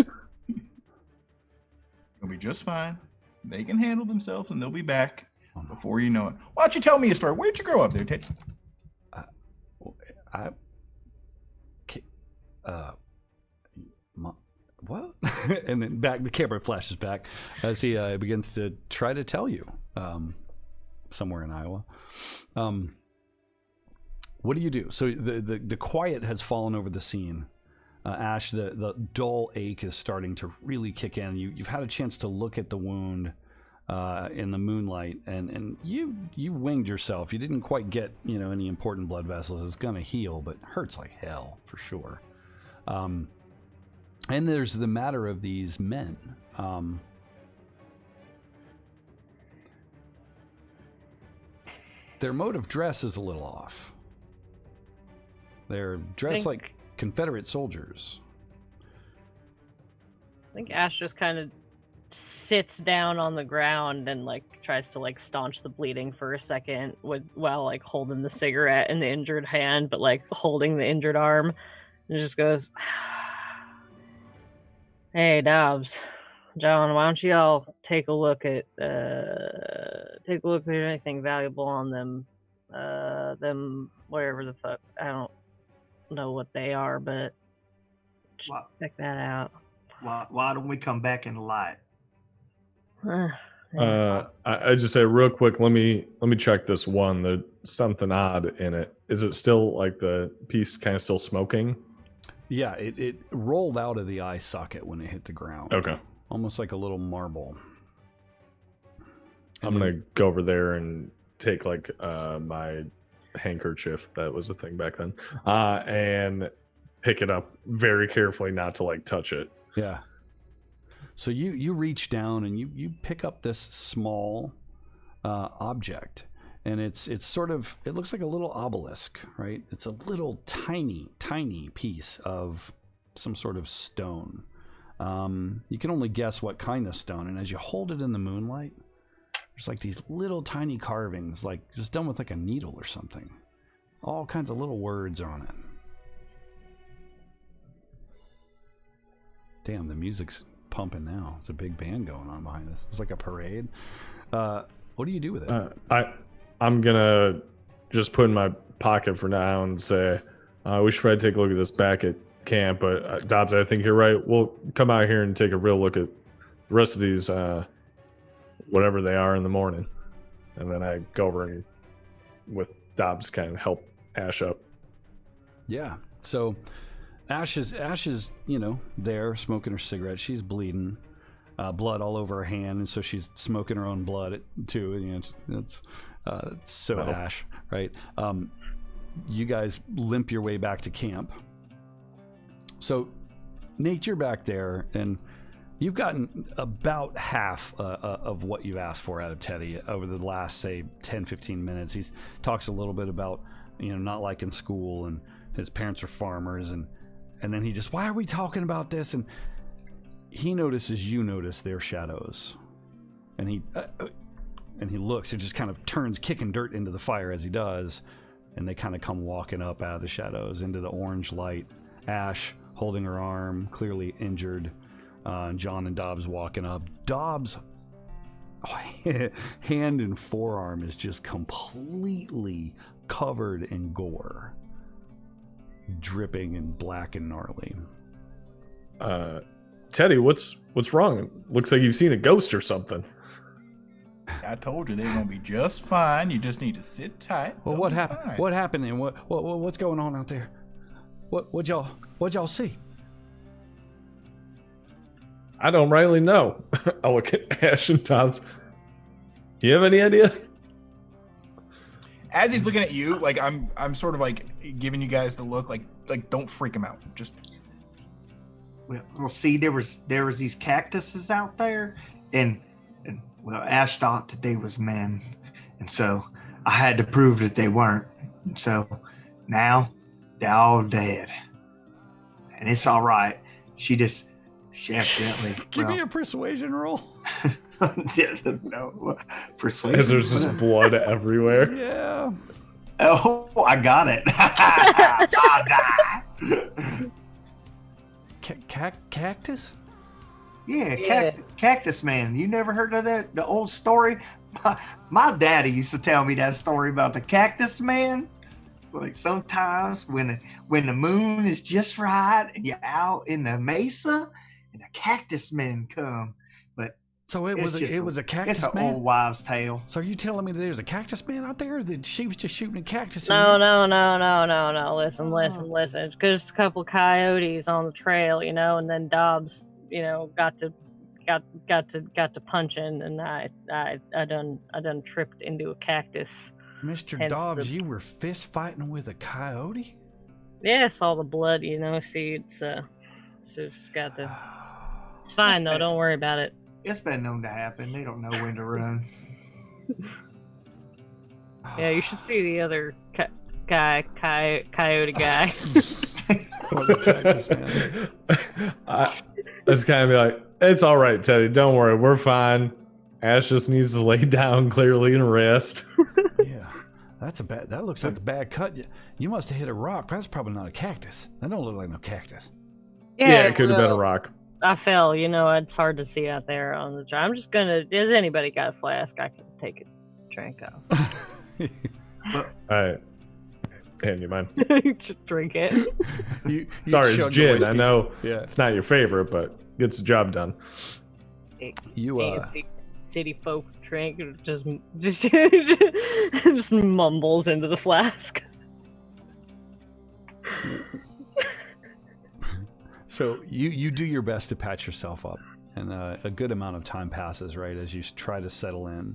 Speaker 2: They'll be just fine. They can handle themselves, and they'll be back before you know it. Why don't you tell me a story? Where'd you grow up there, Teddy?
Speaker 1: What? And then the camera flashes back as he begins to try to tell you somewhere in Iowa. What do you do? So the quiet has fallen over the scene. Ash, the dull ache is starting to really kick in. You've had a chance to look at the wound in the moonlight, and you winged yourself. You didn't quite get any important blood vessels. It's gonna heal, but hurts like hell for sure. And there's the matter of these men. Their mode of dress is a little off. They're dressed like Confederate soldiers.
Speaker 6: I think Ash just kind of sits down on the ground and tries to staunch the bleeding for a second while holding the cigarette in the injured hand, but holding the injured arm, and just goes, "Hey, Dobbs, John, why don't you all take a look at if there's anything valuable on them wherever the fuck, I don't know what they are, but check that out."
Speaker 4: Why don't we come back in the light?
Speaker 3: I just say real quick, let me check this one. There's something odd in it. Is it still the piece kind of still smoking?
Speaker 1: Yeah, it rolled out of the eye socket when it hit the ground.
Speaker 3: Okay.
Speaker 1: Almost like a little marble.
Speaker 3: I'm gonna go over there and take my handkerchief, that was a thing back then, and pick it up very carefully, not to touch it.
Speaker 1: Yeah. So you reach down and you pick up this small object, and it's sort of, it looks like a little obelisk, right? It's a little tiny piece of some sort of stone. You can only guess what kind of stone, and as you hold it in the moonlight, there's these little tiny carvings, just done with a needle or something. All kinds of little words on it. Damn, the music's pumping now. It's a big band going on behind us. It's like a parade. What do you do with it?
Speaker 3: I'm gonna just put in my pocket for now and say we should probably take a look at this back at camp. But Dobbs, I think you're right. We'll come out here and take a real look at the rest of these, whatever they are, in the morning. And then I go over and with Dobbs kind of help Ash up.
Speaker 1: Yeah. So Ash is there smoking her cigarette. She's bleeding, blood all over her hand, and so she's smoking her own blood too. It's so Ash, right? You guys limp your way back to camp. So Nate, you're back there, and you've gotten about half of what you asked for out of Teddy over the last, say, 10-15 minutes. He talks a little bit about not liking school, and his parents are farmers, and And then he just, why are we talking about this? And he notices you notice their shadows. And he looks, and just kind of turns, kicking dirt into the fire as he does. And they kind of come walking up out of the shadows into the orange light. Ash holding her arm, clearly injured. John and Dobbs walking up. Dobbs' hand and forearm is just completely covered in gore, dripping and black and gnarly.
Speaker 3: Teddy, what's wrong? Looks like you've seen a ghost or something.
Speaker 2: I told you they're gonna be just fine. You just need to sit tight.
Speaker 1: Well, what happened? What happened? And what's going on out there? What'd y'all see?
Speaker 3: I don't rightly know. I look at Ash and Dobbs. Do you have any idea?
Speaker 2: As he's looking at you, like I'm sort of like giving you guys the look, like don't freak him out. Just
Speaker 4: Well, see, there was these cactuses out there, and well, Ash thought that they was men, and so I had to prove that they weren't. And so now they're all dead, and it's all right. She accidentally
Speaker 1: Give me a persuasion roll.
Speaker 4: No persuasion.
Speaker 3: Because there's just blood everywhere.
Speaker 1: Yeah.
Speaker 4: Oh, I got it.
Speaker 1: Cactus?
Speaker 4: Yeah, Cactus Man. You never heard of that? The old story? My daddy used to tell me that story about the Cactus Man. Like sometimes when the moon is just right and you're out in the mesa and the Cactus Men come. But
Speaker 1: so it was a cactus
Speaker 4: man? It's an
Speaker 1: man?
Speaker 4: old wives' tale.
Speaker 1: So are you telling me that there's a cactus man out there? Or that she was just shooting a cactus?
Speaker 6: No. Listen. It's just a couple coyotes on the trail, and then Dobbs, got to punching, and I done tripped into a cactus.
Speaker 1: Mr. Dobbs, you were fist fighting with a coyote?
Speaker 6: Yeah, I saw the blood, see, it's just got the... It's fine, though, don't worry about it.
Speaker 4: It's been known to happen. They don't know when to run.
Speaker 6: Yeah, you should see the other coyote guy.
Speaker 3: I just kind of be like, it's all right, Teddy. Don't worry, we're fine. Ash just needs to lay down clearly and rest.
Speaker 1: Yeah, that looks like a bad cut. You must have hit a rock. That's probably not a cactus. That don't look like no cactus.
Speaker 3: Yeah, it could have been a rock.
Speaker 6: I fell, it's hard to see out there on the drive. I'm just gonna, has anybody got a flask? I can take a drink off.
Speaker 3: All right. Hand you mine.
Speaker 6: Just drink it.
Speaker 1: You
Speaker 3: Sorry, it's gin. I know
Speaker 1: Yeah.
Speaker 3: it's not your favorite, but gets the job done.
Speaker 6: Fancy city folk drink, just mumbles into the flask.
Speaker 1: So you do your best to patch yourself up, and a good amount of time passes, right, as you try to settle in.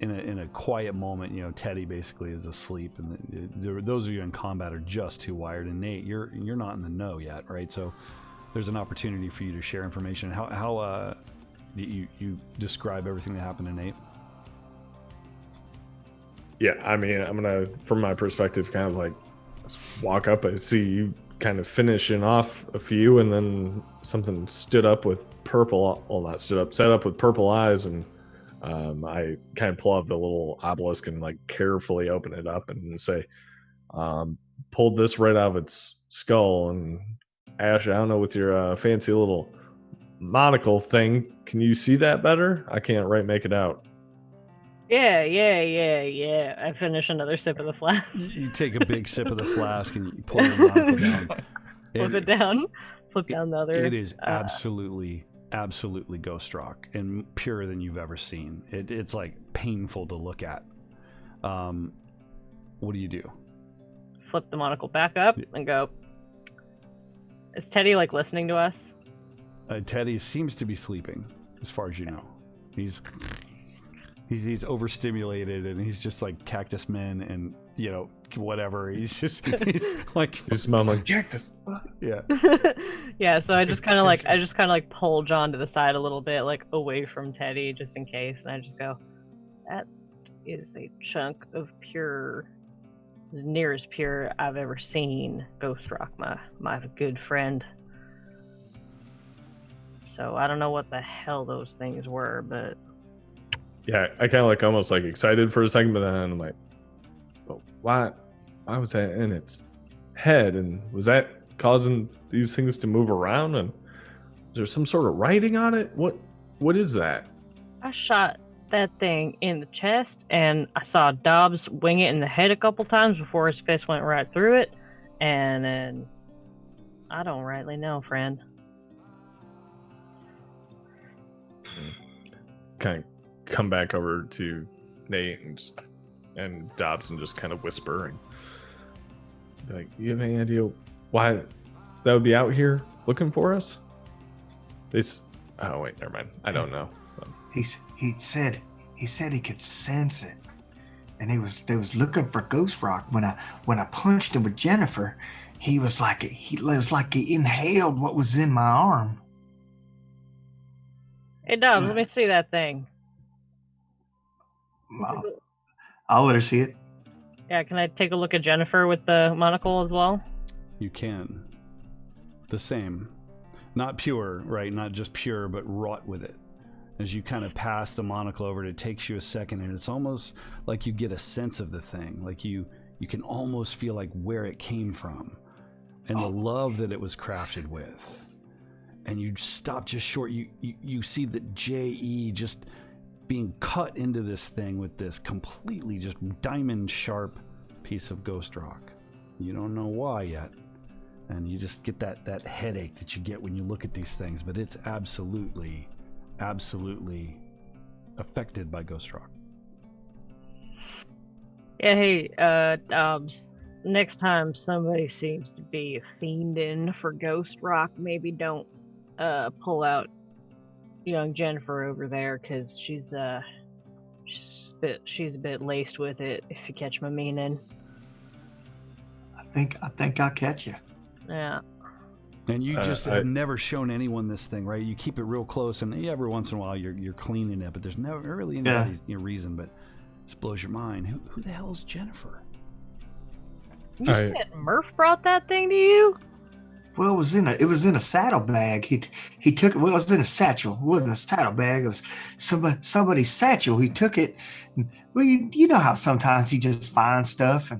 Speaker 1: In a quiet moment, Teddy basically is asleep, and those of you in combat are just too wired. And Nate, you're not in the know yet, right? So there's an opportunity for you to share information. How you describe everything that happened to Nate?
Speaker 3: Yeah, I mean, I'm gonna, from my perspective, kind of like walk up. I see you kind of finishing off a few, and then something stood up with purple. Well, not stood up, set up with purple eyes, and I kind of pull out the little obelisk and like carefully open it up and say, pulled this right out of its skull. And Ash, I don't know, with your fancy little monocle thing, can you see that better? I can't make it out.
Speaker 6: Yeah. I finish another sip of the flask.
Speaker 1: You take a big sip of the flask and you pull the monocle down.
Speaker 6: Flip down the other.
Speaker 1: It is absolutely ghost rock and purer than you've ever seen. It's like painful to look at. What do you do?
Speaker 6: Flip the monocle back up and go. Is Teddy listening to us?
Speaker 1: Teddy seems to be sleeping, as far as you know. He's overstimulated, and he's just like Cactus Man, and whatever. He's
Speaker 3: mumbling cactus.
Speaker 1: Yeah.
Speaker 6: Yeah. So I just kind of pull John to the side a little bit, away from Teddy, just in case, and I just go, that is a chunk of pure as near as pure I've ever seen Ghost Rock, my good friend. So I don't know what the hell those things were, but
Speaker 3: Yeah, I kind of like almost like excited for a second, but then I'm like, well, why was that in its head? And was that causing these things to move around? And is there some sort of writing on it? What is that?
Speaker 6: I shot that thing in the chest, and I saw Dobbs wing it in the head a couple times before his fist went right through it, and then I don't rightly know, friend.
Speaker 3: Kind of come back over to Nate and Dobbs and just kind of whisper and be like, you have any idea why that would be out here looking for us? Oh wait, never mind. I don't know.
Speaker 4: He said he could sense it, and they was looking for Ghost Rock. When I punched him with Jennifer, he was like he inhaled what was in my arm.
Speaker 6: Hey, Dobbs, let me see that thing.
Speaker 4: Well, I'll let her see it.
Speaker 6: Yeah, can I take a look at Jennifer with the monocle as well?
Speaker 1: You can. The same. Not pure, right? Not just pure, but wrought with it. As you kind of pass the monocle over, it takes you a second, and it's almost like you get a sense of the thing. Like you can almost feel like where it came from and the love that it was crafted with. And you stop just short. You see the J.E. just being cut into this thing with this completely just diamond sharp piece of ghost rock. You don't know why yet. And you just get that headache that you get when you look at these things. But it's absolutely affected by ghost rock.
Speaker 6: Yeah, hey, Dobbs, next time somebody seems to be fiending for ghost rock, maybe don't pull out young Jennifer over there, because she's a bit laced with it, if you catch my meaning.
Speaker 4: I think I'll catch you.
Speaker 6: Yeah.
Speaker 1: And you just have never shown anyone this thing, right? You keep it real close, and every once in a while you're cleaning it, but there's never really any reason. But this blows your mind. Who the hell is Jennifer?
Speaker 6: You said Murph brought that thing to you?
Speaker 4: Well, it was in a saddlebag. He took it. Well, it was in a satchel. It wasn't a saddlebag. It was somebody's satchel. He took it. Well, you know how sometimes he just finds stuff,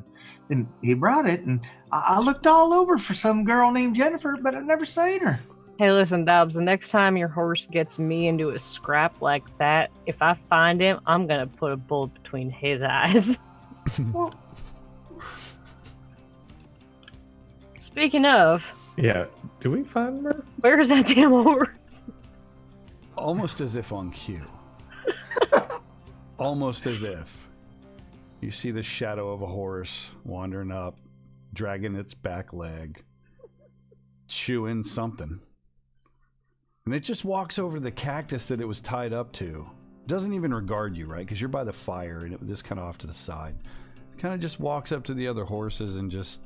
Speaker 4: and he brought it. And I looked all over for some girl named Jennifer, but I never seen her.
Speaker 6: Hey, listen, Dobbs. The next time your horse gets me into a scrap like that, if I find him, I'm gonna put a bullet between his eyes.
Speaker 4: Well,
Speaker 6: speaking of.
Speaker 3: Yeah, do we find Murph?
Speaker 6: Where's that damn horse?
Speaker 1: Almost as if on cue. Almost as if. You see the shadow of a horse wandering up, dragging its back leg, chewing something. And it just walks over the cactus that it was tied up to. It doesn't even regard you, right? Because you're by the fire and it was kind of off to the side. It kind of just walks up to the other horses and just...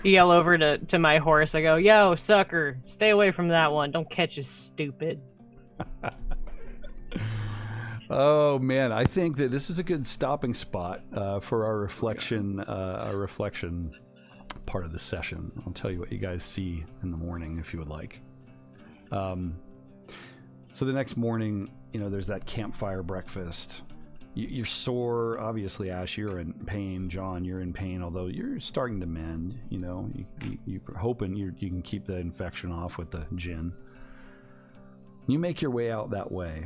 Speaker 6: Yell over to my horse. I go, yo, sucker, stay away from that one. Don't catch us, stupid.
Speaker 1: Oh man, I think that this is a good stopping spot for our reflection part of the session. I'll tell you what you guys see in the morning if you would like. So the next morning, there's that campfire breakfast. You're sore, obviously. Ash, you're in pain. John, you're in pain, although you're starting to mend. You're hoping you can keep the infection off with the gin. You make your way out that way,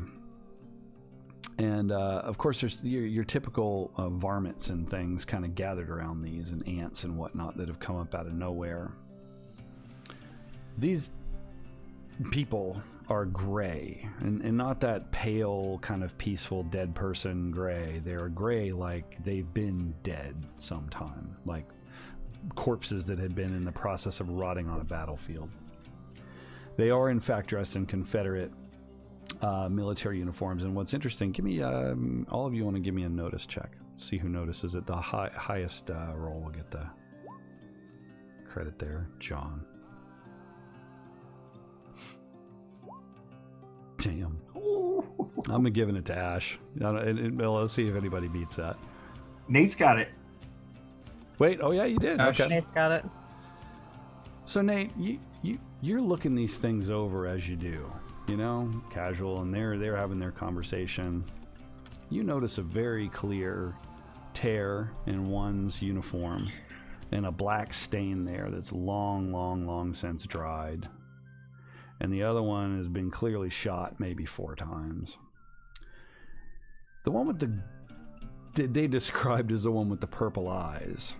Speaker 1: and of course there's your typical varmints and things kind of gathered around these, and ants and whatnot that have come up out of nowhere. These people are gray, and not that pale kind of peaceful dead person gray. They're gray like they've been dead sometime, like corpses that had been in the process of rotting on a battlefield. They are in fact dressed in Confederate military uniforms, and what's interesting, give me all of you want to give me a notice check. See who notices it. The highest roll will get the credit there. John. Damn. I'm giving it to Ash. Let's see if anybody beats that.
Speaker 4: Nate's got it.
Speaker 1: Wait, oh yeah, you did.
Speaker 2: Ash.
Speaker 1: Okay.
Speaker 5: Nate's got it.
Speaker 1: So Nate, you're looking these things over as you do, casual, and they're having their conversation. You notice a very clear tear in one's uniform and a black stain there that's long since dried. And the other one has been clearly shot maybe 4 times. The one with they described as the one with the purple eyes.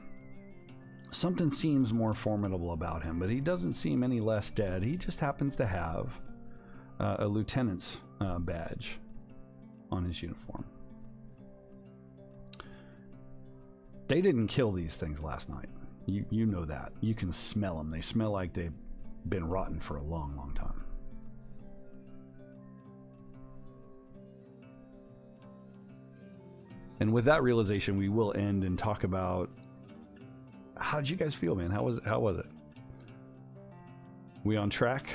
Speaker 1: Something seems more formidable about him, but he doesn't seem any less dead. He just happens to have a lieutenant's badge on his uniform. They didn't kill these things last night. You know that. You can smell them. They smell like they've been rotten for a long time. And with that realization, we will end and talk about how did you guys feel, man? How was it? We on track?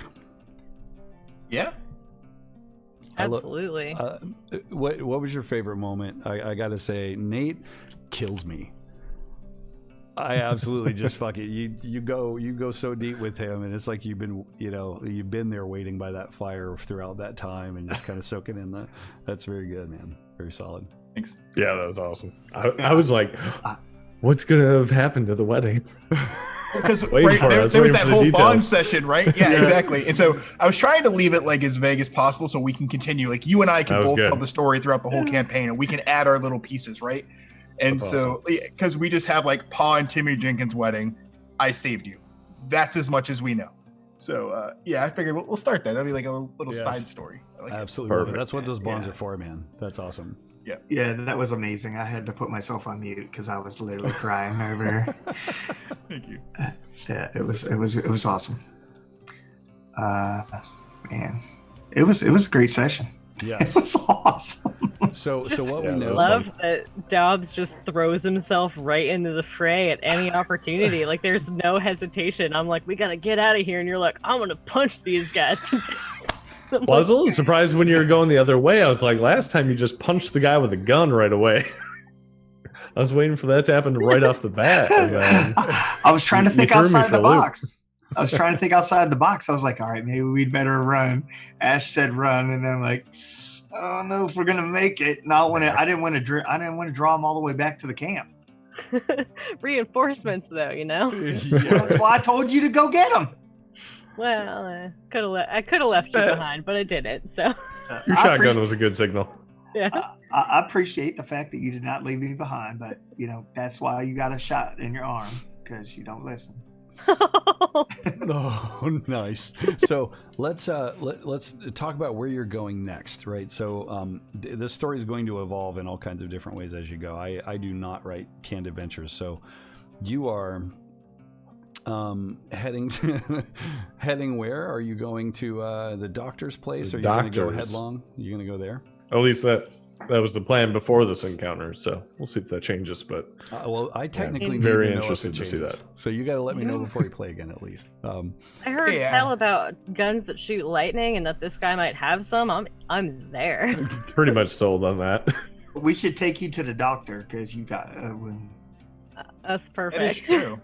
Speaker 2: Yeah.
Speaker 5: Absolutely.
Speaker 1: What was your favorite moment? I gotta say, Nate kills me. I absolutely just fuck it. You go so deep with him, and it's like you've been there waiting by that fire throughout that time and just kind of soaking in that. That's very good, man. Very solid.
Speaker 2: Thanks.
Speaker 3: Yeah, that was awesome. I was like, what's gonna have happened to the wedding?
Speaker 2: Because there was that whole bond session, right? Yeah, exactly. And so I was trying to leave it like as vague as possible so we can continue. Like you and I can both tell the story throughout the whole campaign, and we can add our little pieces, right? And that's so, because we just have like Pa and Timmy Jenkins' wedding, I saved you. That's as much as we know. So I figured we'll start that. That'll be like a little side story. Like
Speaker 1: absolutely. That's what those bonds are for, man. That's awesome.
Speaker 4: Yeah, that was amazing. I had to put myself on mute because I was literally crying over.
Speaker 2: Thank you.
Speaker 4: Yeah, it was awesome. Man, it was a great session.
Speaker 1: Yes,
Speaker 4: it was awesome.
Speaker 1: So what we know.
Speaker 5: I love that Dobbs just throws himself right into the fray at any opportunity. Like there's no hesitation. I'm like, we gotta get out of here, and you're like, I'm gonna punch these guys.
Speaker 3: Well, I was a little surprised when you were going the other way. I was like, last time you just punched the guy with a gun right away. I was waiting for that to happen right off the bat. And then
Speaker 4: I was trying to think outside the box. I was trying to think outside the box. I was like, all right, maybe we'd better run. Ash said run, and I'm like, I don't know if we're gonna make it. And I didn't want to draw them all the way back to the camp.
Speaker 5: Reinforcements, though,
Speaker 4: That's why I told you to go get them.
Speaker 5: Well, I could have left you behind, but I didn't. So
Speaker 3: your shotgun was a good signal.
Speaker 5: Yeah,
Speaker 4: I appreciate the fact that you did not leave me behind, but that's why you got a shot in your arm because you don't listen.
Speaker 1: Oh, nice. So let's talk about where you're going next, right? So this story is going to evolve in all kinds of different ways as you go. I do not write canned adventures, so you are heading where? Are you going to the doctor's place? Or are you going to go headlong? You're going to go there?
Speaker 3: At least that was the plan before this encounter, so we'll see if that changes. But
Speaker 1: I technically need
Speaker 3: very
Speaker 1: to know
Speaker 3: interested
Speaker 1: if it
Speaker 3: to see that.
Speaker 1: So you got to let me know before you play again, at least.
Speaker 5: I heard tell about guns that shoot lightning, and that this guy might have some. I'm there.
Speaker 3: Pretty much sold on that.
Speaker 4: We should take you to the doctor because you got.
Speaker 5: That's perfect.
Speaker 2: That is true.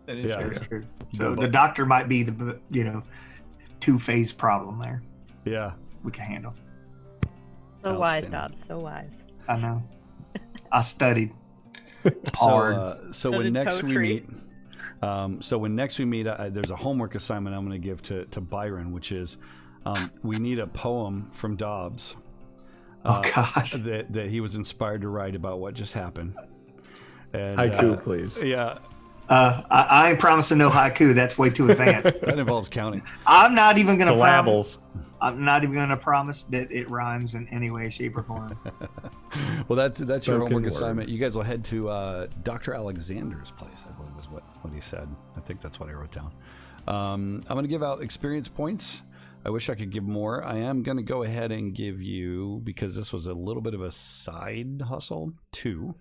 Speaker 2: That is
Speaker 4: true. So the doctor might be the two-phase problem there.
Speaker 1: Yeah,
Speaker 4: we can handle.
Speaker 5: So wise, Dobbs. So wise.
Speaker 4: I know. I studied hard.
Speaker 1: So when next we meet, there's a homework assignment I'm going to give to Byron, which is we need a poem from Dobbs.
Speaker 4: Oh gosh.
Speaker 1: That he was inspired to write about what just happened. And,
Speaker 3: haiku, please.
Speaker 1: Yeah.
Speaker 4: I ain't promising no haiku. That's way too advanced.
Speaker 1: That involves counting.
Speaker 4: I'm not even going to promise. I'm not even going to promise that it rhymes in any way, shape, or form.
Speaker 1: Well, that's your homework assignment. You guys will head to Dr. Alexander's place, I believe was what he said. I think that's what I wrote down. I'm going to give out experience points. I wish I could give more. I am going to go ahead and give you, because this was a little bit of a side hustle, 2.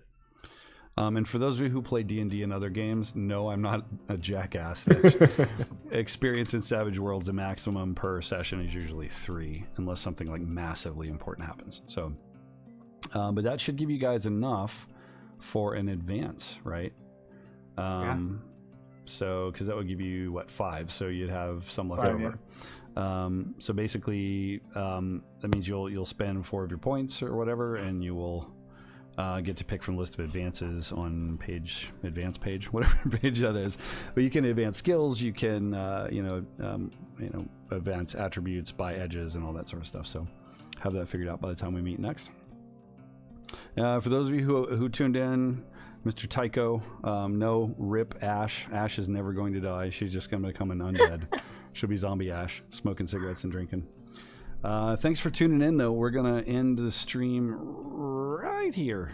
Speaker 1: And for those of you who play D&D and other games, no, I'm not a jackass. That's experience in Savage Worlds, the maximum per session is usually 3, unless something like massively important happens. So, but that should give you guys enough for an advance, right? So, because that would give you, what, 5, so you'd have some left
Speaker 2: 5,
Speaker 1: over. So basically, that means you'll spend 4 of your points or whatever, and you will get to pick from a list of advances on advance page, whatever page that is. But you can advance skills, you can advance attributes, buy edges, and all that sort of stuff. So have that figured out by the time we meet next. For those of you who tuned in, Mr. Tycho, no, rip Ash. Ash is never going to die. She's just going to become an undead. She'll be zombie Ash, smoking cigarettes and drinking. Thanks for tuning in, though. We're going to end the stream right here.